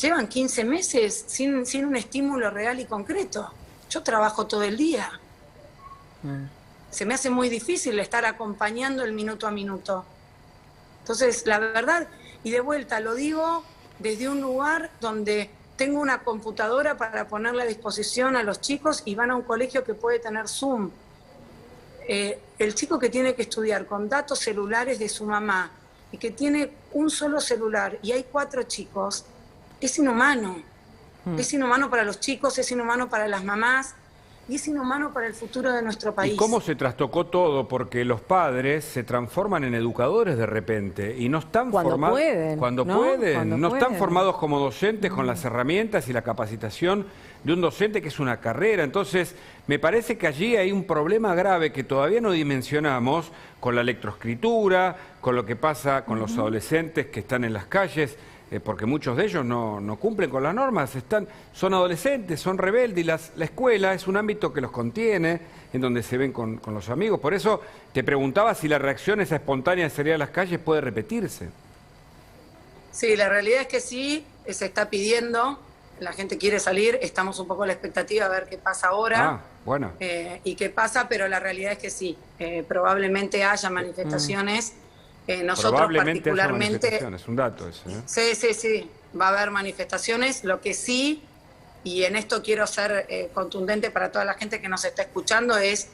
llevan 15 meses sin un estímulo real y concreto. Yo trabajo todo el día. Se me hace muy difícil estar acompañando el minuto a minuto. Entonces, la verdad, y de vuelta lo digo desde un lugar donde tengo una computadora para ponerle a disposición a los chicos y van a un colegio que puede tener Zoom. El chico que tiene que estudiar con datos celulares de su mamá y que tiene un solo celular y hay 4 chicos, es inhumano. Es inhumano para los chicos, es inhumano para las mamás y es inhumano para el futuro de nuestro país. ¿Y cómo se trastocó todo? Porque los padres se transforman en educadores de repente y no están formados cuando pueden, no están formados como docentes con las herramientas y la capacitación de un docente, que es una carrera. Entonces, me parece que allí hay un problema grave que todavía no dimensionamos con la lectoescritura, con lo que pasa con los adolescentes que están en las calles, porque muchos de ellos no cumplen con las normas, son adolescentes, son rebeldes, y la escuela es un ámbito que los contiene, en donde se ven con los amigos. Por eso te preguntaba si la reacción esa espontánea de salir a las calles puede repetirse. Sí, la realidad es que sí, se está pidiendo, la gente quiere salir, estamos un poco a la expectativa a ver qué pasa ahora. Bueno. Y qué pasa, pero la realidad es que sí, probablemente haya manifestaciones. Nosotros particularmente, es un dato eso, ¿eh? Sí, va a haber manifestaciones. Lo que sí, y en esto quiero ser contundente para toda la gente que nos está escuchando, es: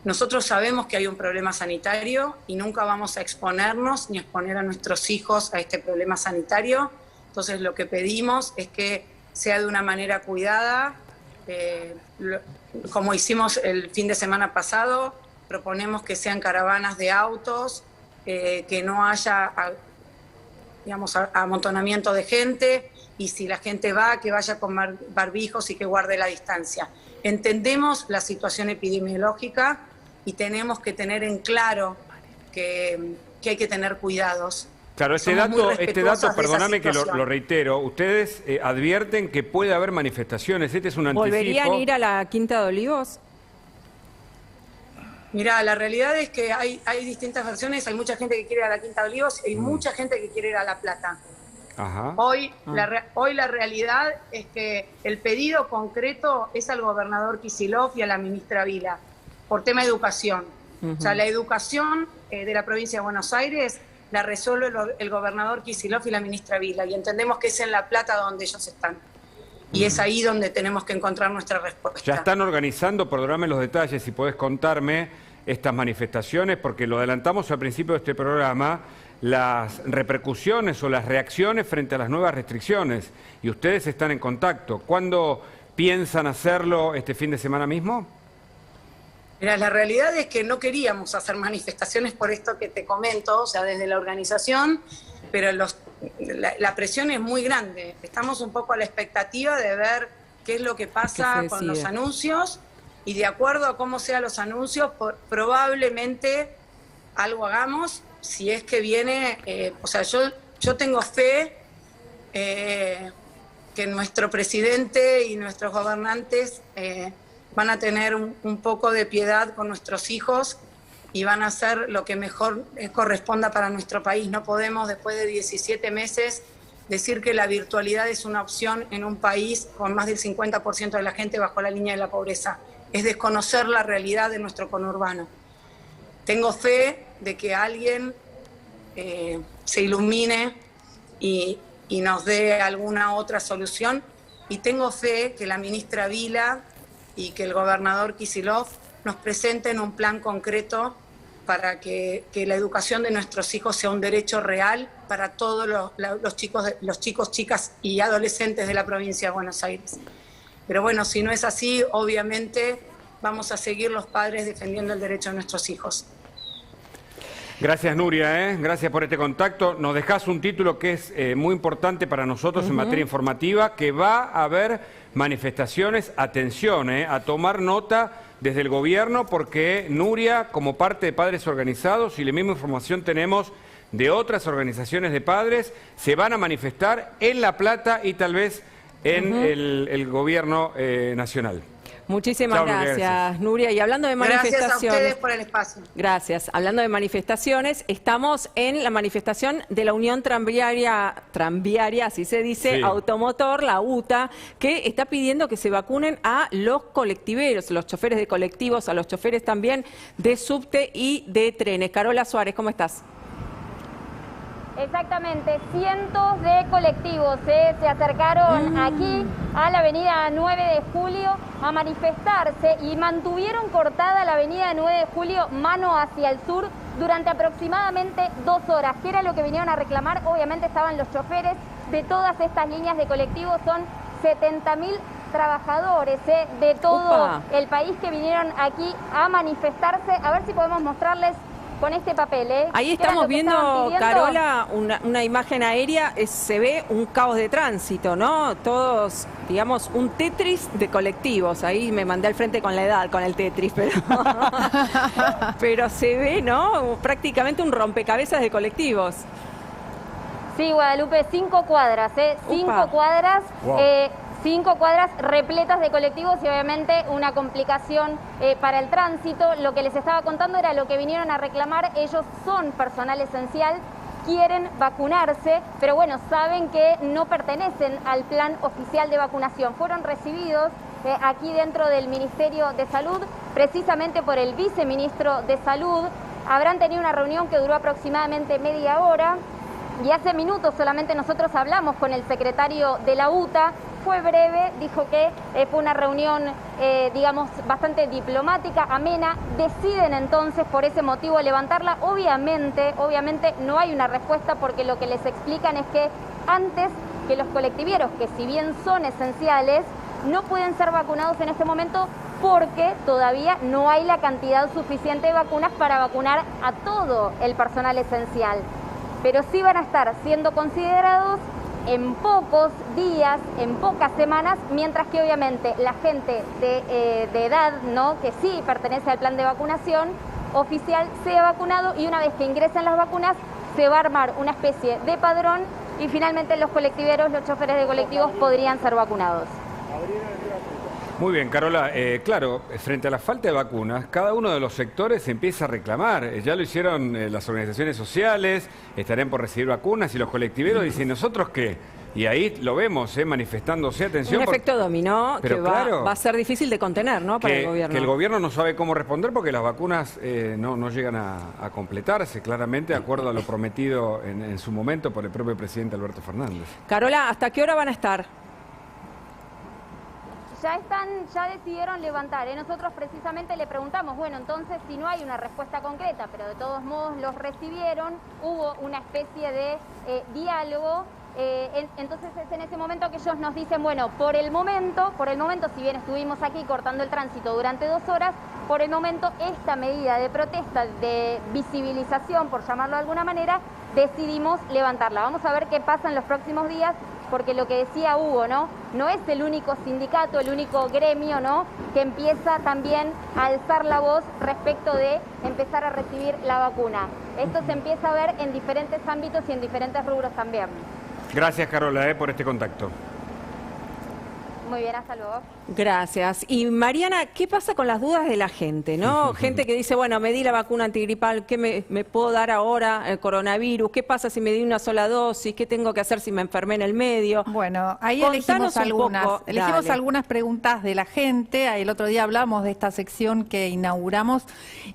nosotros sabemos que hay un problema sanitario y nunca vamos a exponernos ni exponer a nuestros hijos a este problema sanitario. Entonces, lo que pedimos es que sea de una manera cuidada, como hicimos el fin de semana pasado. Proponemos que sean caravanas de autos, que no haya, amontonamiento de gente, y si la gente va, que vaya con barbijos y que guarde la distancia. Entendemos la situación epidemiológica y tenemos que tener en claro que hay que tener cuidados. Claro, este dato, perdóname que lo reitero, ustedes advierten que puede haber manifestaciones, este es un anticipo. ¿Volverían a ir a la Quinta de Olivos? Mirá, la realidad es que hay distintas versiones, hay mucha gente que quiere ir a la Quinta de Olivos y hay mucha gente que quiere ir a La Plata. Ajá. Hoy la realidad es que el pedido concreto es al gobernador Kicillof y a la ministra Vila, por tema de educación. O sea, la educación de la provincia de Buenos Aires la resuelve el gobernador Kicillof y la ministra Vila, y entendemos que es en La Plata donde ellos están. Y es ahí donde tenemos que encontrar nuestra respuesta. Ya están organizando, perdóname los detalles, si podés contarme estas manifestaciones, porque lo adelantamos al principio de este programa, las repercusiones o las reacciones frente a las nuevas restricciones, y ustedes están en contacto. ¿Cuándo piensan hacerlo, este fin de semana mismo? Mira, la realidad es que no queríamos hacer manifestaciones por esto que te comento, o sea, desde la organización, pero la presión es muy grande. Estamos un poco a la expectativa de ver qué es lo que pasa con los anuncios, y de acuerdo a cómo sean los anuncios, probablemente algo hagamos, si es que viene, o sea, yo tengo fe que nuestro presidente y nuestros gobernantes van a tener un poco de piedad con nuestros hijos y van a hacer lo que mejor corresponda para nuestro país. No podemos, después de 17 meses, decir que la virtualidad es una opción en un país con más del 50% de la gente bajo la línea de la pobreza. Es desconocer la realidad de nuestro conurbano. Tengo fe de que alguien se ilumine y nos dé alguna otra solución, y tengo fe que la ministra Vila y que el gobernador Kicillof nos presenten un plan concreto para que la educación de nuestros hijos sea un derecho real para todos los chicos, chicas y adolescentes de la provincia de Buenos Aires. Pero bueno, si no es así, obviamente vamos a seguir los padres defendiendo el derecho de nuestros hijos. Gracias, Nuria, gracias por este contacto. Nos dejás un título que es muy importante para nosotros en materia informativa, que va a haber manifestaciones, atención, a tomar nota desde el gobierno, porque Nuria, como parte de Padres Organizados, y la misma información tenemos de otras organizaciones de padres, se van a manifestar en La Plata y tal vez en el gobierno nacional. Muchísimas gracias, Nuria. Y hablando de manifestaciones... Gracias a ustedes por el espacio. Gracias. Hablando de manifestaciones, estamos en la manifestación de la Unión Tranviaria, así se dice, Automotor, la UTA, que está pidiendo que se vacunen a los colectiveros, los choferes de colectivos, a los choferes también de subte y de trenes. Carola Suárez, ¿cómo estás? Exactamente, cientos de colectivos se acercaron aquí a la avenida 9 de Julio a manifestarse y mantuvieron cortada la avenida 9 de Julio mano hacia el sur durante aproximadamente 2 horas. ¿Qué era lo que vinieron a reclamar? Obviamente estaban los choferes de todas estas líneas de colectivos, son 70.000 trabajadores de todo el país que vinieron aquí a manifestarse. A ver si podemos mostrarles con este papel. Ahí estamos viendo, Carola, una imagen aérea, se ve un caos de tránsito, ¿no? Todos, digamos, un Tetris de colectivos. Ahí me mandé al frente con la edad, con el Tetris, pero se ve, ¿no? Prácticamente un rompecabezas de colectivos. Sí, Guadalupe, 5 cuadras, 5 cuadras. Wow. 5 cuadras repletas de colectivos y obviamente una complicación para el tránsito. Lo que les estaba contando era lo que vinieron a reclamar. Ellos son personal esencial, quieren vacunarse, pero bueno, saben que no pertenecen al plan oficial de vacunación. Fueron recibidos aquí dentro del Ministerio de Salud, precisamente por el viceministro de Salud. Habrán tenido una reunión que duró aproximadamente media hora y hace minutos solamente nosotros hablamos con el secretario de la UTA. Fue breve, dijo que fue una reunión, digamos, bastante diplomática, amena. Deciden entonces por ese motivo levantarla. Obviamente no hay una respuesta, porque lo que les explican es que antes que los colectiveros, que si bien son esenciales, no pueden ser vacunados en este momento porque todavía no hay la cantidad suficiente de vacunas para vacunar a todo el personal esencial. Pero sí van a estar siendo considerados en pocos días, en pocas semanas, mientras que obviamente la gente de edad, ¿no?, que sí pertenece al plan de vacunación oficial, sea vacunado, y una vez que ingresen las vacunas se va a armar una especie de padrón y finalmente los colectiveros, los choferes de colectivos podrían ser vacunados. Muy bien, Carola. Claro, frente a la falta de vacunas, cada uno de los sectores empieza a reclamar. Ya lo hicieron las organizaciones sociales, estarán por recibir vacunas, y los colectiveros dicen, ¿nosotros qué? Y ahí lo vemos, manifestándose, atención. Un efecto dominó pero que claro, va a ser difícil de contener, ¿no? Para el gobierno. Que el gobierno no sabe cómo responder porque las vacunas no llegan a completarse, claramente, de acuerdo a lo prometido en su momento por el propio presidente Alberto Fernández. Carola, ¿hasta qué hora van a estar? Ya decidieron levantar. Nosotros precisamente le preguntamos, bueno, entonces si no hay una respuesta concreta, pero de todos modos los recibieron, hubo una especie de diálogo. Entonces es en ese momento que ellos nos dicen, bueno, por el momento, si bien estuvimos aquí cortando el tránsito durante 2 horas, por el momento esta medida de protesta, de visibilización, por llamarlo de alguna manera, decidimos levantarla. Vamos a ver qué pasa en los próximos días, porque lo que decía Hugo, no es el único sindicato, el único gremio, que empieza también a alzar la voz respecto de empezar a recibir la vacuna. Esto se empieza a ver en diferentes ámbitos y en diferentes rubros también. Gracias, Carola, por este contacto. Muy bien, hasta luego. Gracias. Y Mariana, ¿qué pasa con las dudas de la gente, no? Gente que dice, bueno, me di la vacuna antigripal, ¿qué me puedo dar ahora el coronavirus? ¿Qué pasa si me di una sola dosis? ¿Qué tengo que hacer si me enfermé en el medio? Bueno, ahí Contanos elegimos algunas preguntas de la gente. El otro día hablamos de esta sección que inauguramos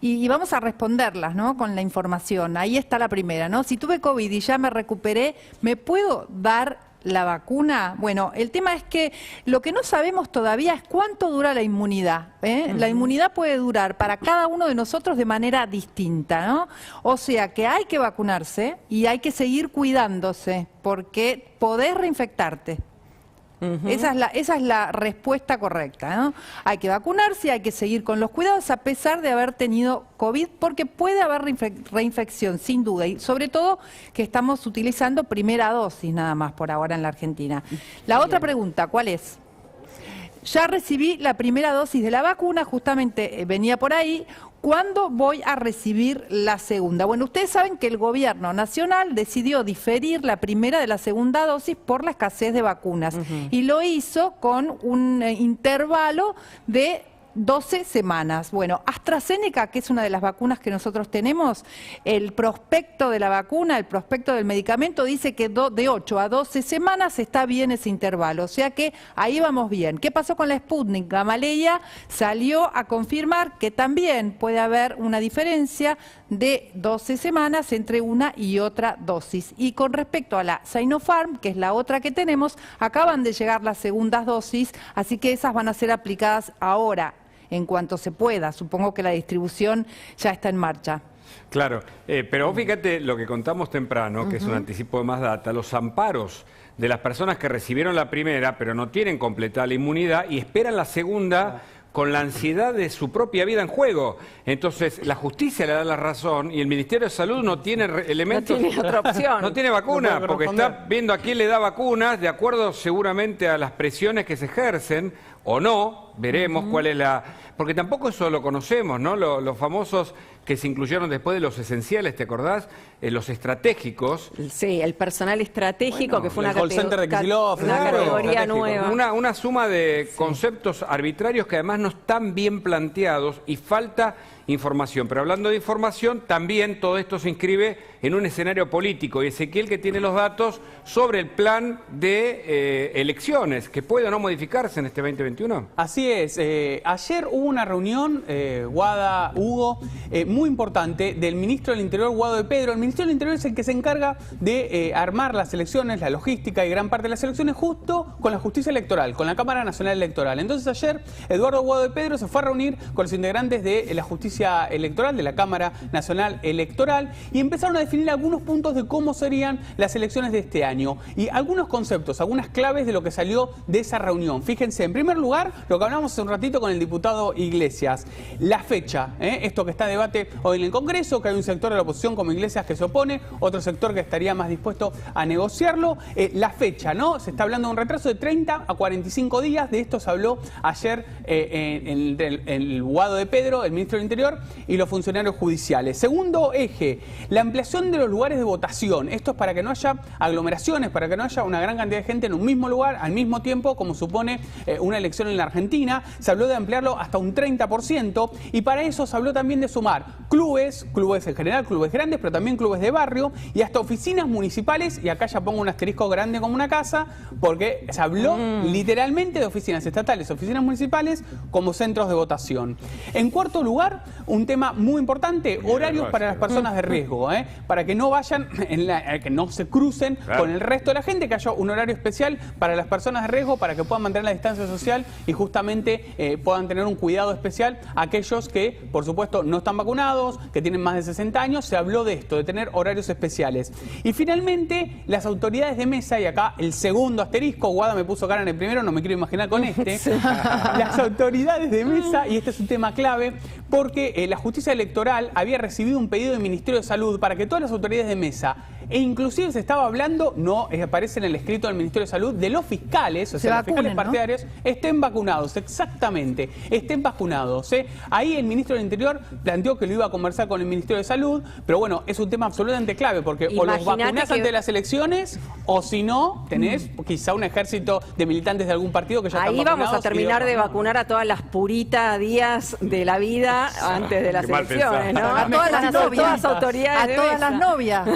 y vamos a responderlas, ¿no? Con la información. Ahí está la primera, ¿no? Si tuve COVID y ya me recuperé, ¿me puedo dar la vacuna? Bueno, el tema es que lo que no sabemos todavía es cuánto dura la inmunidad. La inmunidad puede durar para cada uno de nosotros de manera distinta, ¿no? O sea que hay que vacunarse y hay que seguir cuidándose porque podés reinfectarte. Esa es la respuesta correcta, ¿no? Hay que vacunarse, hay que seguir con los cuidados a pesar de haber tenido COVID, porque puede haber reinfección, sin duda, y sobre todo que estamos utilizando primera dosis nada más por ahora en la Argentina. La otra pregunta, ¿cuál es? Ya recibí la primera dosis de la vacuna, justamente venía por ahí. ¿Cuándo voy a recibir la segunda? Bueno, ustedes saben que el gobierno nacional decidió diferir la primera de la segunda dosis por la escasez de vacunas y lo hizo con un intervalo de 12 semanas. Bueno, AstraZeneca, que es una de las vacunas que nosotros tenemos, el prospecto de la vacuna, el prospecto del medicamento dice que de 8 a 12 semanas está bien ese intervalo, o sea que ahí vamos bien. ¿Qué pasó con la Sputnik? Gamaleya salió a confirmar que también puede haber una diferencia de 12 semanas entre una y otra dosis. Y con respecto a la Sinopharm, que es la otra que tenemos, acaban de llegar las segundas dosis, así que esas van a ser aplicadas ahora, en cuanto se pueda. Supongo que la distribución ya está en marcha. Claro, pero fíjate lo que contamos temprano, que es un anticipo de más data, los amparos de las personas que recibieron la primera, pero no tienen completada la inmunidad y esperan la segunda con la ansiedad de su propia vida en juego. Entonces, la justicia le da la razón y el Ministerio de Salud no tiene elementos... No tiene otra opción. No tiene vacuna, porque está viendo a quién le da vacunas, de acuerdo seguramente a las presiones que se ejercen, o no, veremos cuál es la... Porque tampoco eso lo conocemos, ¿no? Los famosos que se incluyeron después de los esenciales, ¿te acordás? Los estratégicos. Sí, el personal estratégico, bueno, que fue una categoría nueva. Una suma de conceptos arbitrarios que además no están bien planteados y falta información. Pero hablando de información, también todo esto se inscribe en un escenario político. Y Ezequiel que tiene los datos sobre el plan de elecciones, que puede o no modificarse en este 2021. Así es. Ayer hubo una reunión, Guada, Hugo, muy importante, del ministro del Interior, Guado de Pedro. El ministro del Interior es el que se encarga de armar las elecciones, la logística y gran parte de las elecciones, justo con la justicia electoral, con la Cámara Nacional Electoral. Entonces ayer, Eduardo Guado de Pedro se fue a reunir con los integrantes de la justicia electoral, de la Cámara Nacional Electoral, y empezaron a definir algunos puntos de cómo serían las elecciones de este año y algunos conceptos, algunas claves de lo que salió de esa reunión. Fíjense, en primer lugar, lo que hablamos hace un ratito con el diputado Iglesias, la fecha, esto que está a debate hoy en el Congreso, que hay un sector de la oposición como Iglesias que se opone, otro sector que estaría más dispuesto a negociarlo, la fecha, ¿no? Se está hablando de un retraso de 30 a 45 días, de esto se habló ayer en el Guado de Pedro, el ministro del Interior, Interior y los funcionarios judiciales. Segundo eje, la ampliación de los lugares de votación. Esto es para que no haya aglomeraciones, para que no haya una gran cantidad de gente en un mismo lugar al mismo tiempo, como supone una elección en la Argentina. Se habló de ampliarlo hasta un 30% y para eso se habló también de sumar clubes en general, clubes grandes, pero también clubes de barrio y hasta oficinas municipales, y acá ya pongo un asterisco grande como una casa, porque se habló literalmente de oficinas estatales, oficinas municipales como centros de votación. En cuarto lugar, un tema muy importante, horarios para las personas de riesgo, para que no vayan, que no se crucen con el resto de la gente, que haya un horario especial para las personas de riesgo, para que puedan mantener la distancia social y justamente puedan tener un cuidado especial aquellos que, por supuesto, no están vacunados, que tienen más de 60 años. Se habló de esto, de tener horarios especiales. Y finalmente, las autoridades de mesa, y acá el segundo asterisco, Guada me puso cara en el primero, no me quiero imaginar con este. Las autoridades de mesa, y este es un tema clave, porque la justicia electoral había recibido un pedido del Ministerio de Salud para que todas las autoridades de mesa, e inclusive se estaba hablando, no aparece en el escrito del Ministerio de Salud, de los fiscales, o sea, los fiscales partidarios, estén vacunados, exactamente, estén vacunados. Ahí el Ministro del Interior planteó que lo iba a conversar con el Ministerio de Salud, pero bueno, es un tema absolutamente clave, porque o los vacunás antes de las elecciones, o si no, tenés quizá un ejército de militantes de algún partido que ya están vacunados. Ahí vamos a terminar de vacunar a todas las puritas días de la vida antes de las elecciones, ¿no? A todas las novias, todas las autoridades a todas las novias,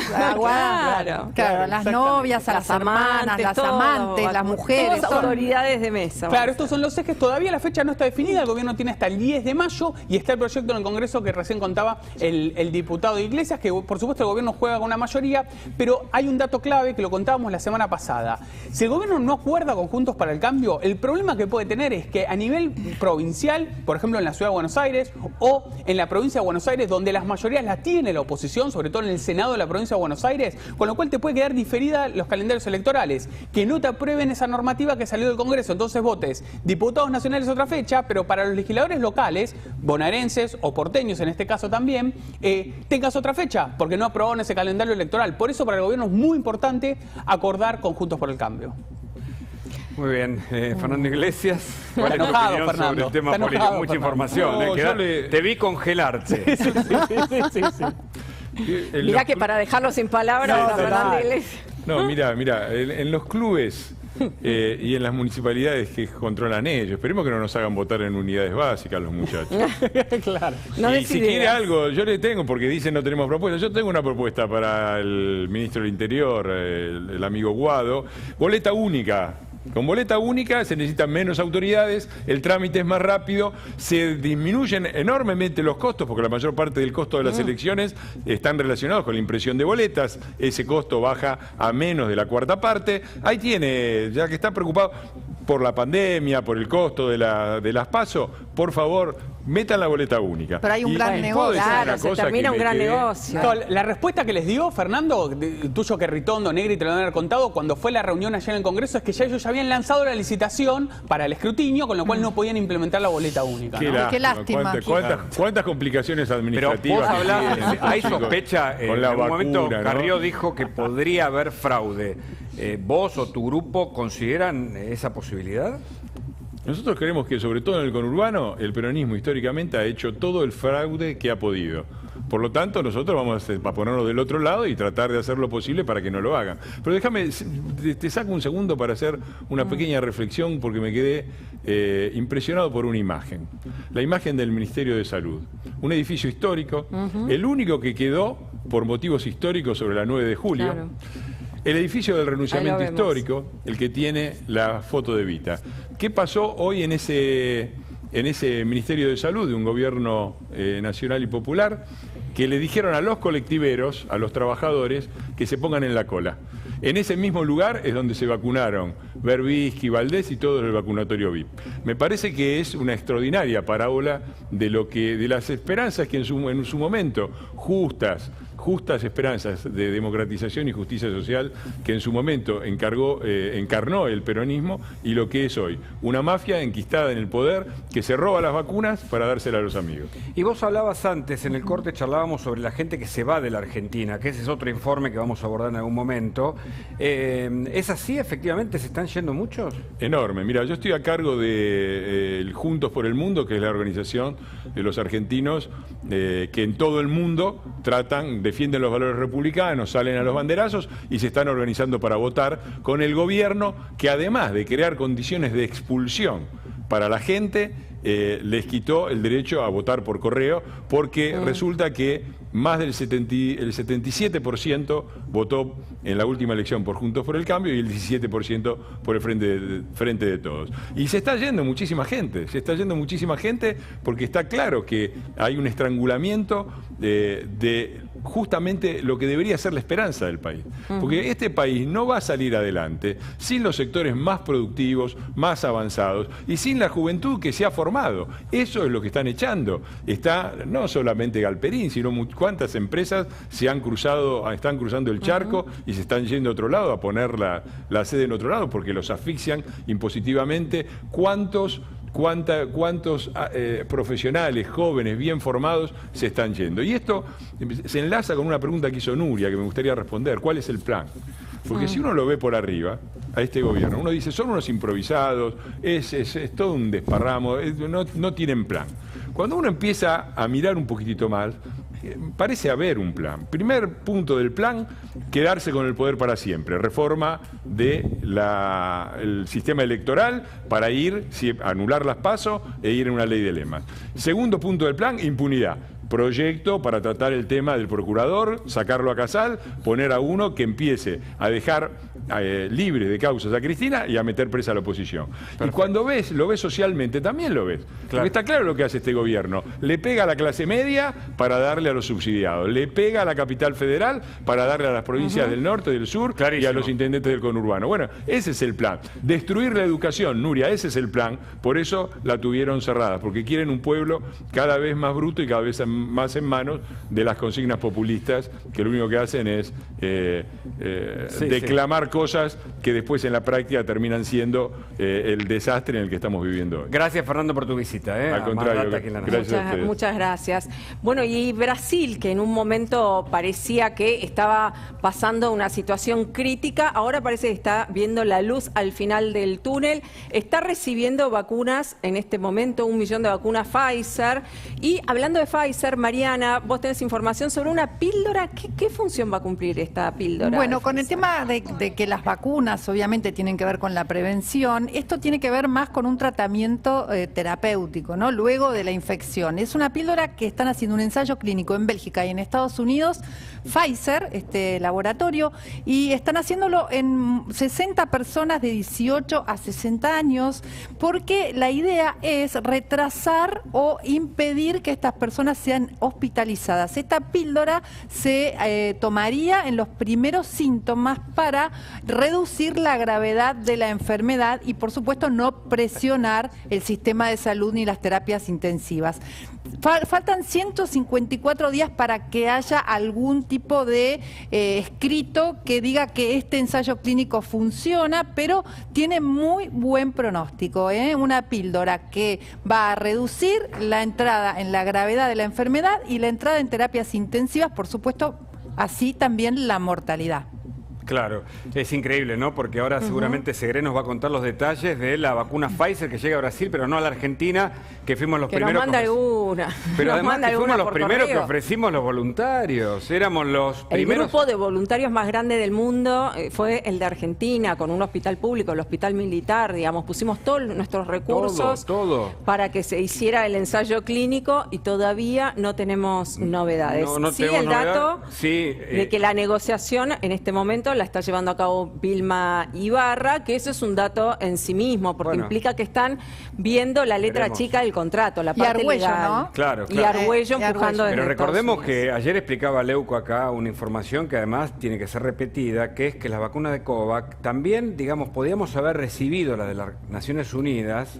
claro, a las novias, a las hermanas, las amantes, las mujeres. Todas autoridades de mesa. Claro, estos son los ejes. Todavía la fecha no está definida. El gobierno tiene hasta el 10 de mayo y está el proyecto en el Congreso que recién contaba el diputado de Iglesias, que por supuesto el gobierno juega con una mayoría, pero hay un dato clave que lo contábamos la semana pasada. Si el gobierno no acuerda con Juntos para el Cambio, el problema que puede tener es que a nivel provincial, por ejemplo en la Ciudad de Buenos Aires o en la provincia de Buenos Aires, donde las mayorías las tiene la oposición, sobre todo en el Senado de la provincia de Buenos Aires, con lo cual te puede quedar diferida los calendarios electorales, que no te aprueben esa normativa que salió del Congreso, entonces votes diputados nacionales otra fecha, pero para los legisladores locales, bonaerenses o porteños en este caso también, tengas otra fecha, porque no aprobaron ese calendario electoral. Por eso para el gobierno es muy importante acordar con Juntos por el Cambio. Muy bien, Fernando Iglesias, ¿cuál es tu enojado, opinión Fernando. sobre el tema Está político? enojado, Mucha Fernando. información, No, te vi congelarte. Mirá que para dejarlo sin palabras, Fernando Iglesias. No, mira, en los clubes y en las municipalidades que controlan ellos, esperemos que no nos hagan votar en unidades básicas los muchachos. Claro. Y si quiere algo, yo le tengo, porque dicen no tenemos propuesta. Yo tengo una propuesta para el ministro del Interior, el amigo Guado. Boleta única. Con boleta única se necesitan menos autoridades, el trámite es más rápido, se disminuyen enormemente los costos, porque la mayor parte del costo de las elecciones están relacionados con la impresión de boletas, ese costo baja a menos de la cuarta parte. Ahí tiene, ya que está preocupado por la pandemia, por el costo de las PASO, por favor, metan la boleta única. Pero hay un gran negocio. Claro, se termina un gran negocio. No, la respuesta que les dio Fernando, tuyo que Ritondo, Negri, te lo han contado, cuando fue la reunión allá en el Congreso, es que ya ellos ya habían lanzado la licitación para el escrutinio, con lo cual no podían implementar la boleta única. Qué lástima. ¿Cuántas complicaciones Pero administrativas? vos hablás, hay sospecha, con en la algún momento vacuna, ¿no? Carrió dijo que podría haber fraude. ¿Vos o tu grupo consideran esa posibilidad? Nosotros creemos que, sobre todo en el conurbano, el peronismo históricamente ha hecho todo el fraude que ha podido. Por lo tanto, nosotros vamos a ponernos del otro lado y tratar de hacer lo posible para que no lo hagan. Pero déjame, te saco un segundo para hacer una pequeña reflexión, porque me quedé impresionado por una imagen. La imagen del Ministerio de Salud. Un edificio histórico, el único que quedó por motivos históricos sobre la 9 de julio. Claro. El edificio del renunciamiento Ahí lo vemos. histórico, el que tiene la foto de Evita. ¿Qué pasó hoy en ese Ministerio de Salud de un gobierno nacional y popular? Que le dijeron a los colectiveros, a los trabajadores, que se pongan en la cola. En ese mismo lugar es donde se vacunaron Berbisky, Valdés y todo el vacunatorio VIP. Me parece que es una extraordinaria parábola de las esperanzas que en su momento, justas, justas esperanzas de democratización y justicia social que en su momento encarnó el peronismo y lo que es hoy. Una mafia enquistada en el poder que se roba las vacunas para dárselas a los amigos. Y vos hablabas antes, en el corte charlábamos sobre la gente que se va de la Argentina, que ese es otro informe que vamos a abordar en algún momento. ¿Es así? ¿Efectivamente se están yendo muchos? Enorme. Mira, yo estoy a cargo de Juntos por el Mundo, que es la organización de los argentinos que en todo el mundo defienden los valores republicanos, salen a los banderazos y se están organizando para votar con el gobierno que, además de crear condiciones de expulsión para la gente, les quitó el derecho a votar por correo, porque resulta que más del 77% votó en la última elección por Juntos por el Cambio y el 17% por el Frente de Todos. Y se está yendo muchísima gente, porque está claro que hay un estrangulamiento de justamente lo que debería ser la esperanza del país. Porque este país no va a salir adelante sin los sectores más productivos, más avanzados y sin la juventud que se ha formado. Eso es lo que están echando. Está no solamente Galperín, sino cuántas empresas están cruzando el charco y se están yendo a otro lado a poner la sede en otro lado porque los asfixian impositivamente. ¿Cuántos profesionales, jóvenes, bien formados se están yendo? Y esto se enlaza con una pregunta que hizo Nuria, que me gustaría responder. ¿Cuál es el plan? Porque si uno lo ve por arriba, a este gobierno, uno dice, son unos improvisados, es todo un desparramo, no tienen plan. Cuando uno empieza a mirar un poquitito más, parece haber un plan. Primer punto del plan, quedarse con el poder para siempre. Reforma del sistema electoral para anular las PASO e ir en una ley de lemas. Segundo punto del plan, impunidad. Proyecto para tratar el tema del procurador, sacarlo a Casal, poner a uno que empiece a dejar libre de causas a Cristina y a meter presa a la oposición. Perfecto. Y cuando lo ves socialmente, también lo ves. Claro. Porque está claro lo que hace este gobierno. Le pega a la clase media para darle a los subsidiados. Le pega a la capital federal para darle a las provincias del norte, del sur. Clarísimo. Y a los intendentes del conurbano. Bueno, ese es el plan. Destruir la educación, Nuria, ese es el plan. Por eso la tuvieron cerrada, porque quieren un pueblo cada vez más bruto y cada vez más en manos de las consignas populistas, que lo único que hacen es declamar cosas que después en la práctica terminan siendo el desastre en el que estamos viviendo hoy. Gracias, Fernando, por tu visita. Al contrario, muchas gracias. Bueno, y Brasil, que en un momento parecía que estaba pasando una situación crítica, ahora parece que está viendo la luz al final del túnel, está recibiendo vacunas en este momento, 1 millón de vacunas Pfizer. Y hablando de Pfizer, Mariana, vos tenés información sobre una píldora. ¿Qué función va a cumplir esta píldora? Bueno, con el tema de que las vacunas obviamente tienen que ver con la prevención, esto tiene que ver más con un tratamiento terapéutico, ¿no? Luego de la infección. Es una píldora que están haciendo un ensayo clínico en Bélgica y en Estados Unidos, Pfizer, este laboratorio, y están haciéndolo en 60 personas de 18 a 60 años, porque la idea es retrasar o impedir que estas personas sean hospitalizadas. Esta píldora se tomaría en los primeros síntomas para reducir la gravedad de la enfermedad y, por supuesto, no presionar el sistema de salud ni las terapias intensivas. Faltan 154 días para que haya algún tipo de escrito que diga que este ensayo clínico funciona, pero tiene muy buen pronóstico, una píldora que va a reducir la entrada en la gravedad de la enfermedad y la entrada en terapias intensivas, por supuesto, así también la mortalidad. Claro, es increíble, ¿no? Porque ahora seguramente Segre nos va a contar los detalles de la vacuna Pfizer que llega a Brasil, pero no a la Argentina, que fuimos los primeros. Nos manda alguna. Pero además que fuimos los primeros que ofrecimos los voluntarios. Éramos los primeros. El grupo de voluntarios más grande del mundo fue el de Argentina, con un hospital público, el hospital militar, digamos. Pusimos todos nuestros recursos para que se hiciera el ensayo clínico y todavía no tenemos novedades. No sí, tenemos el dato de que la negociación en este momento la está llevando a cabo Vilma Ibarra, que eso es un dato en sí mismo, porque implica que están viendo la letra chica del contrato, la parte Arguello, legal. ¿no? Claro, Y Arguello empujando desde Pero recordemos Estados Unidos. que ayer explicaba Leuco acá una información que además tiene que ser repetida, que es que las vacunas de COVAX también, digamos, podíamos haber recibido las de las Naciones Unidas,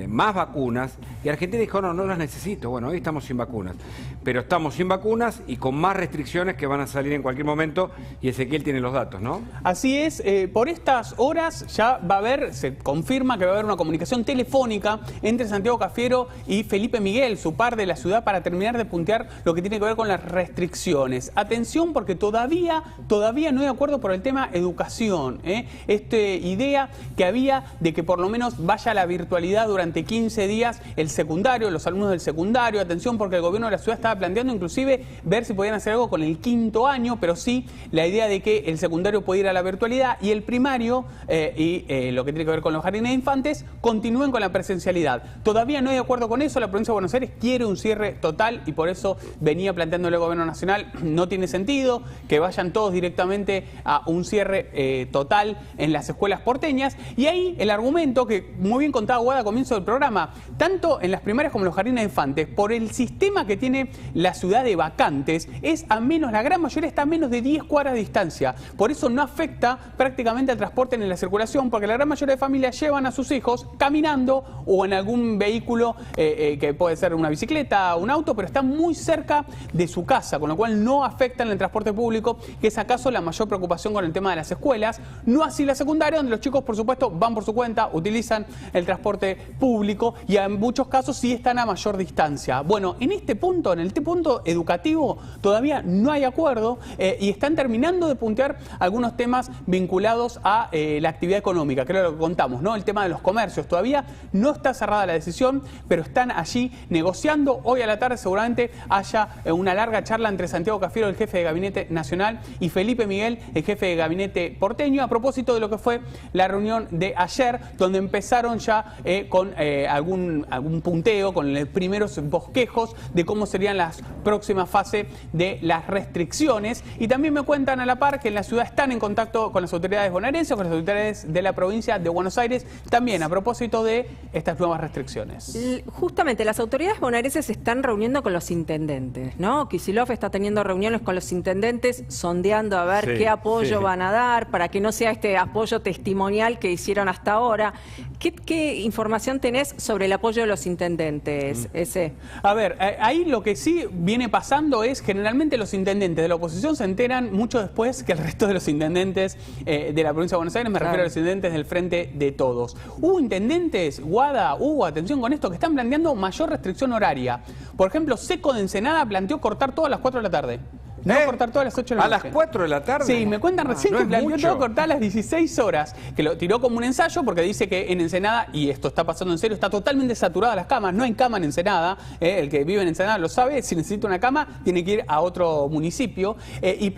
más vacunas, y Argentina dijo, no las necesito. Bueno, hoy estamos sin vacunas, pero estamos sin vacunas y con más restricciones que van a salir en cualquier momento, y Ezequiel tiene los datos, ¿no? Así es, por estas horas ya va a haber, se confirma que va a haber una comunicación telefónica entre Santiago Cafiero y Felipe Miguel, su par de la ciudad, para terminar de puntear lo que tiene que ver con las restricciones. Atención, porque todavía no hay acuerdo por el tema educación. Esta idea que había de que por lo menos vaya a la virtualidad durante 15 días el secundario, los alumnos del secundario. Atención, porque el gobierno de la ciudad estaba planteando inclusive ver si podían hacer algo con el quinto año, pero sí la idea de que el secundario puede ir a la virtualidad y el primario y lo que tiene que ver con los jardines de infantes continúen con la presencialidad. Todavía no hay acuerdo con eso, la provincia de Buenos Aires quiere un cierre total y por eso venía planteándole al gobierno nacional, no tiene sentido que vayan todos directamente a un cierre total en las escuelas porteñas, y ahí el argumento que muy bien contaba Guada a comienzo del programa, tanto en las primarias como en los jardines de infantes, por el sistema que tiene la ciudad de vacantes, es a menos, la gran mayoría está a menos de 10 cuadras de distancia, por eso no afecta prácticamente al transporte ni la circulación, porque la gran mayoría de familias llevan a sus hijos caminando o en algún vehículo que puede ser una bicicleta o un auto, pero está muy cerca de su casa, con lo cual no afecta en el transporte público, que es acaso la mayor preocupación con el tema de las escuelas. No así la secundaria, donde los chicos, por supuesto, van por su cuenta, utilizan el transporte público y en muchos casos sí están a mayor distancia. Bueno, en este punto, en el punto educativo, todavía no hay acuerdo y están terminando de puntear algunos temas vinculados a la actividad económica, que es lo que contamos, ¿no? El tema de los comercios. Todavía no está cerrada la decisión, pero están allí negociando. Hoy a la tarde seguramente haya una larga charla entre Santiago Cafiero, el jefe de gabinete nacional, y Felipe Miguel, el jefe de gabinete porteño, a propósito de lo que fue la reunión de ayer, donde empezaron ya con algún punteo, con los primeros bosquejos de cómo serían las próximas fases de las restricciones. Y también me cuentan a la par que en la ciudad están en contacto con las autoridades bonaerenses, con las autoridades de la provincia de Buenos Aires, también a propósito de estas nuevas restricciones. Justamente, las autoridades bonaerenses se están reuniendo con los intendentes, ¿no? Kicillof está teniendo reuniones con los intendentes, sondeando a ver qué apoyo van a dar, para que no sea este apoyo testimonial que hicieron hasta ahora. ¿Qué información tenés sobre el apoyo de los intendentes, ese? A ver, ahí lo que sí viene pasando es, generalmente los intendentes de la oposición se enteran mucho después que el resto de los intendentes de la provincia de Buenos Aires, me refiero a los intendentes del Frente de Todos. Hubo intendentes, Guada, atención con esto, que están planteando mayor restricción horaria. Por ejemplo, Seco de Ensenada planteó cortar todo a las 4 de la tarde. No cortar todas las 8 de la noche. ¿A las 4 de la tarde? Sí, me cuentan recién que planteó todo cortar a las 16 horas. Que lo tiró como un ensayo porque dice que en Ensenada, y esto está pasando en serio, está totalmente saturada las camas. No hay cama en Ensenada. El que vive en Ensenada lo sabe. Si necesita una cama, tiene que ir a otro municipio. Y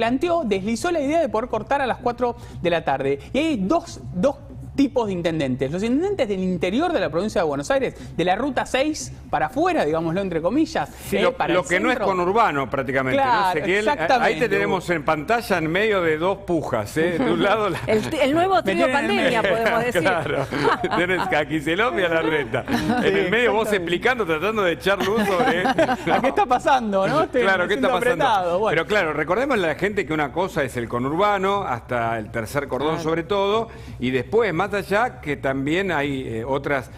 deslizó la idea de poder cortar a las 4 de la tarde. Y hay dos tipos de intendentes. Los intendentes del interior de la provincia de Buenos Aires, de la ruta 6 para afuera, digámoslo entre comillas. Sí, para lo que centro. No es conurbano prácticamente. Claro, ¿no? Ezequiel, exactamente. Ahí te tenemos en pantalla en medio de dos pujas. De un lado el nuevo trío pandemia, podemos decir. Claro, tienes a Kicillof y a Larreta. En el medio vos explicando, tratando de echar luz sobre... ¿Qué está pasando? ¿No? Claro, ¿qué está pasando? Bueno. Pero claro, recordemos a la gente que una cosa es el conurbano, hasta el tercer cordón sobre todo, y después, más allá, que también hay otras,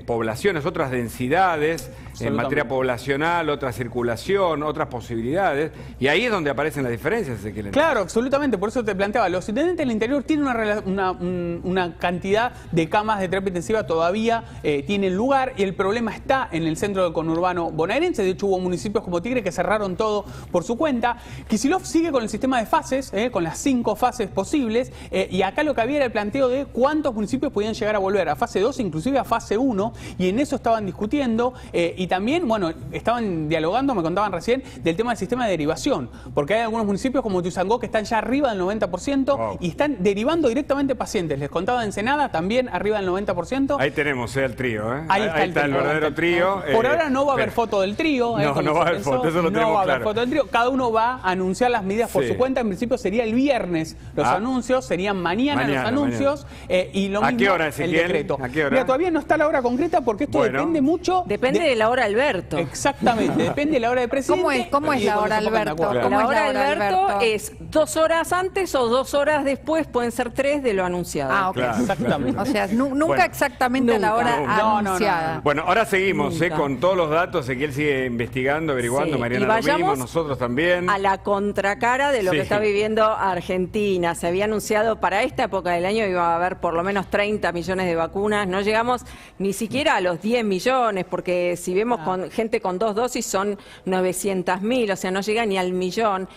poblaciones, otras densidades en materia poblacional, otra circulación, otras posibilidades, y ahí es donde aparecen las diferencias. Claro, absolutamente, por eso te planteaba, los intendentes del interior tienen una cantidad de camas de terapia intensiva todavía tienen lugar, y el problema está en el centro del conurbano bonaerense. De hecho, hubo municipios como Tigre que cerraron todo por su cuenta. Kicillof sigue con el sistema de fases, con las 5 fases posibles, y acá lo que había era el planteo de cuántos municipios podían llegar a volver a fase 2 inclusive. inclusive a fase 1, y en eso estaban discutiendo, y también, bueno, estaban dialogando, me contaban recién, del tema del sistema de derivación, porque hay algunos municipios como Tuzangó que están ya arriba del 90% y están derivando directamente pacientes. Les contaba de Ensenada, también arriba del 90%. Ahí tenemos el trío, ¿eh? Ahí está el verdadero trío. Por ahora no va a haber foto del trío. No va a haber foto, eso lo tenemos claro. No va a haber foto del trío. Cada uno va a anunciar las medidas por su cuenta. En principio sería el viernes los anuncios, serían mañana los anuncios, y lo mismo ¿A qué hora, Ezequiel? el decreto. ¿A qué hora? Mira, todavía no está la hora concreta porque esto depende mucho. Depende de la hora Alberto. Exactamente, depende de la hora de presidente. ¿Cómo es la hora Alberto? La hora Alberto es 2 horas antes o 2 horas después, pueden ser 3 de lo anunciado. Ah, ok. Claro. Exactamente. O sea, nunca exactamente a la hora anunciada. Bueno, ahora seguimos con todos los datos. Ezequiel sigue investigando, averiguando, Mariana lo mismo, nosotros también. A la contracara de lo que está viviendo Argentina. Se había anunciado para esta época del año iba a haber por lo menos 30 millones de vacunas. No llegamos ni siquiera a los 10 millones, porque si vemos con gente con 2 dosis son 900.000, o sea, no llega ni al millón.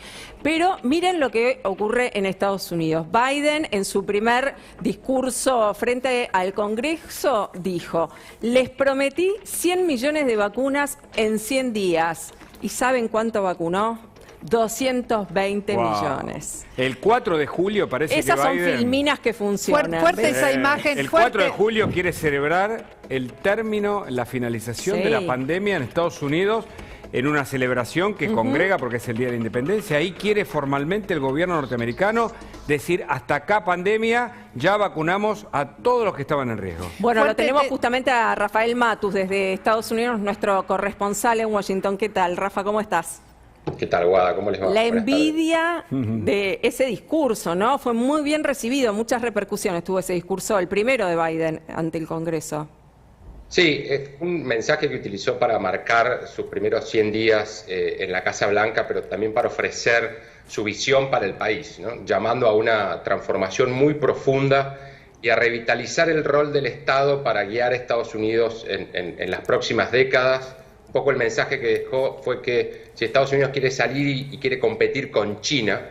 Pero miren lo que ocurre en Estados Unidos. Biden, en su primer discurso frente al Congreso, dijo: les prometí 100 millones de vacunas en 100 días. ¿Y saben cuánto vacunó? 220 millones. El 4 de julio parece Esas que Biden... son filminas que funcionan. Fuerte esa imagen. El 4 de julio quiere celebrar el término, la finalización de la pandemia en Estados Unidos, en una celebración que congrega, porque es el Día de la Independencia. Ahí quiere formalmente el gobierno norteamericano decir: hasta acá pandemia, ya vacunamos a todos los que estaban en riesgo. Bueno, lo tenemos justamente a Rafael Matus desde Estados Unidos, nuestro corresponsal en Washington. ¿Qué tal, Rafa? ¿Cómo estás? ¿Qué tal, Guada? ¿Cómo les va? La envidia de ese discurso, ¿no? Fue muy bien recibido, muchas repercusiones tuvo ese discurso, el primero de Biden ante el Congreso. Sí, es un mensaje que utilizó para marcar sus primeros 100 días en la Casa Blanca, pero también para ofrecer su visión para el país, ¿no? Llamando a una transformación muy profunda y a revitalizar el rol del Estado para guiar a Estados Unidos en las próximas décadas. Un poco el mensaje que dejó fue que si Estados Unidos quiere salir y quiere competir con China,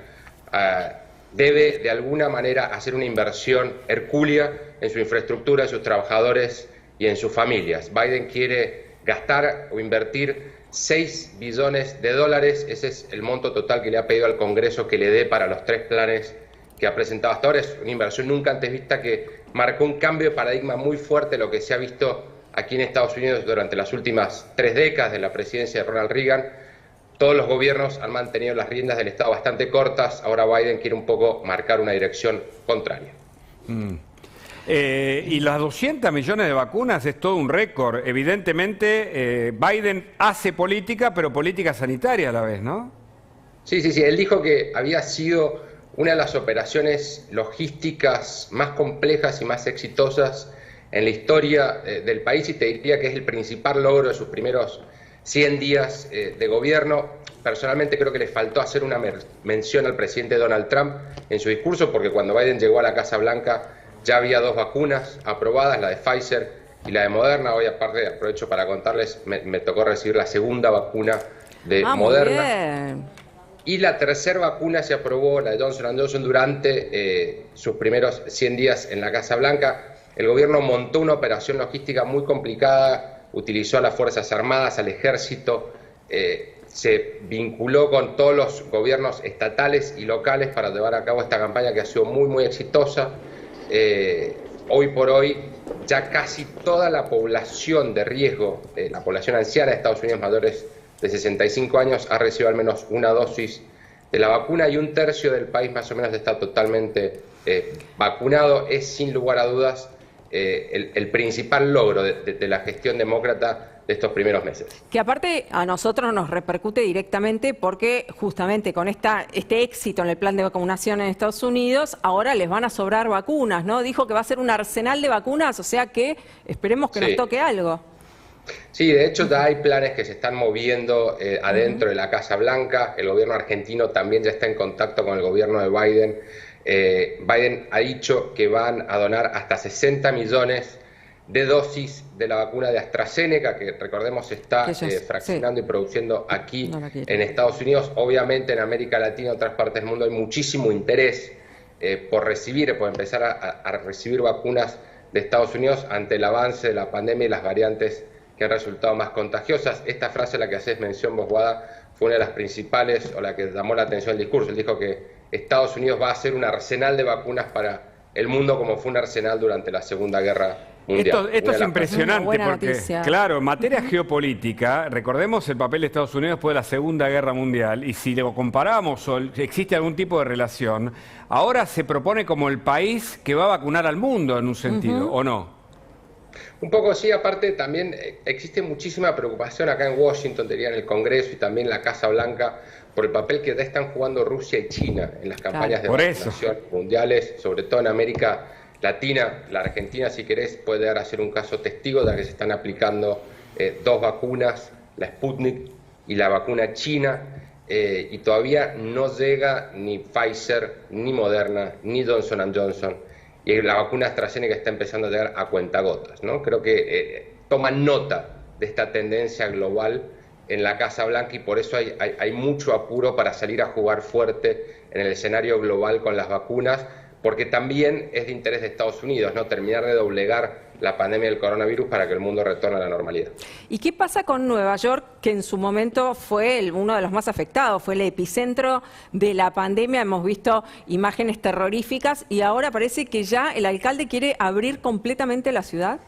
debe de alguna manera hacer una inversión hercúlea en su infraestructura, en sus trabajadores y en sus familias. Biden quiere gastar o invertir 6 billones de dólares, ese es el monto total que le ha pedido al Congreso que le dé para los 3 planes que ha presentado hasta ahora. Es una inversión nunca antes vista que marcó un cambio de paradigma muy fuerte, lo que se ha visto aquí en Estados Unidos durante las últimas 3 décadas de la presidencia de Ronald Reagan. Todos los gobiernos han mantenido las riendas del Estado bastante cortas, ahora Biden quiere un poco marcar una dirección contraria. Y las 200 millones de vacunas es todo un récord. Evidentemente, Biden hace política, pero política sanitaria a la vez, ¿no? Sí. Él dijo que había sido una de las operaciones logísticas más complejas y más exitosas en la historia del país, y te diría que es el principal logro de sus primeros 100 días de gobierno. Personalmente creo que le faltó hacer una mención al presidente Donald Trump en su discurso, porque cuando Biden llegó a la Casa Blanca ya había 2 vacunas aprobadas, la de Pfizer y la de Moderna. Hoy, aparte, aprovecho para contarles, me tocó recibir la segunda vacuna de Moderna. Y la tercera vacuna se aprobó, la de Johnson & Johnson, durante sus primeros 100 días en la Casa Blanca. El gobierno montó una operación logística muy complicada, utilizó a las Fuerzas Armadas, al Ejército, se vinculó con todos los gobiernos estatales y locales para llevar a cabo esta campaña que ha sido muy, muy exitosa. Hoy por hoy ya casi toda la población de riesgo, la población anciana de Estados Unidos mayores de 65 años ha recibido al menos una dosis de la vacuna, y 1/3 del país más o menos está totalmente vacunado. Es sin lugar a dudas el principal logro de la gestión demócrata de estos primeros meses. Que aparte a nosotros nos repercute directamente porque justamente con este éxito en el plan de vacunación en Estados Unidos, ahora les van a sobrar vacunas, ¿no? Dijo que va a ser un arsenal de vacunas, o sea que esperemos que nos toque algo. Sí, de hecho ya hay planes que se están moviendo adentro de la Casa Blanca. El gobierno argentino también ya está en contacto con el gobierno de Biden. Biden ha dicho que van a donar hasta 60 millones de dosis de la vacuna de AstraZeneca, que recordemos se está fraccionando y produciendo aquí en Estados Unidos. Obviamente en América Latina y otras partes del mundo hay muchísimo interés por empezar a recibir vacunas de Estados Unidos ante el avance de la pandemia y las variantes que han resultado más contagiosas. Esta frase a la que haces mención vos, Guada, fue una de las principales o la que llamó la atención del discurso. Él dijo que Estados Unidos va a ser un arsenal de vacunas para el mundo como fue un arsenal durante la Segunda Guerra Mundial. Esto es impresionante porque, noticia. claro, en materia geopolítica, recordemos el papel de Estados Unidos después de la Segunda Guerra Mundial, y si lo comparamos o existe algún tipo de relación, ahora se propone como el país que va a vacunar al mundo en un sentido, ¿o no? Un poco sí, aparte también existe muchísima preocupación acá en Washington, diría en el Congreso y también en la Casa Blanca, por el papel que están jugando Rusia y China en las campañas de vacunación mundiales, sobre todo en América Latina. La Argentina, si querés, puede dar a ser un caso testigo de que se están aplicando 2 vacunas, la Sputnik y la vacuna china, y todavía no llega ni Pfizer, ni Moderna, ni Johnson & Johnson. Y la vacuna AstraZeneca está empezando a llegar a cuentagotas, ¿no? Creo que toman nota de esta tendencia global en la Casa Blanca y por eso hay mucho apuro para salir a jugar fuerte en el escenario global con las vacunas, porque también es de interés de Estados Unidos, ¿no? Terminar de doblegar la pandemia del coronavirus para que el mundo retorne a la normalidad. ¿Y qué pasa con Nueva York, que en su momento fue uno de los más afectados, fue el epicentro de la pandemia? Hemos visto imágenes terroríficas y ahora parece que ya el alcalde quiere abrir completamente la ciudad.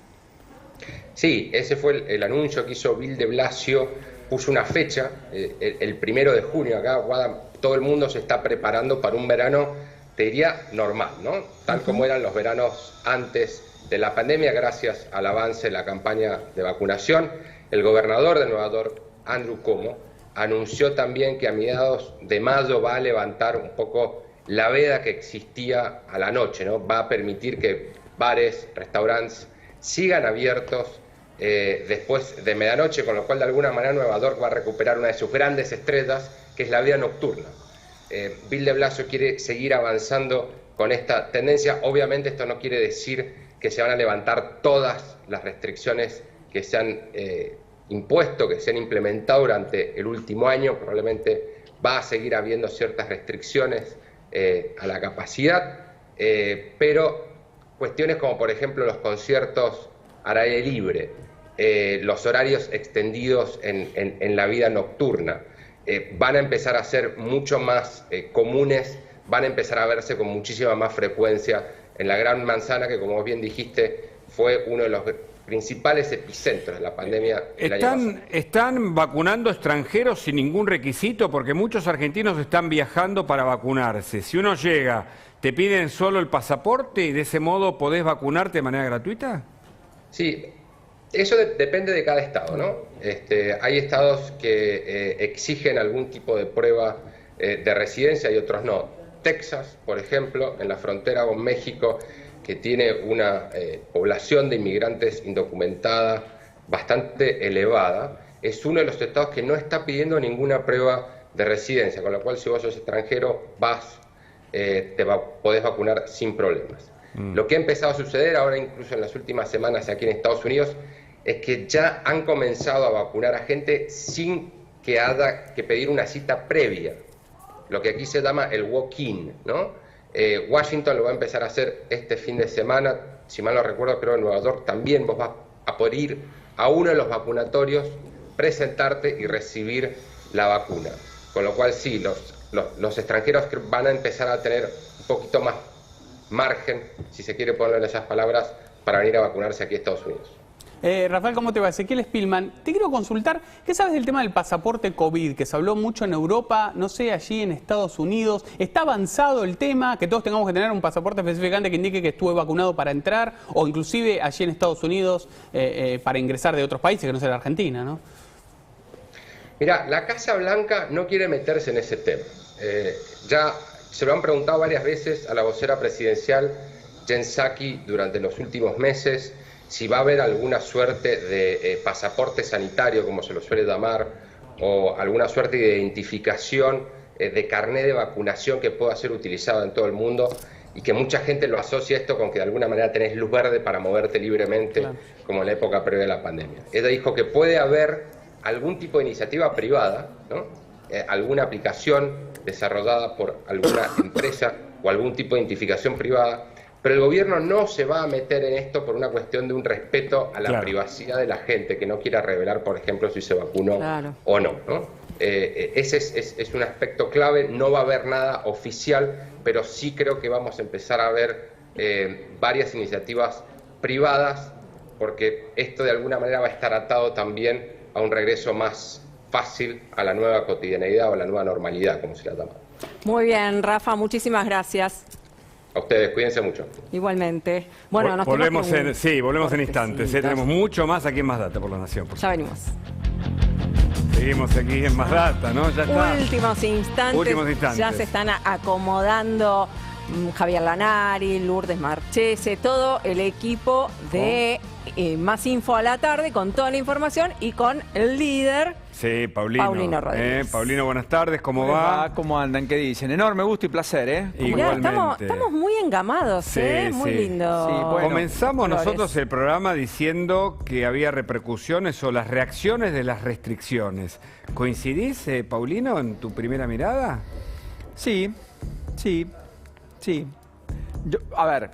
Sí, ese fue el anuncio que hizo Bill de Blasio, puso una fecha, el 1 de junio, acá todo el mundo se está preparando para un verano, te diría, normal, ¿no? Tal como eran los veranos antes de la pandemia, gracias al avance de la campaña de vacunación. El gobernador de Nueva York, Andrew Cuomo, anunció también que a mediados de mayo va a levantar un poco la veda que existía a la noche, ¿no? Va a permitir que bares, restaurantes sigan abiertos después de medianoche, con lo cual de alguna manera Nueva York va a recuperar una de sus grandes estrellas, que es la vida nocturna. Bill de Blasio quiere seguir avanzando con esta tendencia. Obviamente esto no quiere decir que se van a levantar todas las restricciones que se han impuesto, que se han implementado durante el último año. Probablemente va a seguir habiendo ciertas restricciones a la capacidad, pero cuestiones como por ejemplo los conciertos al aire libre, los horarios extendidos en la vida nocturna, van a empezar a ser mucho más comunes, van a empezar a verse con muchísima más frecuencia en la Gran Manzana, que como bien dijiste, fue uno de los principales epicentros de la pandemia el año pasado. ¿Están vacunando extranjeros sin ningún requisito? Porque muchos argentinos están viajando para vacunarse. Si uno llega, ¿te piden solo el pasaporte y de ese modo podés vacunarte de manera gratuita? Sí, eso depende de cada estado, ¿no? Hay estados que exigen algún tipo de prueba de residencia y otros no. Texas, por ejemplo, en la frontera con México, que tiene una población de inmigrantes indocumentada bastante elevada, es uno de los estados que no está pidiendo ninguna prueba de residencia, con lo cual si vos sos extranjero podés vacunar sin problemas. Lo que ha empezado a suceder ahora, incluso en las últimas semanas aquí en Estados Unidos, es que ya han comenzado a vacunar a gente sin que haya que pedir una cita previa, lo que aquí se llama el walk-in, ¿no? Washington lo va a empezar a hacer este fin de semana, si mal no recuerdo, creo en Nueva York también vos vas a poder ir a uno de los vacunatorios, presentarte y recibir la vacuna. Con lo cual sí, los extranjeros van a empezar a tener un poquito más margen, si se quiere ponerle esas palabras, para venir a vacunarse aquí a Estados Unidos. Rafael, ¿cómo te va? Ezequiel Spillman, te quiero consultar, ¿qué sabes del tema del pasaporte COVID? Que se habló mucho en Europa, no sé, allí en Estados Unidos. ¿Está avanzado el tema? Que todos tengamos que tener un pasaporte especificante que indique que estuve vacunado para entrar, o inclusive allí en Estados Unidos para ingresar de otros países, que no sea la Argentina, ¿no? Mira, la Casa Blanca no quiere meterse en ese tema. Ya se lo han preguntado varias veces a la vocera presidencial, Jen Psaki, durante los últimos meses, si va a haber alguna suerte de pasaporte sanitario, como se lo suele llamar, o alguna suerte de identificación de carné de vacunación que pueda ser utilizado en todo el mundo, y que mucha gente lo asocia esto con que de alguna manera tenés luz verde para moverte libremente, claro, como en la época previa de la pandemia. Ella dijo que puede haber algún tipo de iniciativa privada, ¿no? Alguna aplicación desarrollada por alguna empresa o algún tipo de identificación privada Pero el gobierno no se va a meter en esto por una cuestión de un respeto a la privacidad de la gente, que no quiera revelar, por ejemplo, si se vacunó o no, ¿no? Ese es un aspecto clave. No va a haber nada oficial, pero sí creo que vamos a empezar a ver varias iniciativas privadas, porque esto de alguna manera va a estar atado también a un regreso más fácil a la nueva cotidianeidad o a la nueva normalidad, como se la llama. Muy bien, Rafa, muchísimas gracias. A ustedes, cuídense mucho. Igualmente. Bueno, nos volvemos en instantes. Tenemos mucho más aquí en Más Data por La Nación. Ya venimos. Seguimos aquí en Más Data, ¿no? Ya está. Últimos instantes. Ya se están acomodando Javier Lanari, Lourdes Marchese, todo el equipo de Más Info a la Tarde, con toda la información y con el líder. Sí, Paulino Rodríguez. Paulino, buenas tardes, ¿cómo va? ¿Cómo andan? ¿Qué dicen? Enorme gusto y placer, ¿eh? Igualmente. Estamos muy engamados, muy lindo. Sí, bueno, comenzamos nosotros el programa diciendo que había repercusiones o las reacciones de las restricciones. ¿Coincidís, Paulino, en tu primera mirada? Sí. A ver,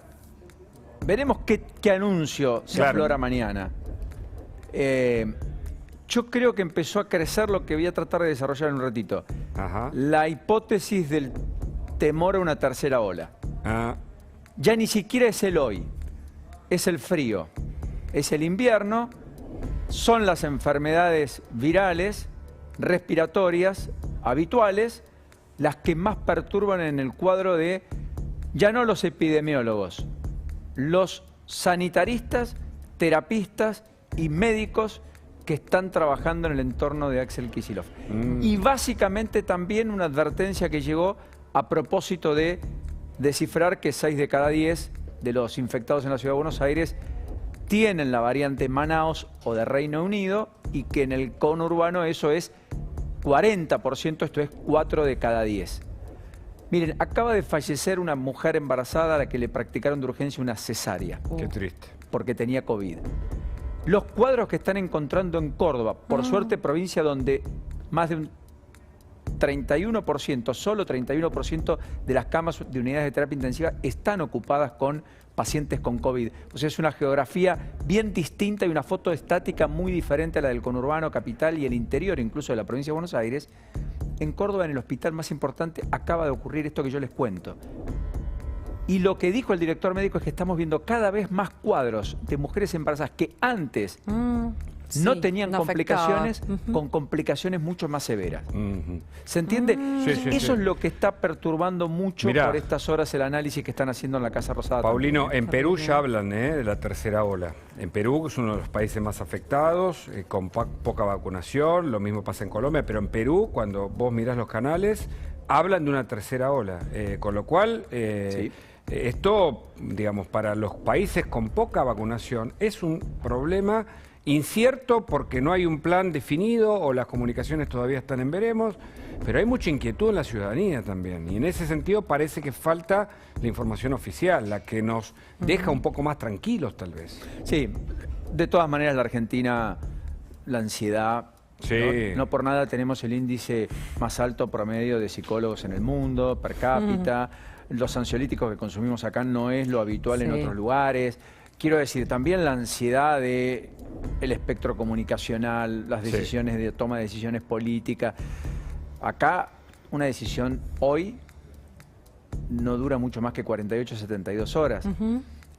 veremos qué anuncio se aflora mañana. Yo creo que empezó a crecer lo que voy a tratar de desarrollar en un ratito. La hipótesis del temor a una tercera ola. Ya ni siquiera es el hoy, es el frío, es el invierno, son las enfermedades virales, respiratorias, habituales, las que más perturban en el cuadro de, ya no los epidemiólogos, los sanitaristas, terapistas y médicos que están trabajando en el entorno de Axel Kicillof. Y básicamente también una advertencia que llegó a propósito de descifrar que 6 de cada 10 de los infectados en la Ciudad de Buenos Aires tienen la variante Manaos o de Reino Unido, y que en el conurbano eso es 40%, esto es 4 de cada 10. Miren, acaba de fallecer una mujer embarazada a la que le practicaron de urgencia una cesárea. Qué triste. Porque tenía COVID. Los cuadros que están encontrando en Córdoba, por suerte provincia donde más de un 31%, solo 31% de las camas de unidades de terapia intensiva están ocupadas con pacientes con COVID. O sea, es una geografía bien distinta y una foto estática muy diferente a la del conurbano, capital y el interior, incluso de la provincia de Buenos Aires. En Córdoba, en el hospital más importante, acaba de ocurrir esto que yo les cuento. Y lo que dijo el director médico es que estamos viendo cada vez más cuadros de mujeres embarazadas que antes no tenían complicaciones, con complicaciones mucho más severas. ¿Se entiende? Eso es lo que está perturbando mucho por estas horas el análisis que están haciendo en la Casa Rosada. Paulino, también. En Perú ya hablan de la tercera ola. En Perú es uno de los países más afectados, con poca vacunación, lo mismo pasa en Colombia, pero en Perú, cuando vos mirás los canales, hablan de una tercera ola. Con lo cual, esto, digamos, para los países con poca vacunación es un problema incierto porque no hay un plan definido o las comunicaciones todavía están en veremos, pero hay mucha inquietud en la ciudadanía también. Y en ese sentido parece que falta la información oficial, la que nos deja un poco más tranquilos tal vez. Sí, de todas maneras la Argentina, la ansiedad... No por nada tenemos el índice más alto promedio de psicólogos en el mundo, per cápita. Los ansiolíticos que consumimos acá no es lo habitual en otros lugares. Quiero decir, también la ansiedad de el espectro comunicacional, las decisiones de toma de decisiones políticas. Acá una decisión hoy no dura mucho más que 48 72 horas.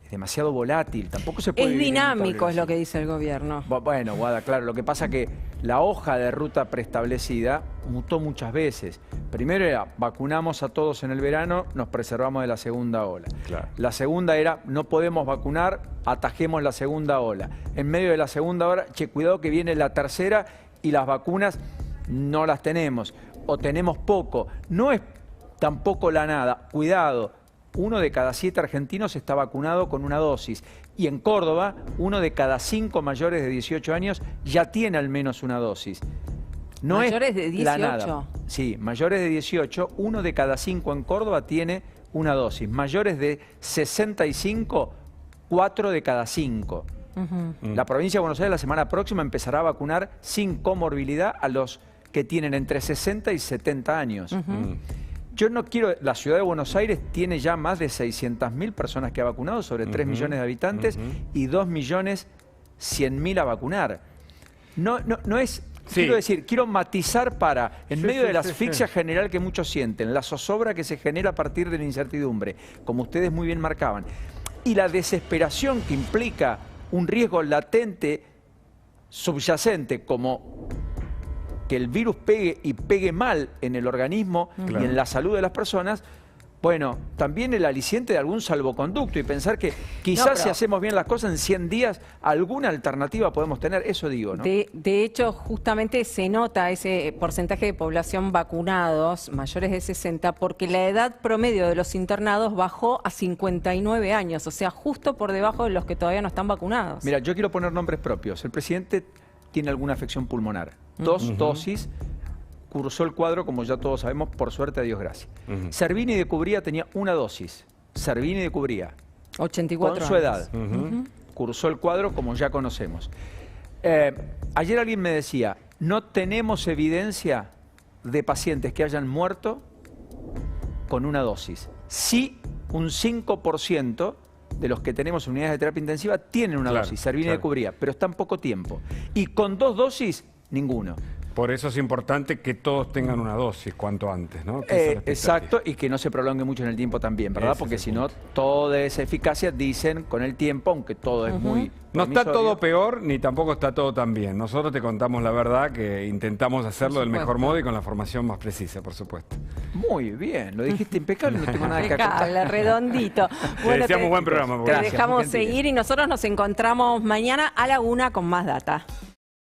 Es demasiado volátil, tampoco se puede... Es dinámico, es lo que dice el gobierno. Bueno, Guada, claro, lo que pasa es que la hoja de ruta preestablecida mutó muchas veces. Primero era, vacunamos a todos en el verano, nos preservamos de la segunda ola. La segunda era, no podemos vacunar, atajemos la segunda ola. En medio de la segunda ola, cuidado que viene la tercera y las vacunas no las tenemos, o tenemos poco. No es tampoco la nada, cuidado. 1 de cada 7 argentinos está vacunado con una dosis. Y en Córdoba, 1 de cada 5 mayores de 18 años ya tiene al menos una dosis. No ¿Mayores de 18? La nada. Sí, mayores de 18, 1 de cada 5 en Córdoba tiene una dosis. Mayores de 65, 4 de cada 5. La provincia de Buenos Aires la semana próxima empezará a vacunar sin comorbilidad a los que tienen entre 60 y 70 años. Yo no quiero... La ciudad de Buenos Aires tiene ya más de 600.000 personas que ha vacunado, sobre 3 millones de habitantes, y 2.100.000 a vacunar. No es... Sí. Quiero decir, quiero matizar para, en medio de la asfixia general que muchos sienten, la zozobra que se genera a partir de la incertidumbre, como ustedes muy bien marcaban, y la desesperación que implica un riesgo latente, subyacente, como que el virus pegue y pegue mal en el organismo y en la salud de las personas. Bueno, también el aliciente de algún salvoconducto y pensar que quizás si hacemos bien las cosas en 100 días, alguna alternativa podemos tener, eso digo, ¿no? De hecho, justamente se nota ese porcentaje de población vacunados, mayores de 60, porque la edad promedio de los internados bajó a 59 años, o sea, justo por debajo de los que todavía no están vacunados. Mira, yo quiero poner nombres propios. El presidente tiene alguna afección pulmonar, 2 dosis, cursó el cuadro, como ya todos sabemos, por suerte, a Dios gracias. Servini de Cubría tenía 1 dosis. Servini de Cubría. 84 con su edad. Cursó el cuadro, como ya conocemos. Ayer alguien me decía, no tenemos evidencia de pacientes que hayan muerto con 1 dosis. Sí, un 5% de los que tenemos en unidades de terapia intensiva tienen 1 dosis, Servini de Cubría, pero está en poco tiempo. Y con 2 dosis, ninguno. Por eso es importante que todos tengan 1 dosis cuanto antes, ¿no? Exacto, y que no se prolongue mucho en el tiempo también, ¿verdad? Porque si no, toda esa eficacia, dicen, con el tiempo, aunque todo es muy... No está todo peor, ni tampoco está todo tan bien. Nosotros te contamos la verdad, que intentamos hacerlo del mejor modo y con la formación más precisa, por supuesto. Muy bien, lo dijiste impecable, no tengo nada que acotar. Redondito. Bueno, te deseamos buen programa. Te dejamos seguir y nosotros nos encontramos mañana a la 1 con más data.